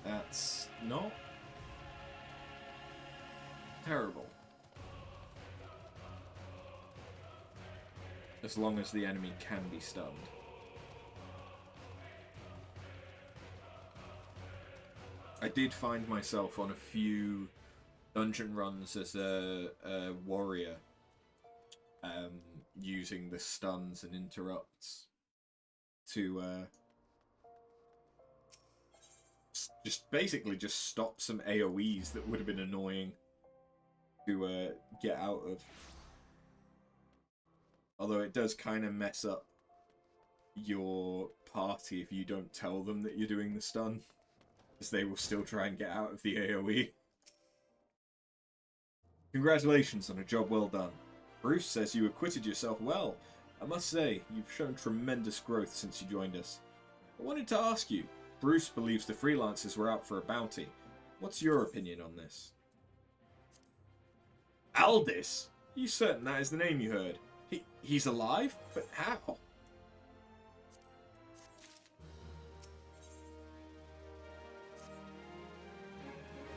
That's not terrible. As long as the enemy can be stunned. I did find myself on a few dungeon runs as a warrior, using the stuns and interrupts to just basically just stop some AoEs that would have been annoying to get out of. Although it does kind of mess up your party if you don't tell them that you're doing the stun. As they will still try and get out of the AoE. Congratulations on a job well done. Bruce says you acquitted yourself well. I must say, you've shown tremendous growth since you joined us. I wanted to ask you, Bruce believes the freelancers were out for a bounty. What's your opinion on this? Aldis? Are you certain that is the name you heard? He's alive? But how?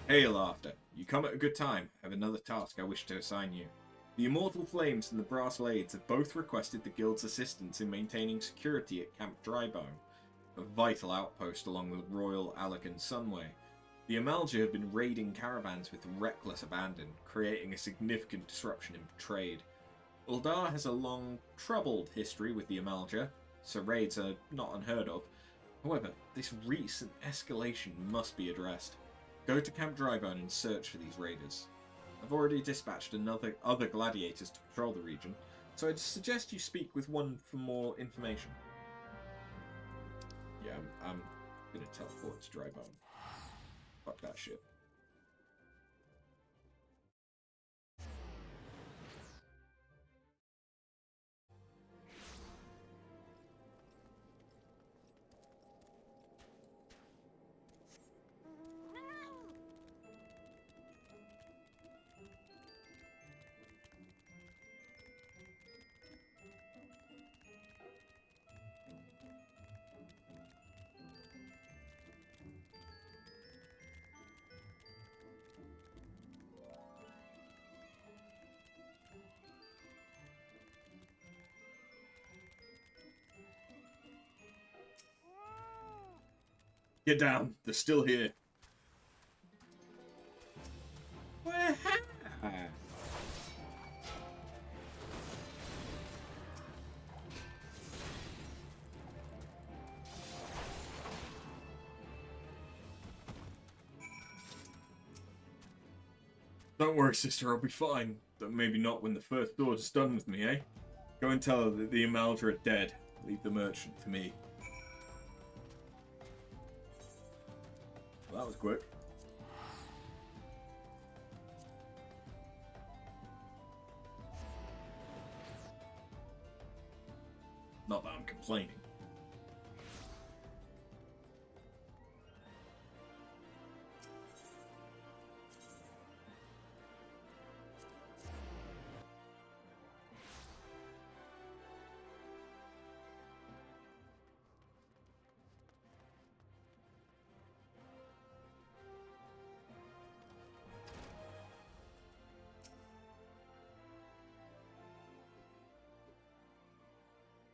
Hail after. You come at a good time. I have another task I wish to assign you. The Immortal Flames and the Brass Blades have both requested the Guild's assistance in maintaining security at Camp Drybone, a vital outpost along the Royal Allegan Sunway. The Amalja have been raiding caravans with reckless abandon, creating a significant disruption in trade. Uldar has a long, troubled history with the Amalja, so raids are not unheard of. However, this recent escalation must be addressed. Go to Camp Drybone and search for these raiders. I've already dispatched other gladiators to patrol the region, so I'd suggest you speak with one for more information. Yeah, I'm gonna teleport to Drybone. Fuck that shit. Get down. They're still here. Don't worry, sister, I'll be fine. Though maybe not when the first sword is done with me, eh? Go and tell her that the Amalda are dead. Leave the merchant to me. Well, that was quick. Not that I'm complaining.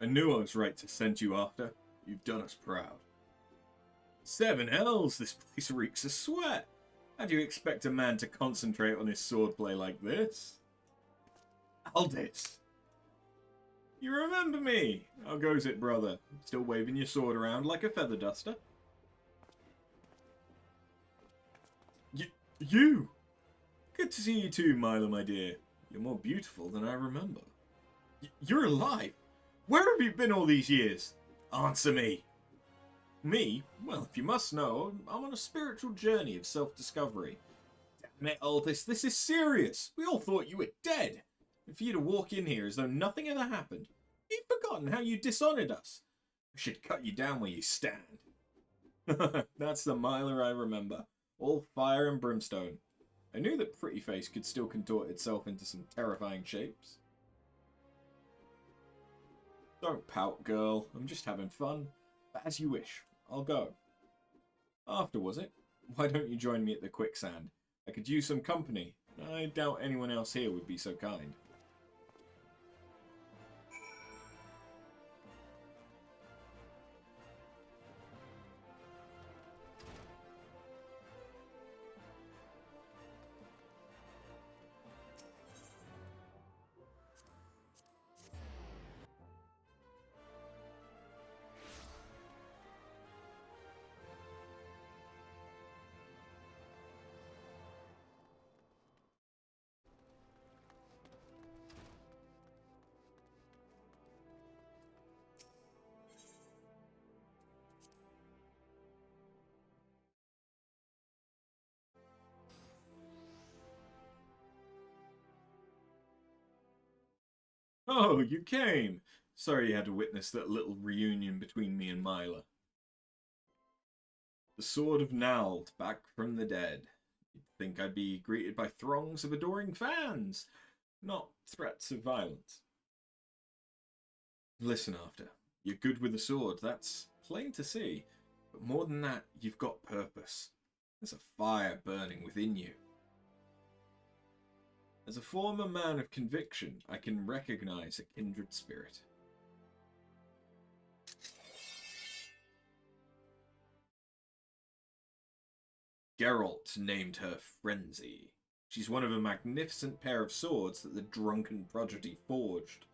I knew I was right to send you after. You've done us proud. 7 hells, this place reeks of sweat. How do you expect a man to concentrate on his swordplay like this? Aldis! You remember me? How goes it, brother? Still waving your sword around like a feather duster? You! Good to see you too, Mila, my dear. You're more beautiful than I remember. You're alive? Where have you been all these years? Answer me. Me? Well, if you must know, I'm on a spiritual journey of self-discovery. Damn it, Aldis, this is serious. We all thought you were dead. And for you to walk in here as though nothing ever happened. You've forgotten how you dishonored us. I should cut you down where you stand. That's the Mila I remember. All fire and brimstone. I knew that Pretty Face could still contort itself into some terrifying shapes. Don't pout, girl. I'm just having fun. But as you wish. I'll go. After, was it? Why don't you join me at the quicksand? I could use some company. I doubt anyone else here would be so kind. Oh, you came! Sorry you had to witness that little reunion between me and Mila. The Sword of Nald, back from the dead. You'd think I'd be greeted by throngs of adoring fans, not threats of violence. Listen, after. You're good with a sword, that's plain to see. But more than that, you've got purpose. There's a fire burning within you. As a former man of conviction, I can recognize a kindred spirit. Geralt named her Frenzy. She's one of a magnificent pair of swords that the drunken prodigy forged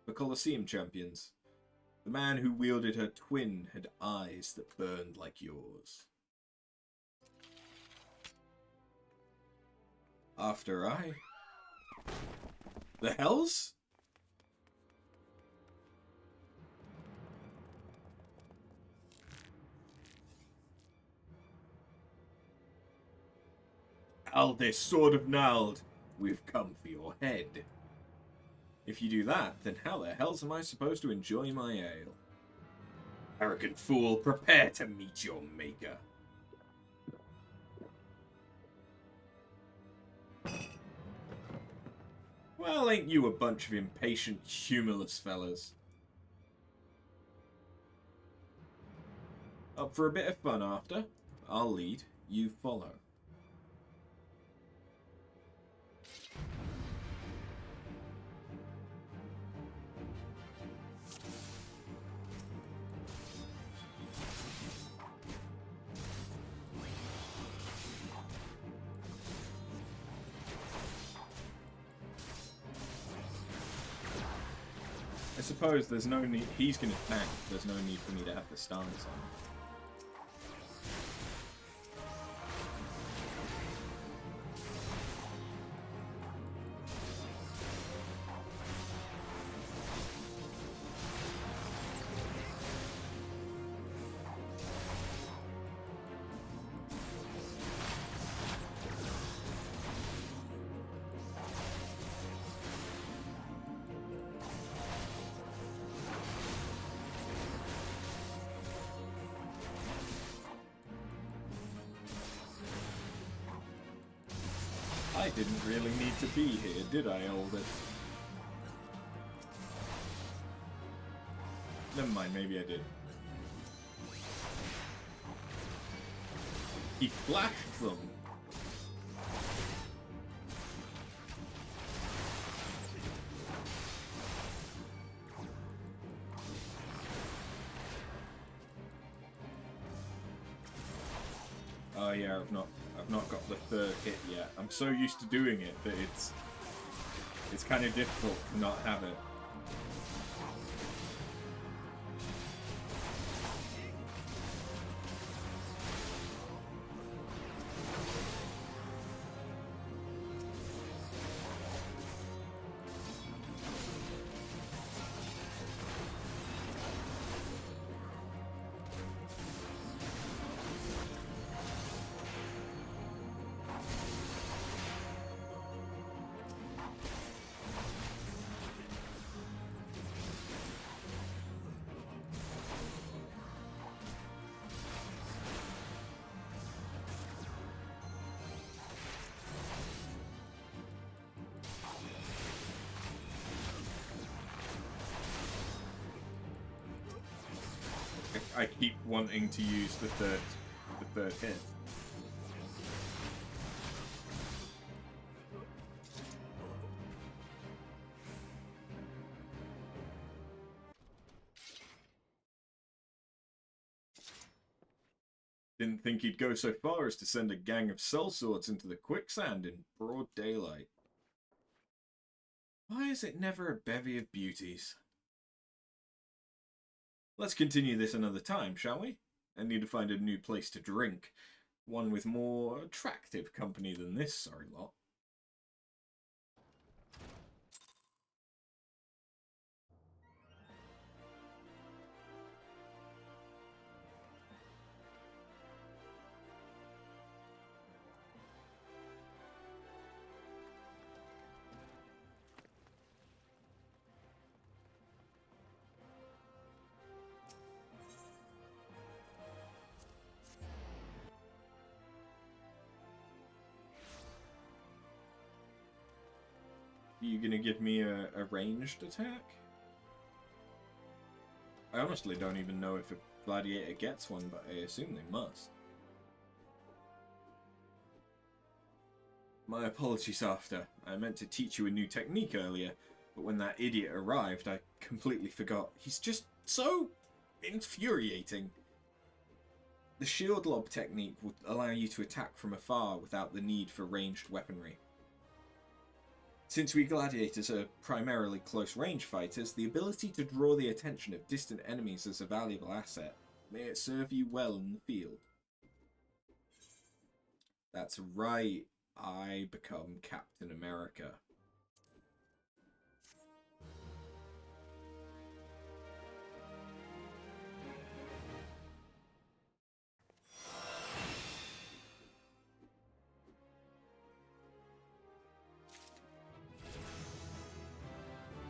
for Colosseum champions. The man who wielded her twin had eyes that burned like yours. After I... The hells? Aldis, Sword of Nald, we've come for your head. If you do that, then how the hells am I supposed to enjoy my ale? Arrogant fool, prepare to meet your maker. Well, ain't you a bunch of impatient, humorless fellas? Up for a bit of fun after? I'll lead, you follow. I suppose there's no need. He's going to tank. There's no need for me to have the stance on. I didn't really need to be here, did I, Oldest? Never mind, maybe I did. He flashed them. Oh yeah, I've not got the third hit yet. I'm so used to doing it that it's kind of difficult to not have it. I keep wanting to use the third hit. Didn't think he'd go so far as to send a gang of sellswords into the quicksand in broad daylight. Why is it never a bevy of beauties? Let's continue this another time, shall we? I need to find a new place to drink. One with more attractive company than this sorry lot. Are you gonna give me a ranged attack? I honestly don't even know if a gladiator gets one, but I assume they must. My apologies after. I meant to teach you a new technique earlier, but when that idiot arrived, I completely forgot. He's just so infuriating. The shield lob technique would allow you to attack from afar without the need for ranged weaponry. Since we gladiators are primarily close-range fighters, the ability to draw the attention of distant enemies is a valuable asset. May it serve you well in the field. That's right, I become Captain America.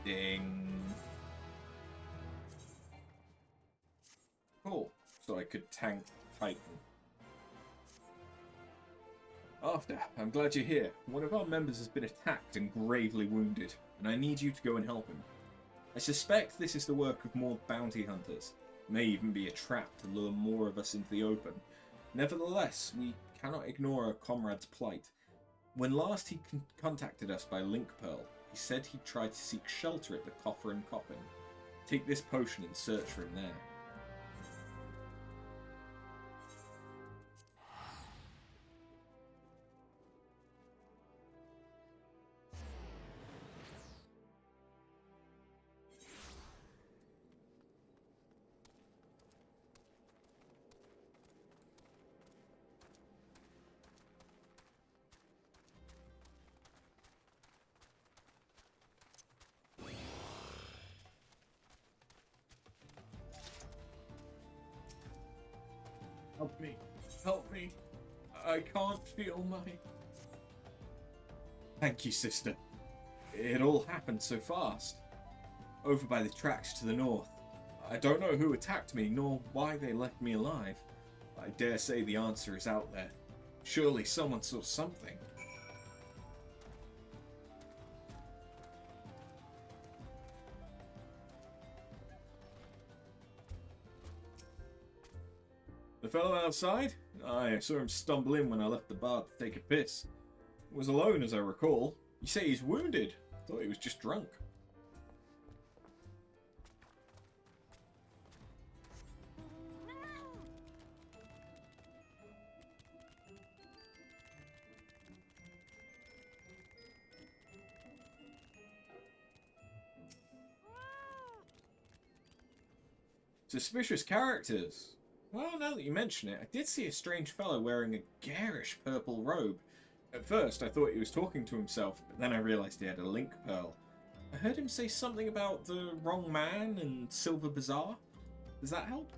Ding. Cool. So I could tank Titan. After, I'm glad you're here. One of our members has been attacked and gravely wounded, and I need you to go and help him. I suspect this is the work of more bounty hunters. It may even be a trap to lure more of us into the open. Nevertheless, we cannot ignore our comrade's plight. When last he contacted us by Link Pearl, he said he'd tried to seek shelter at the Coffer and Coffin. Take this potion and search for him there. Help me. Help me. I can't feel my... Thank you, sister. It all happened so fast. Over by the tracks to the north. I don't know who attacked me, nor why they left me alive. I dare say the answer is out there. Surely someone saw something. fellow outside? Aye, I saw him stumble in when I left the bar to take a piss. He was alone, as I recall. You say he's wounded. Thought he was just drunk. Suspicious characters. Well, now that you mention it, I did see a strange fellow wearing a garish purple robe. At first, I thought he was talking to himself, but then I realised he had a link pearl. I heard him say something about the wrong man and Silver Bazaar. Does that help?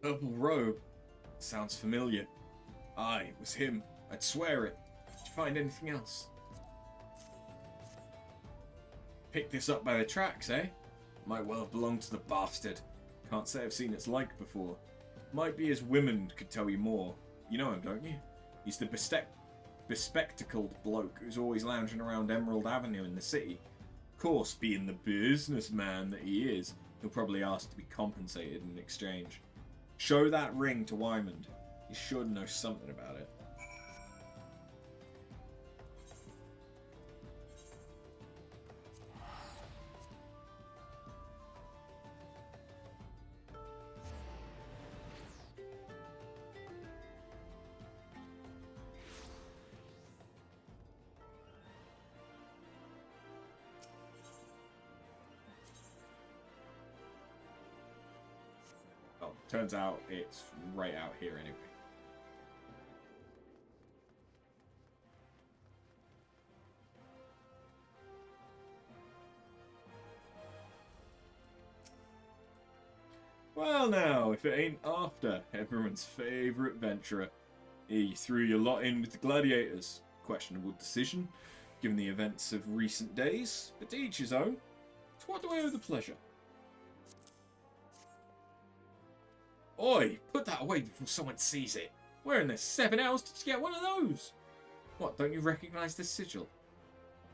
Purple robe. Sounds familiar. Aye, it was him. I'd swear it. Did you find anything else? Picked this up by the tracks, eh? Might well have belonged to the bastard. Can't say I've seen its like before. Might be his women could tell you more. You know him, don't you? He's the bespectacled bloke who's always lounging around Emerald Avenue in the city. Of course, being the businessman that he is, he'll probably ask to be compensated in exchange. Show that ring to Wymond. He should know something about it. Turns out it's right out here anyway. Well now, if it ain't after everyone's favourite venturer. He threw your lot in with the Gladiators. Questionable decision, given the events of recent days, but to each his own. So what do I owe the pleasure? Oi, put that away before someone sees it. Where in the 7 hours did you get one of those? What, don't you recognise the sigil?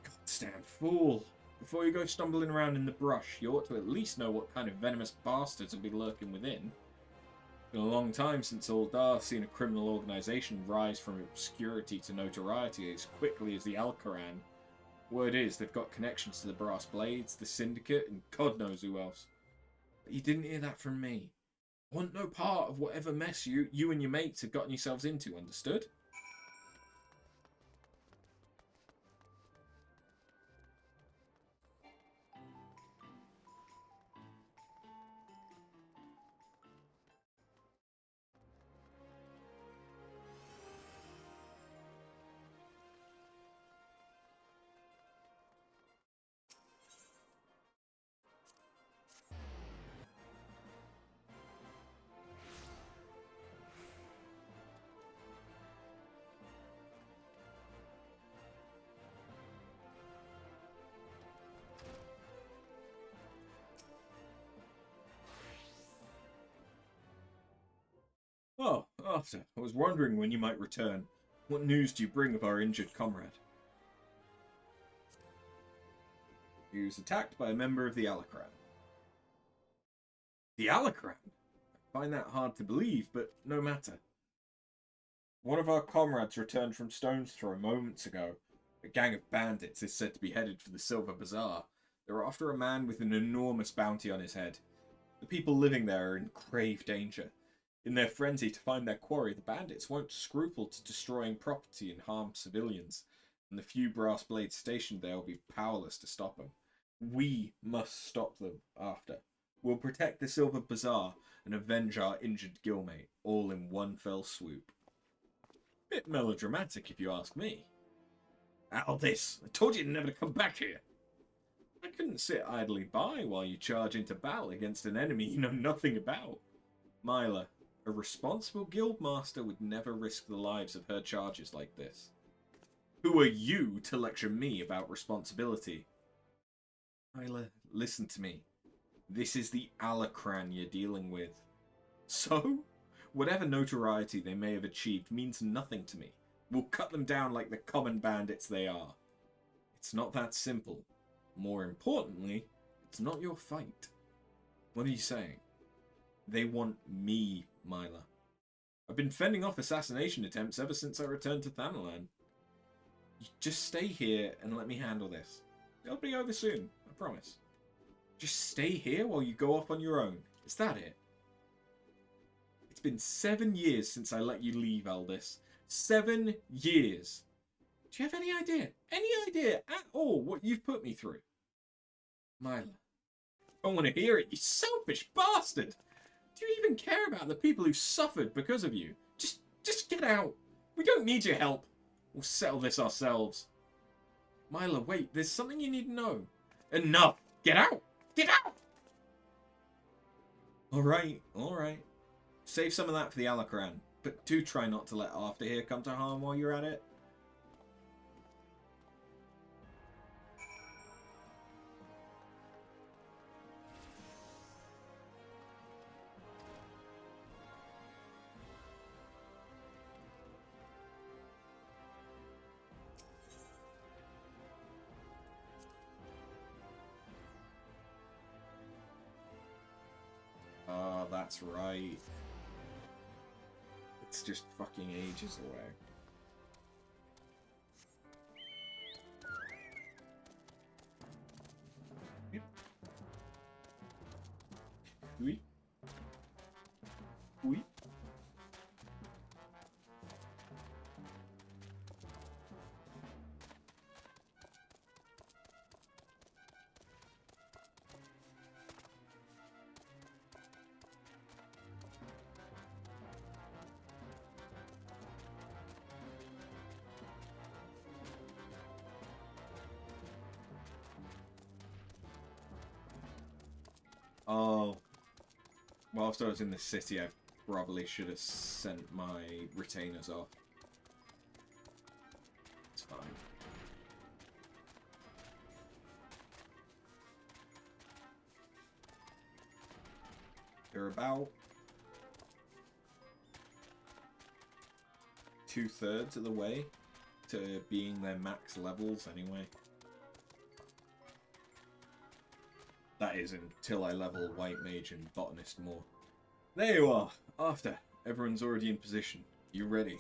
Goddamn fool. Before you go stumbling around in the brush, you ought to at least know what kind of venomous bastards will be lurking within. It's been a long time since Uldar's seen a criminal organisation rise from obscurity to notoriety as quickly as the Alcaran. Word is, they've got connections to the Brass Blades, the Syndicate, and God knows who else. But you didn't hear that from me. I want no part of whatever mess you and your mates have gotten yourselves into, understood? Oh, Arthur, I was wondering when you might return. What news do you bring of our injured comrade? He was attacked by a member of the Alacran. The Alacran? I find that hard to believe, but no matter. One of our comrades returned from Stone's Throw moments ago. A gang of bandits is said to be headed for the Silver Bazaar. They're after a man with an enormous bounty on his head. The people living there are in grave danger. In their frenzy to find their quarry, the bandits won't scruple to destroying property and harm civilians, and the few brass blades stationed there will be powerless to stop them. We must stop them after. We'll protect the Silver Bazaar and avenge our injured guildmate, all in one fell swoop. Bit melodramatic, if you ask me. Aldis, I told you never to come back here. I couldn't sit idly by while you charge into battle against an enemy you know nothing about. Myla, A responsible guildmaster would never risk the lives of her charges like this. Who are you to lecture me about responsibility? Isla, listen to me. This is the Alacran you're dealing with. So? Whatever notoriety they may have achieved means nothing to me. We'll cut them down like the common bandits they are. It's not that simple. More importantly, it's not your fight. What are you saying? They want me, Myla. I've been fending off assassination attempts ever since I returned to Thanalan. You just stay here and let me handle this. It'll be over soon, I promise. Just stay here while you go off on your own. Is that it? It's been 7 years since I let you leave, Aldous. 7 years. Do you have any idea at all what you've put me through? Myla. I don't want to hear it, you selfish bastard. Do you even care about the people who suffered because of you? Just get out. We don't need your help. We'll settle this ourselves. Myla, wait, there's something you need to know. Enough. Get out. Get out. All right. Save some of that for the Alacran, but do try not to let After here come to harm while you're at it. Oh, that's right. It's just fucking ages away. Yep. Oui. Oui. Oh, whilst I was in the city, I probably should have sent my retainers off. It's fine. They're about 2/3 of the way to being their max levels anyway. That is until I level White Mage and Botanist more. There you are. After. Everyone's already in position. You ready?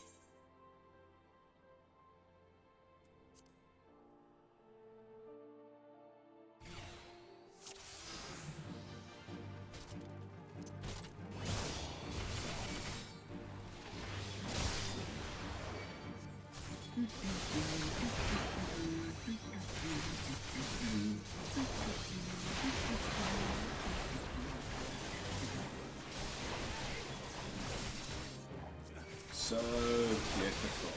So difficult.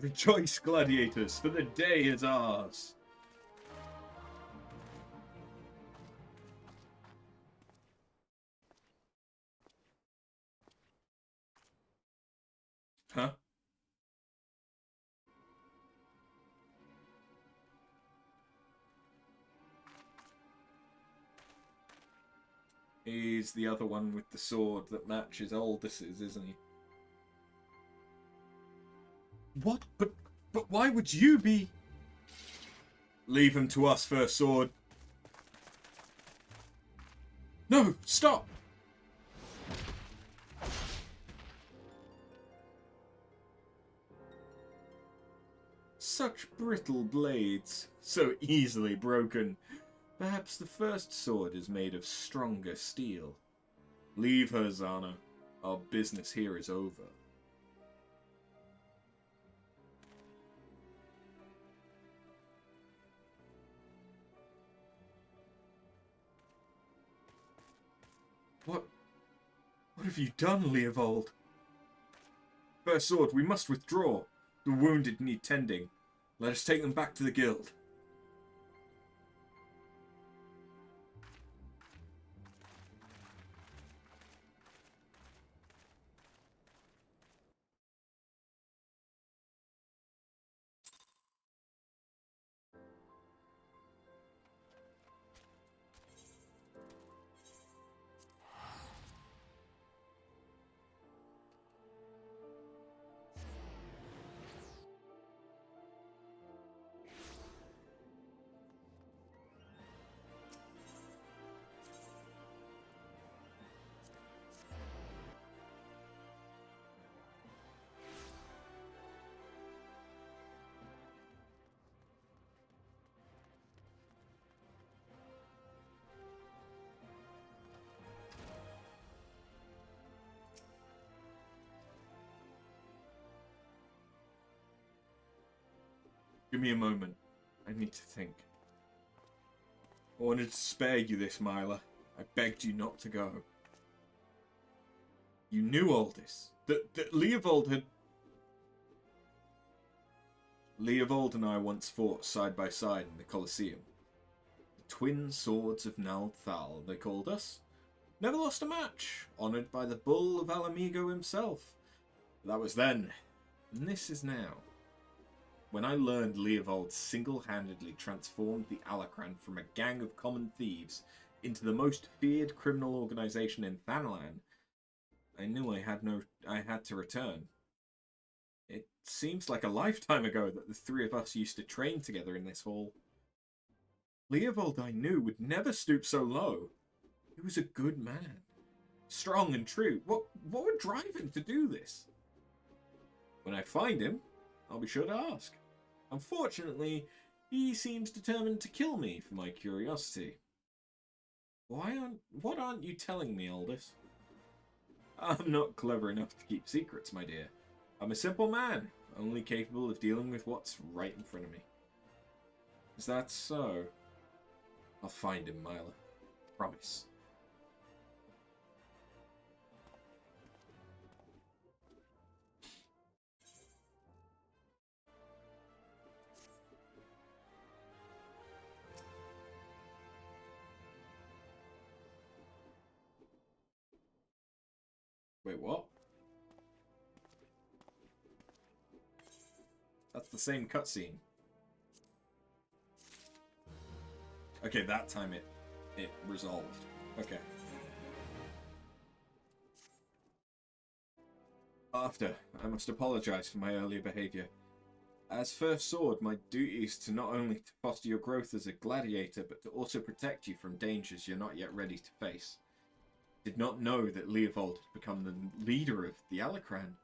Rejoice, gladiators, for the day is ours. Huh? He's the other one with the sword that matches Aldous', isn't he? What? But why would you be... Leave him to us, First Sword. No, stop! Such brittle blades, so easily broken. Perhaps the first sword is made of stronger steel. Leave her, Zana. Our business here is over. What have you done, Leovold? First Sword, we must withdraw. The wounded need tending. Let us take them back to the guild. Give me a moment. I need to think. I wanted to spare you this, Myla. I begged you not to go. You knew all this. That Leovold had... Leovold and I once fought side by side in the Colosseum. The twin swords of Nalthal, they called us. Never lost a match. Honoured by the bull of Alamigo himself. That was then. And this is now. When I learned Leovold single-handedly transformed the Alacran from a gang of common thieves into the most feared criminal organisation in Thanalan, I knew I had to return. It seems like a lifetime ago that the three of us used to train together in this hall. Leovold, I knew, would never stoop so low. He was a good man. Strong and true. What would drive him to do this? When I find him, I'll be sure to ask. Unfortunately, he seems determined to kill me for my curiosity. What aren't you telling me, Aldous? I'm not clever enough to keep secrets, my dear. I'm a simple man, only capable of dealing with what's right in front of me. Is that so? I'll find him, Myla. Promise. Wait, what? That's the same cutscene. Okay, that time it resolved. Okay. After, I must apologize for my earlier behavior. As First Sword, my duty is to not only to foster your growth as a gladiator, but to also protect you from dangers you're not yet ready to face. Did not know that Leovold had become the leader of the Alacran.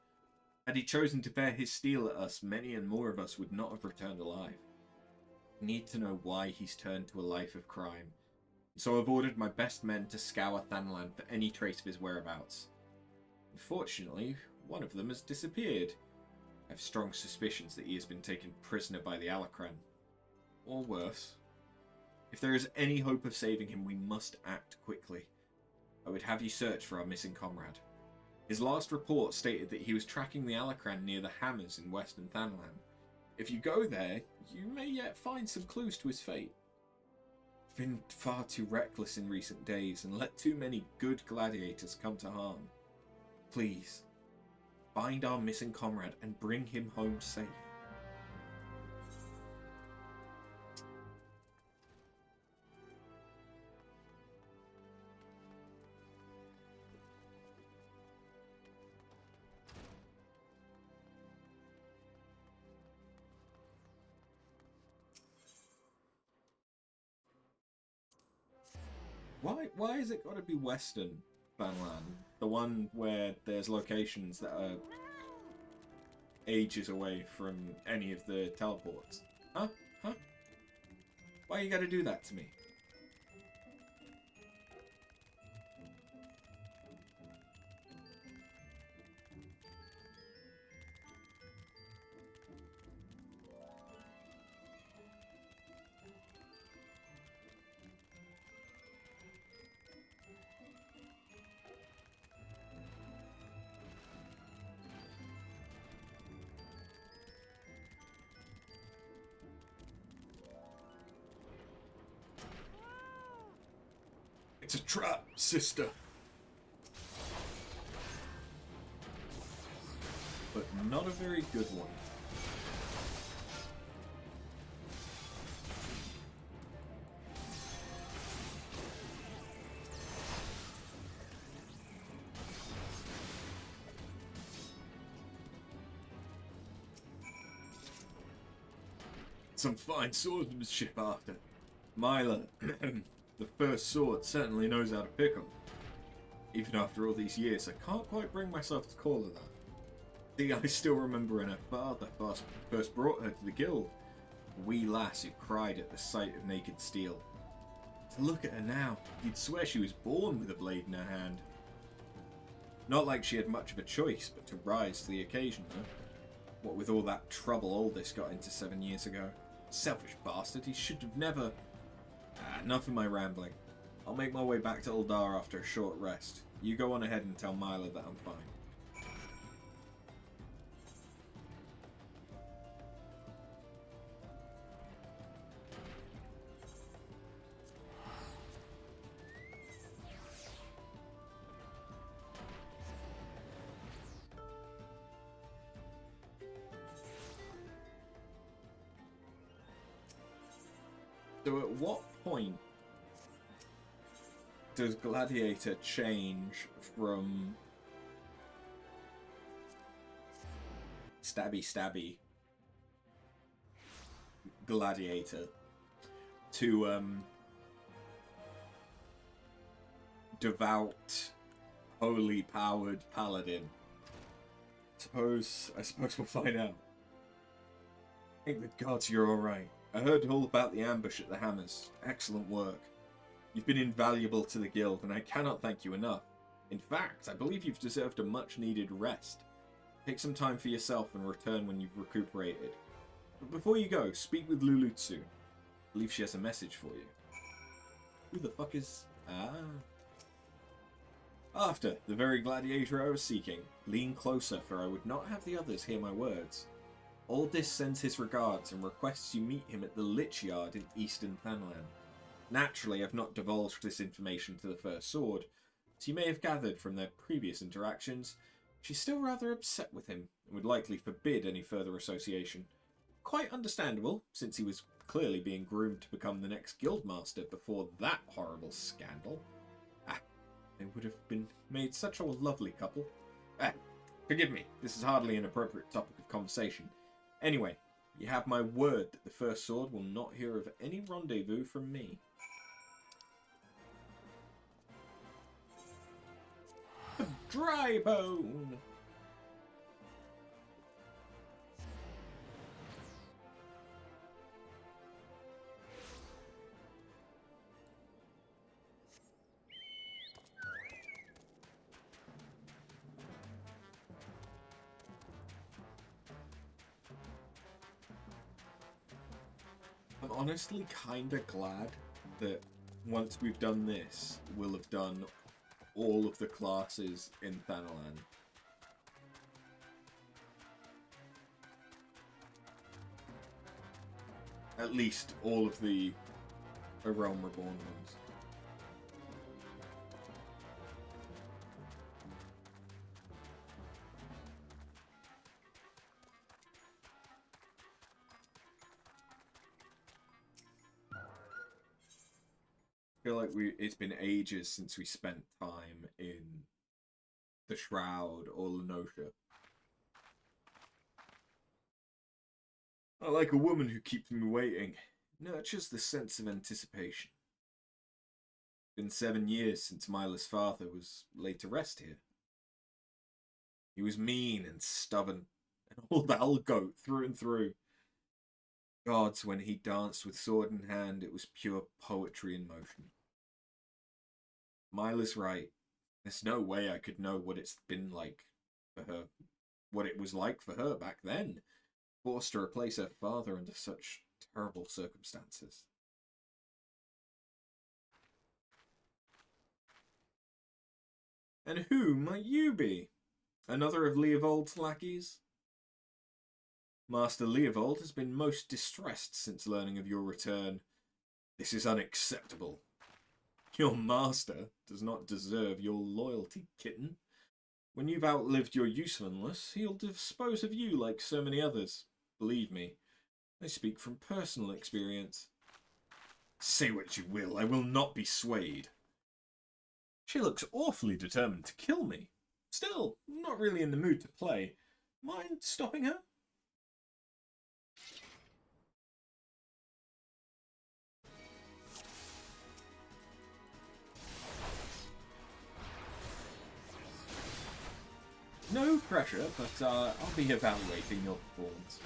Had he chosen to bear his steel at us, many and more of us would not have returned alive. I need to know why he's turned to a life of crime, so I've ordered my best men to scour Thanalan for any trace of his whereabouts. Unfortunately, one of them has disappeared. I have strong suspicions that he has been taken prisoner by the Alacran. Or worse. If there is any hope of saving him, we must act quickly. I would have you search for our missing comrade. His last report stated that he was tracking the Alacran near the Hammers in western Thanalan. If you go there, you may yet find some clues to his fate. I've been far too reckless in recent days and let too many good gladiators come to harm. Please, find our missing comrade and bring him home safe. Why has it got to be Western Fanland? The one where there's locations that are ages away from any of the teleports. Huh? Huh? Why you gotta do that to me? It's a trap, sister. But not a very good one. Some fine swordsmanship after. Myla, the first sword, certainly knows how to pick 'em. Even after all these years, I can't quite bring myself to call her that. See, I still remember when her father first brought her to the guild. A wee lass who cried at the sight of naked steel. To look at her now, you'd swear she was born with a blade in her hand. Not like she had much of a choice, but to rise to the occasion, huh? What with all that trouble Aldous got into 7 years ago. Selfish bastard, he should have never... enough of my rambling. I'll make my way back to Uldar after a short rest. You go on ahead and tell Myla that I'm fine. So at what point does Gladiator change from stabby Gladiator to devout, holy powered paladin? I suppose we'll find out. Thank the gods you're alright. I heard all about the ambush at the Hammers. Excellent work. You've been invaluable to the guild, and I cannot thank you enough. In fact, I believe you've deserved a much-needed rest. Take some time for yourself and return when you've recuperated. But before you go, speak with Lulutsu. I believe she has a message for you. Who the fuck is... After, the very gladiator I was seeking. Lean closer, for I would not have the others hear my words. Aldous sends his regards and requests you meet him at the Lich Yard in Eastern Fanland. Naturally, I've not divulged this information to the First Sword. As you may have gathered from their previous interactions, she's still rather upset with him and would likely forbid any further association. Quite understandable, since he was clearly being groomed to become the next guildmaster before that horrible scandal. They would have been made such a lovely couple. Forgive me, this is hardly an appropriate topic of conversation. Anyway, you have my word that the First Sword will not hear of any rendezvous from me. A dry bone! I'm honestly kinda glad that once we've done this, we'll have done all of the classes in Thanalan. At least all of the A Realm Reborn ones. I feel like it's been ages since we spent time in the Shroud or Lenosha. I like a woman who keeps me waiting, nurtures the sense of anticipation. Been 7 years since Mila's father was laid to rest here. He was mean and stubborn, an old owl goat through and through. Gods, when he danced with sword in hand, it was pure poetry in motion. Mila's right. There's no way I could know what it's been like for her, what it was like for her back then, forced to replace her father under such terrible circumstances. And who might you be? Another of Leovold's lackeys? Master Leovold has been most distressed since learning of your return. This is unacceptable. Your master does not deserve your loyalty, kitten. When you've outlived your usefulness, he'll dispose of you like so many others. Believe me, I speak from personal experience. Say what you will, I will not be swayed. She looks awfully determined to kill me. Still, not really in the mood to play. Mind stopping her? No pressure, but I'll be evaluating your performance.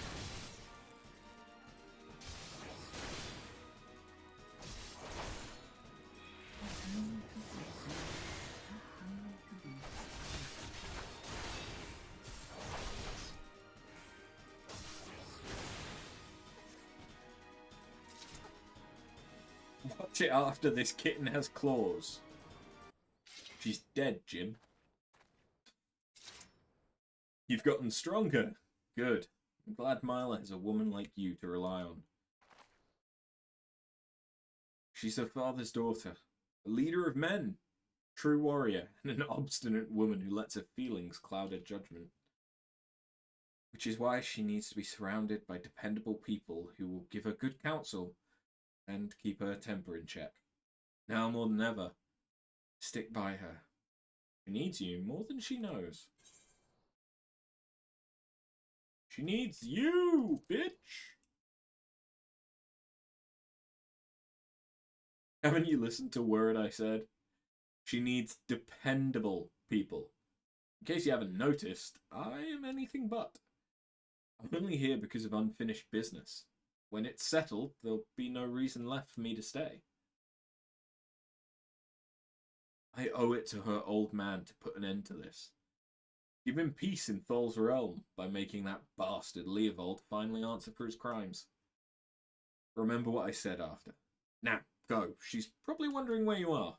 Watch it after this kitten has claws. She's dead, Jim. You've gotten stronger. Good. I'm glad Mila has a woman like you to rely on. She's her father's daughter, a leader of men, true warrior, and an obstinate woman who lets her feelings cloud her judgment. Which is why she needs to be surrounded by dependable people who will give her good counsel and keep her temper in check. Now more than ever, stick by her. She needs you more than she knows. She needs you, bitch! Haven't you listened to a word I said? She needs dependable people. In case you haven't noticed, I am anything but. I'm only here because of unfinished business. When it's settled, there'll be no reason left for me to stay. I owe it to her old man to put an end to this. Give him peace in Thal's realm by making that bastard Leovold finally answer for his crimes. Remember what I said after. Now, go. She's probably wondering where you are.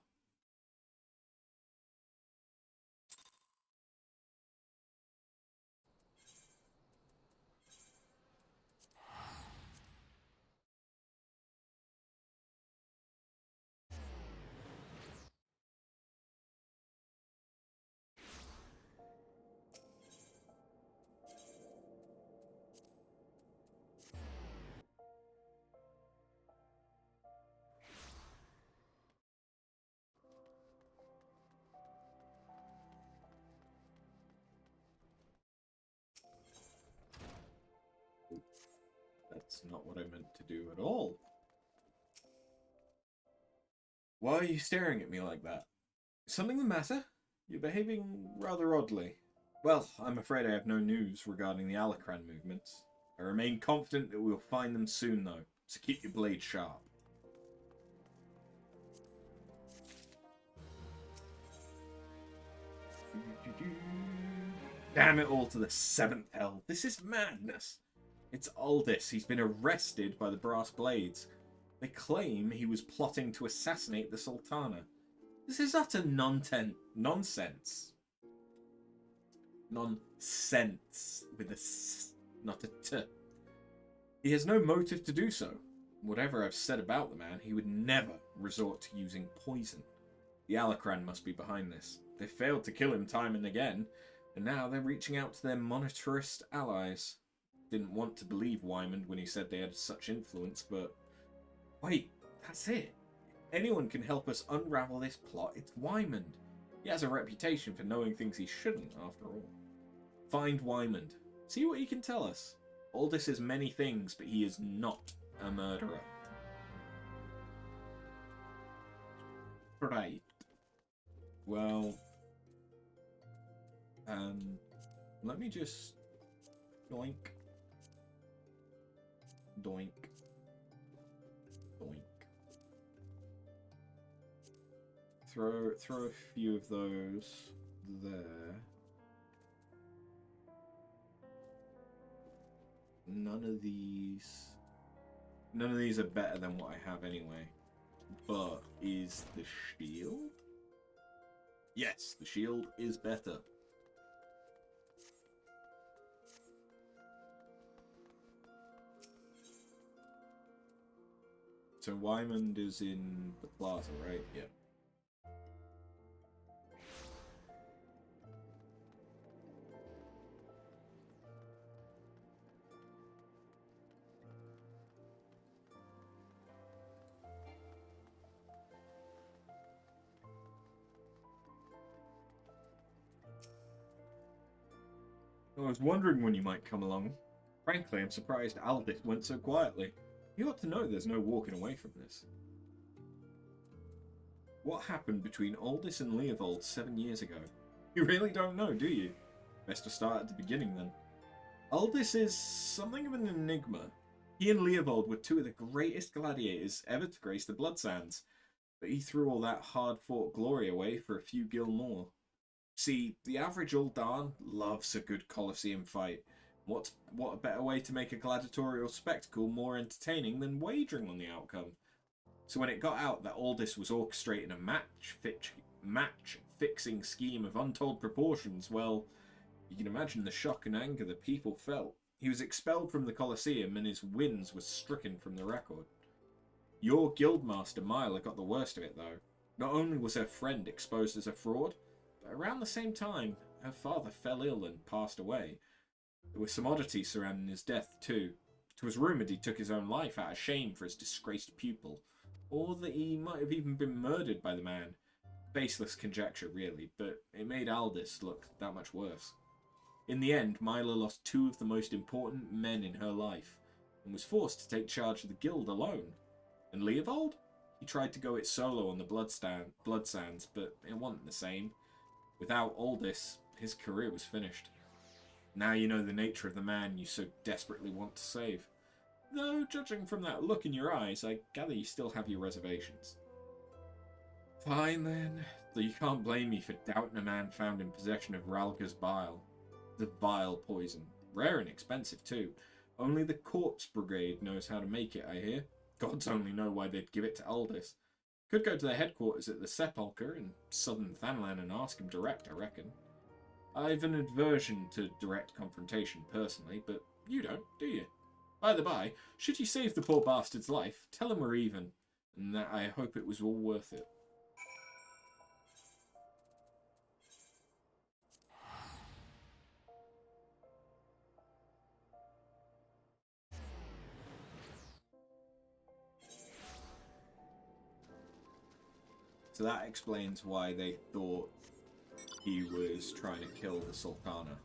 That's not what I meant to do at all. Why are you staring at me like that? Is something the matter? You're behaving rather oddly. Well, I'm afraid I have no news regarding the Alacran movements. I remain confident that we'll find them soon, though, so keep your blade sharp. Damn it all to the seventh hell. This is madness. It's Aldous. He's been arrested by the Brass Blades. They claim he was plotting to assassinate the Sultana. This is utter nonsense. Nonsense. With a s, not a t. He has no motive to do so. Whatever I've said about the man, he would never resort to using poison. The Alacran must be behind this. They failed to kill him time and again, and now they're reaching out to their monetarist allies. Didn't want to believe Wymond when he said they had such influence, but... Wait, that's it. If anyone can help us unravel this plot, it's Wymond. He has a reputation for knowing things he shouldn't, after all. Find Wymond. See what he can tell us. Aldous is many things, but he is not a murderer. Right. Well, let me just doink, doink, doink. Throw a few of those there. None of these are better than what I have anyway. But is the shield? Yes, the shield is better. So Wymond is in the plaza, right? Yeah. I was wondering when you might come along. Frankly, I'm surprised Aldith went so quietly. You ought to know there's no walking away from this. What happened between Aldous and Leovold 7 years ago? You really don't know, do you? Best to start at the beginning, then. Aldous is something of an enigma. He and Leovold were two of the greatest gladiators ever to grace the Bloodsands, but he threw all that hard-fought glory away for a few gil more. See, the average Ul'Dan loves a good Colosseum fight. What a better way to make a gladiatorial spectacle more entertaining than wagering on the outcome? So when it got out that Aldous was orchestrating a match-fixing scheme of untold proportions, well, you can imagine the shock and anger the people felt. He was expelled from the Colosseum and his wins were stricken from the record. Your guildmaster Myla got the worst of it, though. Not only was her friend exposed as a fraud, but around the same time, her father fell ill and passed away. There were some oddities surrounding his death, too. It was rumoured he took his own life out of shame for his disgraced pupil, or that he might have even been murdered by the man. Baseless conjecture, really, but it made Aldous look that much worse. In the end, Myla lost two of the most important men in her life, and was forced to take charge of the guild alone. And Leovold? He tried to go it solo on the Bloodsands, but it wasn't the same. Without Aldous, his career was finished. Now you know the nature of the man you so desperately want to save. Though, judging from that look in your eyes, I gather you still have your reservations. Fine then, though you can't blame me for doubting a man found in possession of Ralga's bile. The vile poison. Rare and expensive too. Only the Corpse Brigade knows how to make it, I hear. Gods only know why they'd give it to Aldous. Could go to their headquarters at the Sepulchre in southern Thanlan and ask him direct, I reckon. I've an aversion to direct confrontation personally, but you don't, do you? By the by, should you save the poor bastard's life, tell him we're even, and that I hope it was all worth it. So that explains why they thought he was trying to kill the Sultana.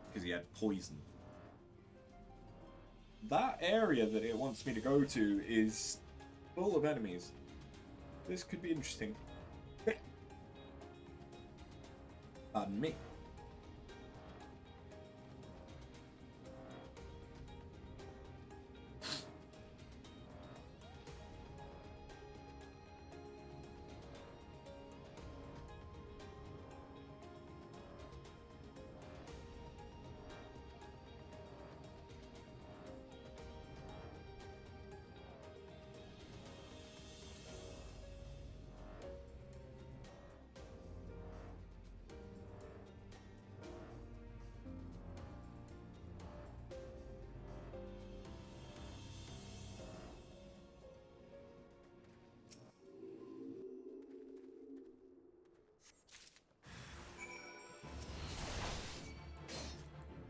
Because he had poison. That area that it wants me to go to is full of enemies. This could be interesting. Pardon me.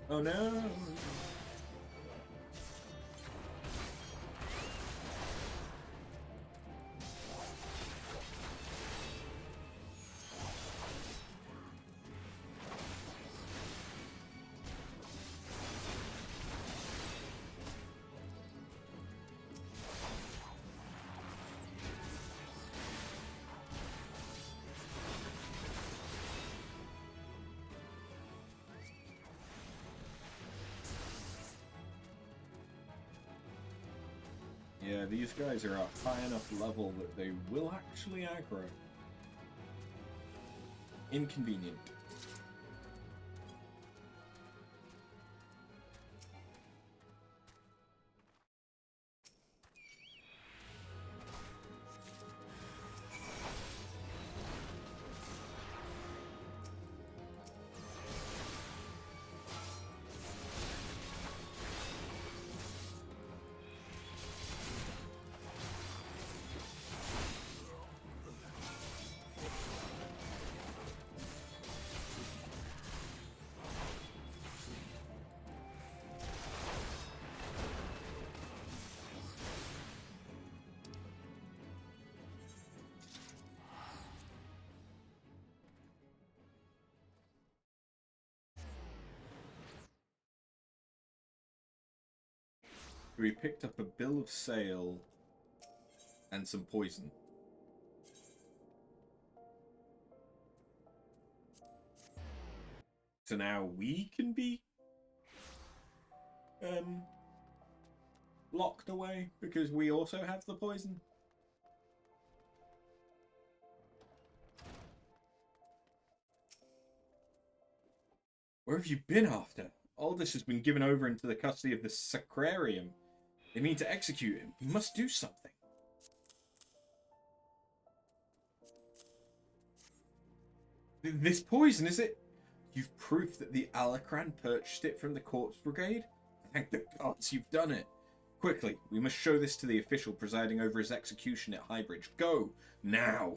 Oh no! Yeah, these guys are at a high enough level that they will actually aggro. Inconvenient. We picked up a bill of sale and some poison. So now we can be locked away because we also have the poison. Where have you been after? Aldous has been given over into the custody of the Sacrarium. They mean to execute him. We must do something. This poison, is it? You've proof that the Alacran purchased it from the Corpse Brigade? Thank the gods you've done it. Quickly, we must show this to the official presiding over his execution at Highbridge. Go, now!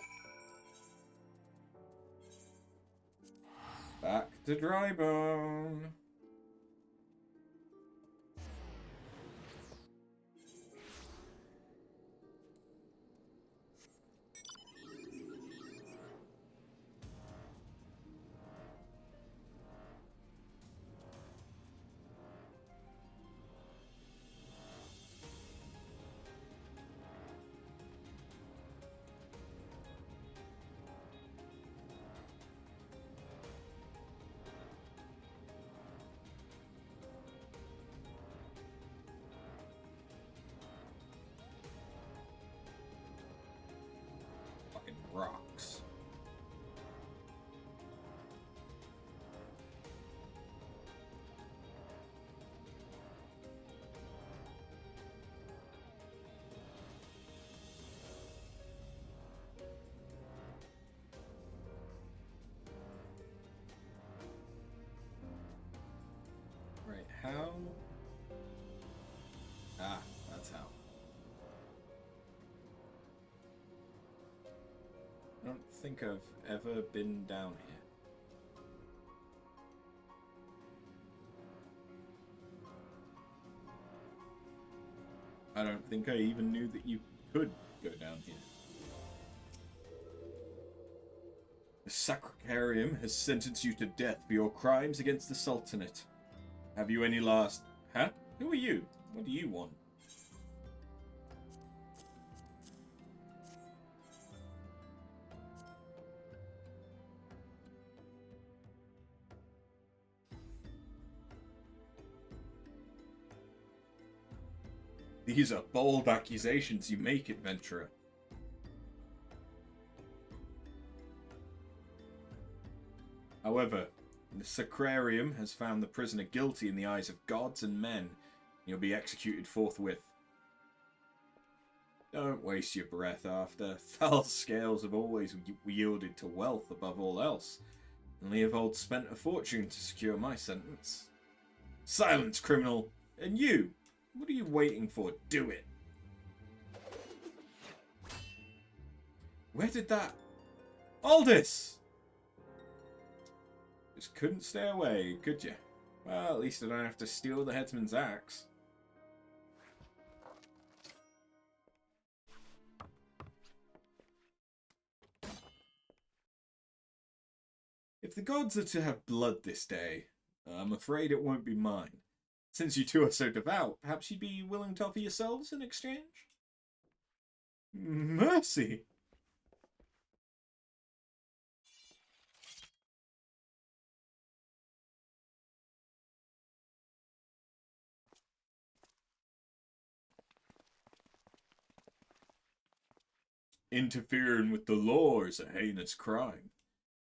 Back to Drybone. Rocks. Right, how? Ah, that's how. I don't think I've ever been down here. I don't think I even knew that you could go down here. The Sacrarium has sentenced you to death for your crimes against the Sultanate. Have you any last... Huh? Who are you? What do you want? These are bold accusations you make, adventurer. However, the Sacrarium has found the prisoner guilty in the eyes of gods and men, and he'll be executed forthwith. Don't waste your breath after. Foul scales have always yielded to wealth above all else, and Leopold spent a fortune to secure my sentence. Silence, criminal! And you! What are you waiting for? Do it! Where did that... Aldous! Just couldn't stay away, could you? Well, at least I don't have to steal the headsman's axe. If the gods are to have blood this day, I'm afraid it won't be mine. Since you two are so devout, perhaps you'd be willing to offer yourselves in exchange? Mercy! Interfering with the law is a heinous crime.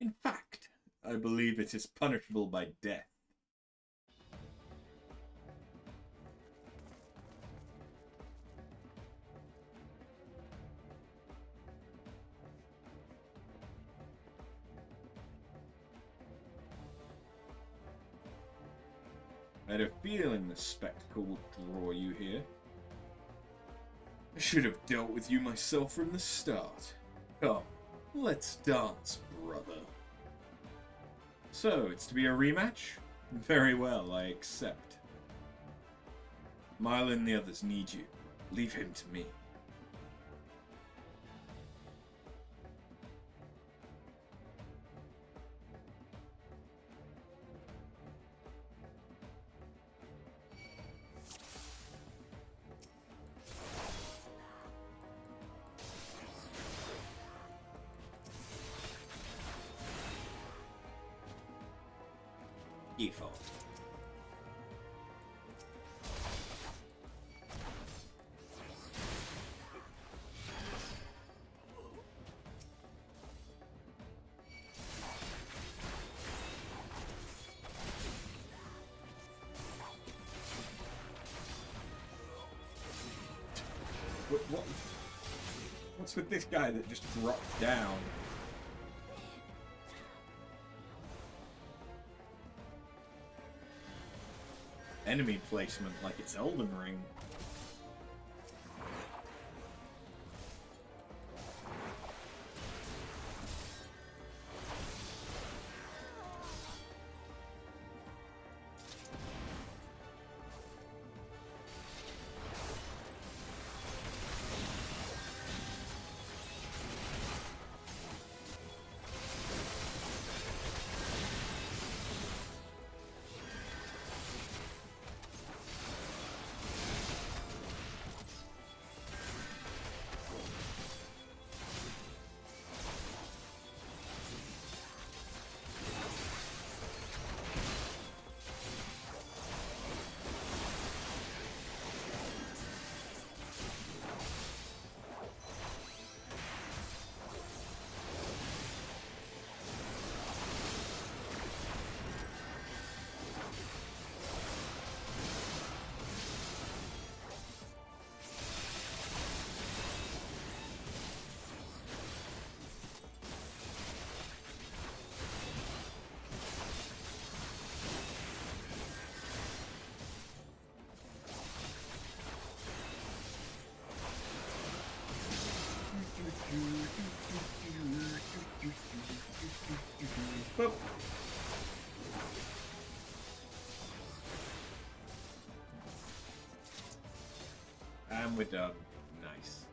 In fact, I believe it is punishable by death. I had a feeling the spectacle would draw you here. I should have dealt with you myself from the start. Come, let's dance, brother. So, it's to be a rematch? Very well, I accept. Milo and the others need you. Leave him to me. Evil. What's with this guy that just dropped down? Enemy placement like it's Elden Ring. Boop. And we're done. Nice.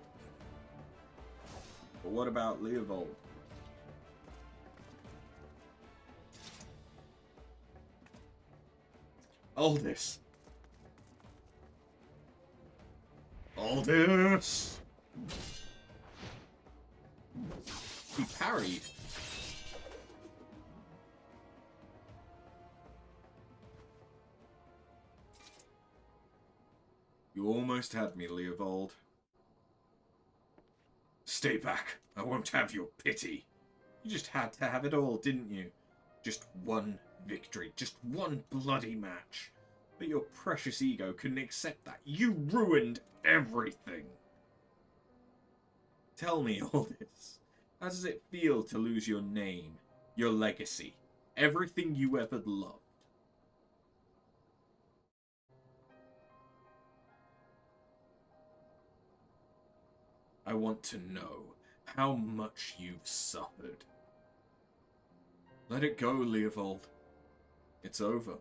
But what about Leovold? Aldous! Aldous! He parried. You almost had me, Leovold. Stay back. I won't have your pity. You just had to have it all, didn't you? Just one victory. Just one bloody match. But your precious ego couldn't accept that. You ruined everything. Tell me all this. How does it feel to lose your name, your legacy, everything you ever loved? I want to know how much you've suffered. Let it go, Leovold. It's over.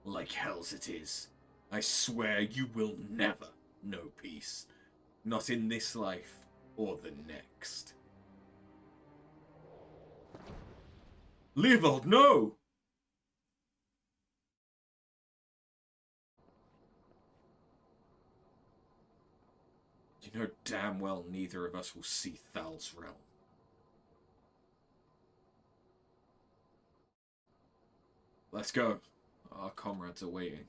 Like hell's it is. I swear you will never know peace. Not in this life or the next. Leovold, no! You know damn well neither of us will see Thal's realm. Let's go. Our comrades are waiting.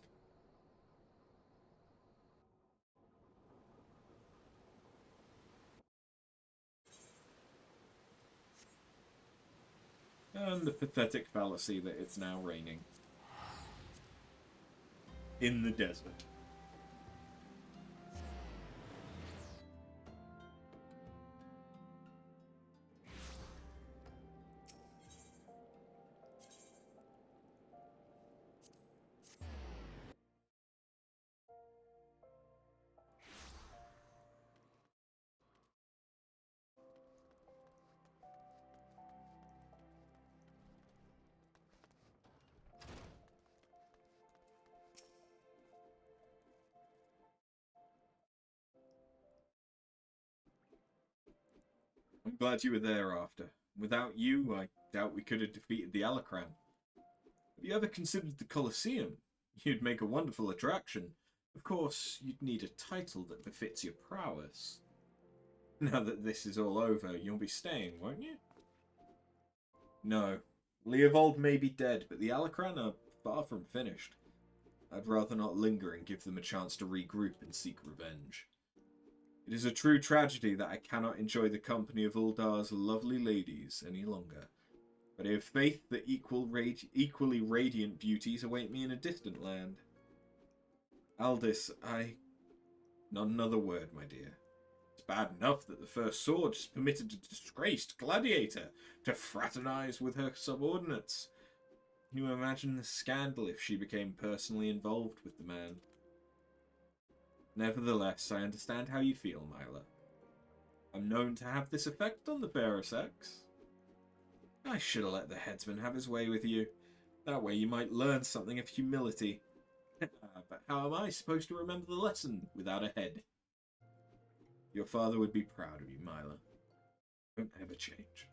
And the pathetic fallacy that it's now raining. In the desert. I'm glad you were there after. Without you, I doubt we could have defeated the Alacran. Have you ever considered the Colosseum? You'd make a wonderful attraction. Of course, you'd need a title that befits your prowess. Now that this is all over, you'll be staying, won't you? No. Leovold may be dead, but the Alacran are far from finished. I'd rather not linger and give them a chance to regroup and seek revenge. It is a true tragedy that I cannot enjoy the company of Uldar's lovely ladies any longer. But I have faith that equally radiant beauties await me in a distant land. Aldis, not another word, my dear. It's bad enough that the First Sword has permitted a disgraced gladiator to fraternize with her subordinates. Can you imagine the scandal if she became personally involved with the man? Nevertheless, I understand how you feel, Mila. I'm known to have this effect on the fairer sex. I should have let the headsman have his way with you. That way you might learn something of humility. But how am I supposed to remember the lesson without a head? Your father would be proud of you, Mila. Don't ever change.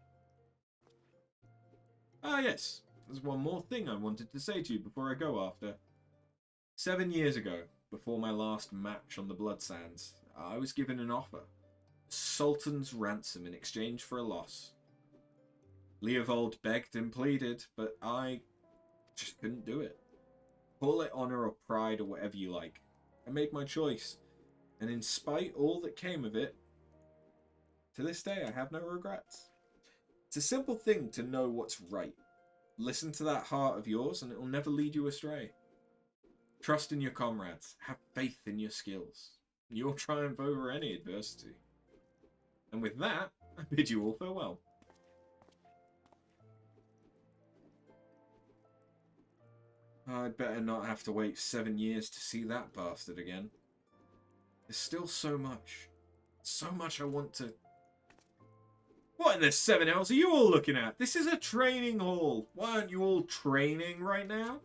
Ah, yes. There's one more thing I wanted to say to you before I go after. 7 years ago, before my last match on the Blood Sands, I was given an offer. A Sultan's ransom in exchange for a loss. Leovold begged and pleaded, but I just couldn't do it. Call it honor or pride or whatever you like. I made my choice, and in spite all that came of it, to this day I have no regrets. It's a simple thing to know what's right. Listen to that heart of yours and it will never lead you astray. Trust in your comrades. Have faith in your skills. You'll triumph over any adversity. And with that, I bid you all farewell. I'd better not have to wait 7 years to see that bastard again. There's still so much I want to... What in the 7 hells are you all looking at? This is a training hall. Why aren't you all training right now?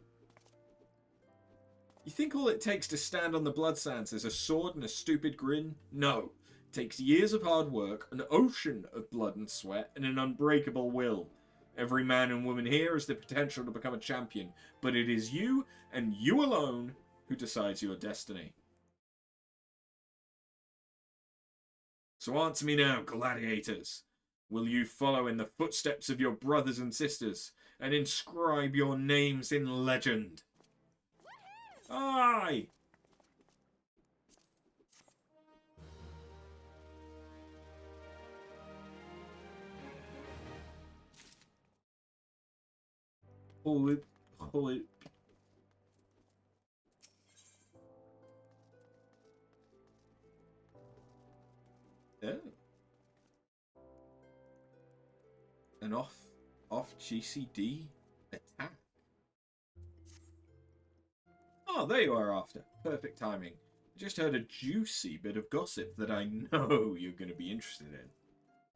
You think all it takes to stand on the Blood Sands is a sword and a stupid grin? No. It takes years of hard work, an ocean of blood and sweat, and an unbreakable will. Every man and woman here has the potential to become a champion, but it is you, and you alone, who decides your destiny. So answer me now, gladiators. Will you follow in the footsteps of your brothers and sisters, and inscribe your names in legend? Aye! Hoip, hoip. Oh. An off GCD attack. Oh, there you are after. Perfect timing. I just heard a juicy bit of gossip that I know you're going to be interested in.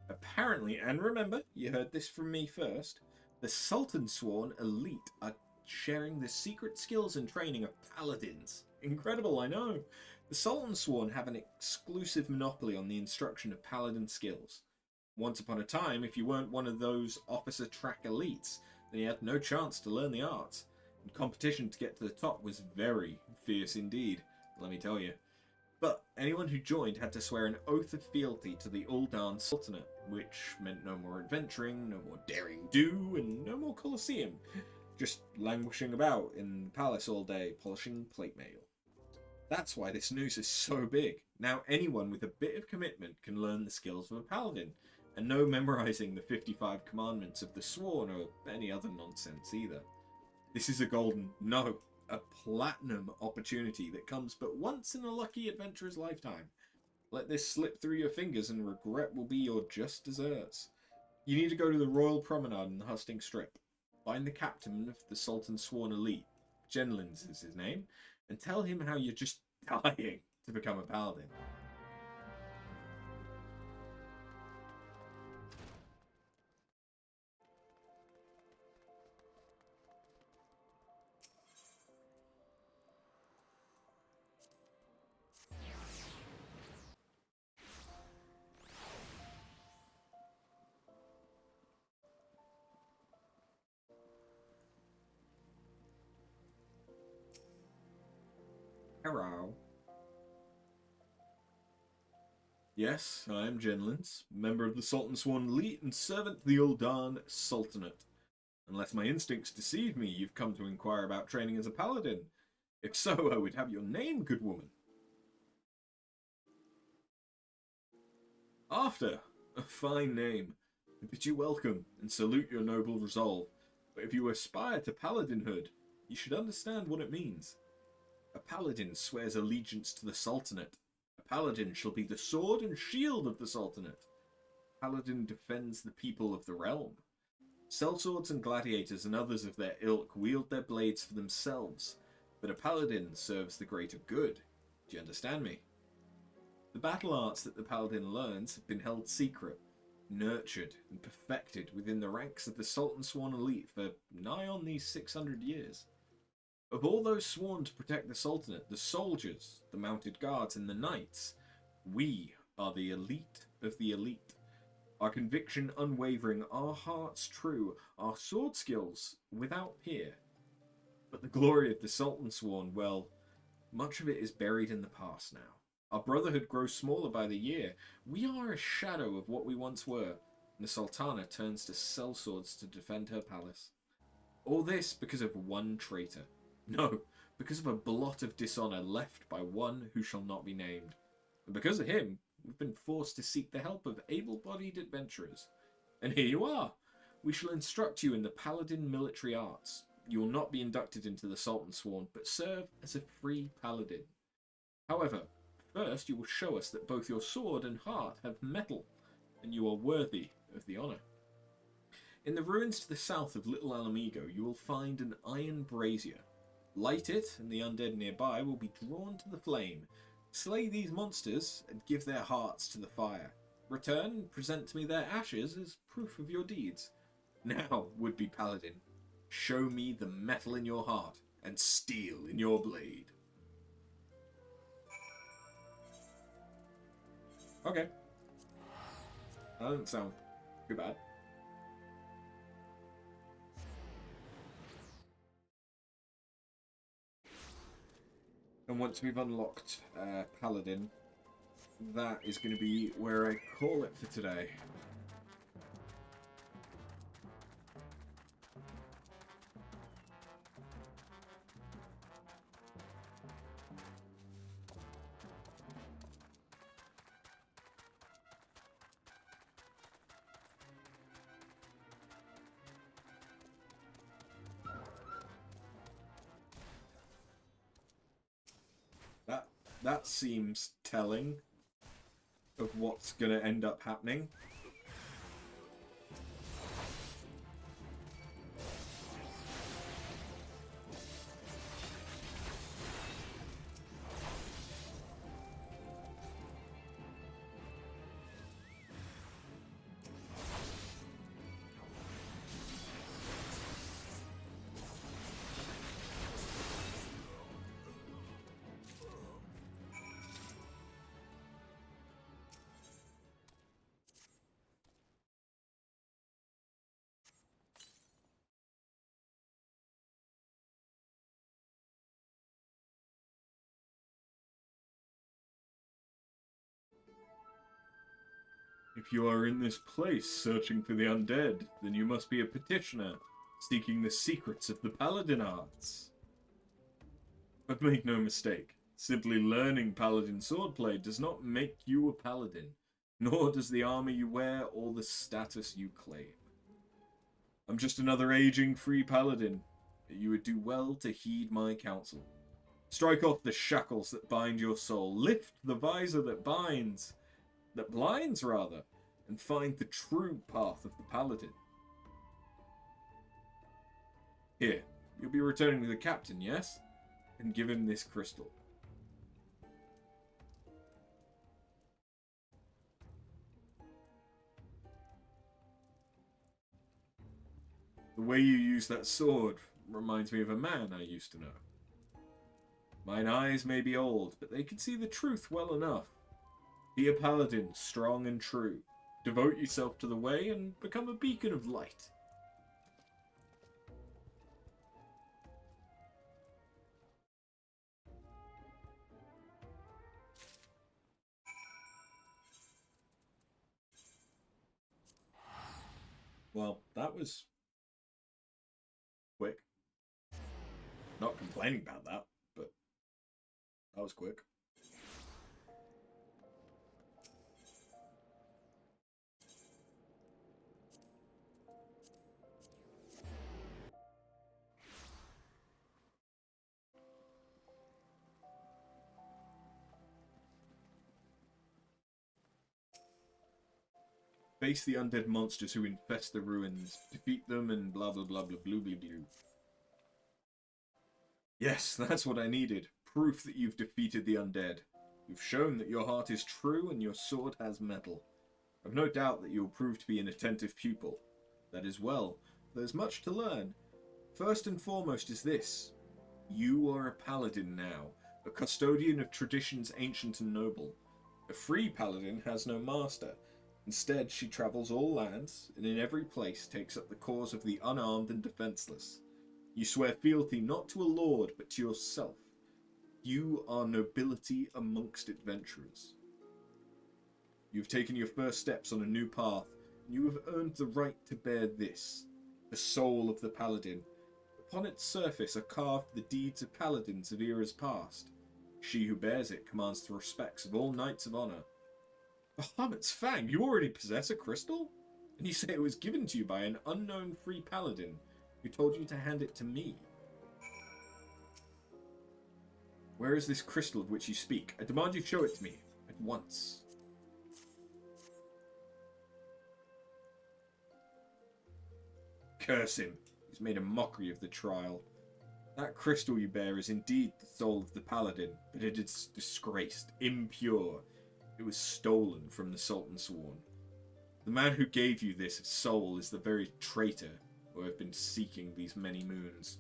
Apparently, and remember, you heard this from me first, the Sultan Sworn elite are sharing the secret skills and training of paladins. Incredible, I know. The Sultan Sworn have an exclusive monopoly on the instruction of paladin skills. Once upon a time, if you weren't one of those officer track elites, then you had no chance to learn the arts. And competition to get to the top was very fierce indeed, let me tell you. But anyone who joined had to swear an oath of fealty to the Uldan Sultanate, which meant no more adventuring, no more daring do, and no more Colosseum. just languishing about in the palace all day, polishing plate mail. That's why this news is so big. Now anyone with a bit of commitment can learn the skills of a paladin, and no memorizing the 55 commandments of the Sworn or any other nonsense either. This is a golden, no, a platinum opportunity that comes but once in a lucky adventurer's lifetime. Let this slip through your fingers and regret will be your just desserts. You need to go to the Royal Promenade in the Husting Strip. Find the captain of the Sultan Sworn Elite, Genlins is his name, and tell him how you're just dying to become a paladin. Hello. Yes, I am Genlins, member of the Sultan Sworn Elite and servant to the Uldan Sultanate. Unless my instincts deceive me, you've come to inquire about training as a paladin. If so, I would have your name, good woman. After, a fine name. I bid you welcome and salute your noble resolve. But if you aspire to paladinhood, you should understand what it means. A paladin swears allegiance to the Sultanate. A paladin shall be the sword and shield of the Sultanate. Paladin defends the people of the realm. Sellswords and gladiators and others of their ilk wield their blades for themselves, but a paladin serves the greater good. Do you understand me? The battle arts that the paladin learns have been held secret, nurtured and perfected within the ranks of the Sultan Sworn Elite for nigh on these 600 years. Of all those sworn to protect the Sultanate, the soldiers, the mounted guards, and the knights, we are the elite of the elite. Our conviction unwavering, our hearts true, our sword skills without peer. But the glory of the Sultan Sworn, well, much of it is buried in the past now. Our brotherhood grows smaller by the year. We are a shadow of what we once were, and the Sultana turns to sellswords to defend her palace. All this because of one traitor. No, because of a blot of dishonor left by one who shall not be named. And because of him, we've been forced to seek the help of able-bodied adventurers. And here you are. We shall instruct you in the paladin military arts. You will not be inducted into the Sultan Sworn, but serve as a free paladin. However, first you will show us that both your sword and heart have metal, and you are worthy of the honor. In the ruins to the south of Little Alamigo, you will find an iron brazier. Light it, and the undead nearby will be drawn to the flame. Slay these monsters, and give their hearts to the fire. Return and present to me their ashes as proof of your deeds. Now, would-be paladin, show me the metal in your heart, and steel in your blade. Okay. That doesn't sound too bad. And once we've unlocked Paladin, that is going to be where I call it for today. That seems telling of what's going to end up happening. If you are in this place searching for the undead, then you must be a petitioner. seeking the secrets of the paladin arts. But make no mistake, simply learning paladin swordplay does not make you a paladin, nor does the armor you wear or the status you claim. I'm just another aging free paladin. You would do well to heed my counsel. Strike off the shackles that bind your soul, lift the visor that blinds, and find the true path of the paladin. Here, you'll be returning to the captain, yes? And give him this crystal. The way you use that sword reminds me of a man I used to know. Mine eyes may be old, but they can see the truth well enough. Be a paladin, strong and true. Devote yourself to the way and become a beacon of light. Well, that was quick. Not complaining about that, but that was quick. Face the undead monsters who infest the ruins. Defeat them and blah blah blah blah blah blah blah. Yes, that's what I needed. Proof that you've defeated the undead. You've shown that your heart is true and your sword has metal. I've no doubt that you'll prove to be an attentive pupil. That is well. There's much to learn. First and foremost is this. You are a paladin now, a custodian of traditions ancient and noble. A free paladin has no master. Instead, she travels all lands, and in every place takes up the cause of the unarmed and defenceless. You swear fealty not to a lord, but to yourself. You are nobility amongst adventurers. You've taken your first steps on a new path, and you have earned the right to bear this, the soul of the paladin. Upon its surface are carved the deeds of paladins of eras past. She who bears it commands the respects of all knights of honor. Bahamut's Fang, you already possess a crystal? And you say it was given to you by an unknown free paladin who told you to hand it to me. Where is this crystal of which you speak? I demand you show it to me, at once. Curse him. He's made a mockery of the trial. That crystal you bear is indeed the soul of the paladin, but it is disgraced, impure. It was stolen from the Sultan Sworn. The man who gave you this soul is the very traitor who I've been seeking these many moons.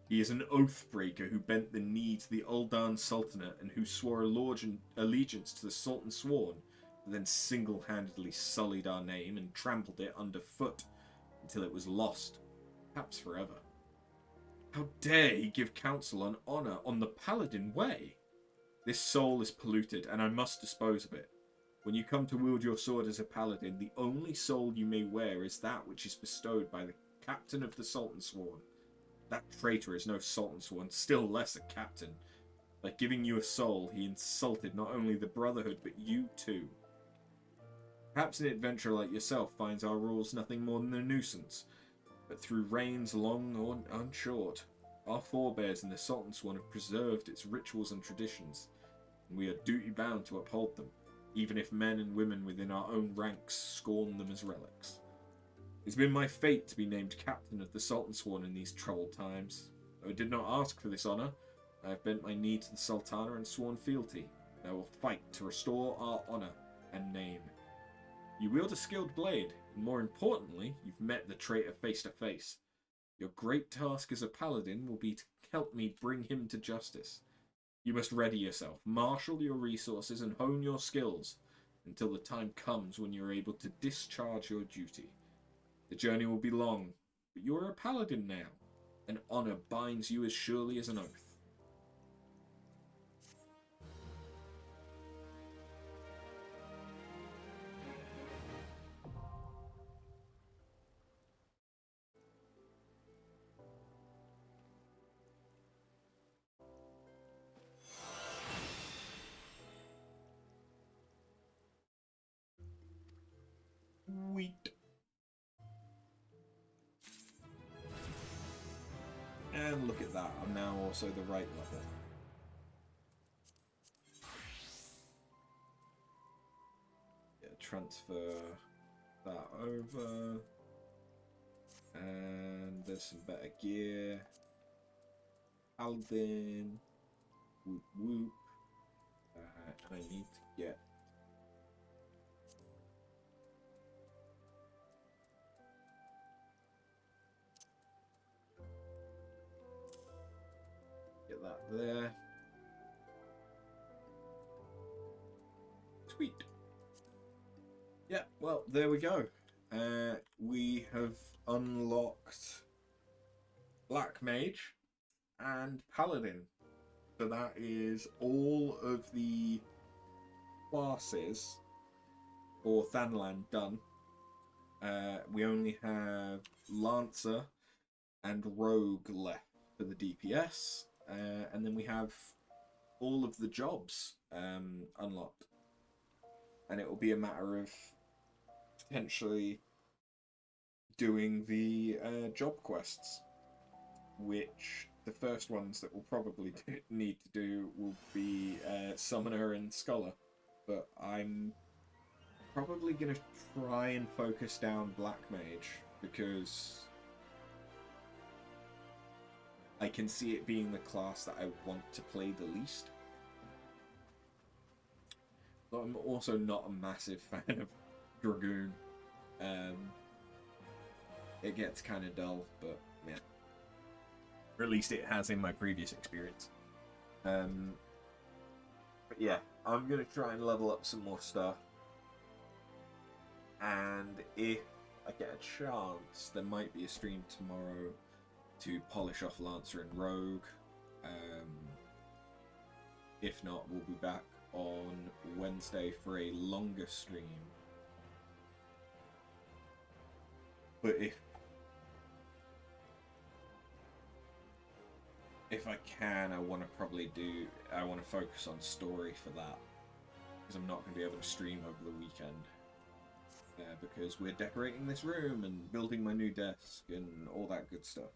He is an oath-breaker who bent the knee to the Uldan Sultanate and who swore allegiance to the Sultan Sworn, but then single-handedly sullied our name and trampled it underfoot until it was lost, perhaps forever. How dare he give counsel on honor on the paladin way? This soul is polluted, and I must dispose of it. When you come to wield your sword as a paladin, the only soul you may wear is that which is bestowed by the captain of the Sultan Sworn. That traitor is no Sultan Sworn, still less a captain. By giving you a soul, he insulted not only the Brotherhood, but you too. Perhaps an adventurer like yourself finds our rules nothing more than a nuisance, but through reigns long or unshort, our forebears in the Sultan Sworn have preserved its rituals and traditions, and we are duty-bound to uphold them, even if men and women within our own ranks scorn them as relics. It's been my fate to be named captain of the Sultan Sworn in these troubled times. Though I did not ask for this honour, I have bent my knee to the Sultana and sworn fealty, and I will fight to restore our honour and name. You wield a skilled blade, and more importantly, you've met the traitor face to face. Your great task as a paladin will be to help me bring him to justice. You must ready yourself, marshal your resources, and hone your skills until the time comes when you're able to discharge your duty. The journey will be long, but you are a paladin now, and honor binds you as surely as an oath. that I'm now also the right level. Yeah, transfer that over. And there's some better gear. Paladin. Whoop whoop. And I need to get... Get that there. Sweet. Yeah, well, there we go. We have unlocked Black Mage and Paladin. So that is all of the classes for Thanland done. We only have Lancer and Rogue left for the DPS. And then we have all of the jobs unlocked. And it will be a matter of potentially doing the job quests, which the first ones that we'll probably need to do will be Summoner and Scholar, but I'm probably going to try and focus down Black Mage, because I can see it being the class that I want to play the least. But I'm also not a massive fan of Dragoon. It gets kind of dull, but yeah. Or at least it has in my previous experience. But yeah, I'm going to try and level up some more stuff. And if I get a chance, there might be a stream tomorrow to polish off Lancer and Rogue. If not, we'll be back on Wednesday for a longer stream. But if I can, I want to focus on story for that, because I'm not going to be able to stream over the weekend, because we're decorating this room and building my new desk and all that good stuff.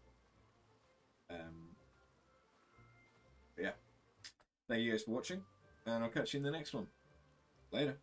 But yeah, thank you guys for watching, and I'll catch you in the next one. Later.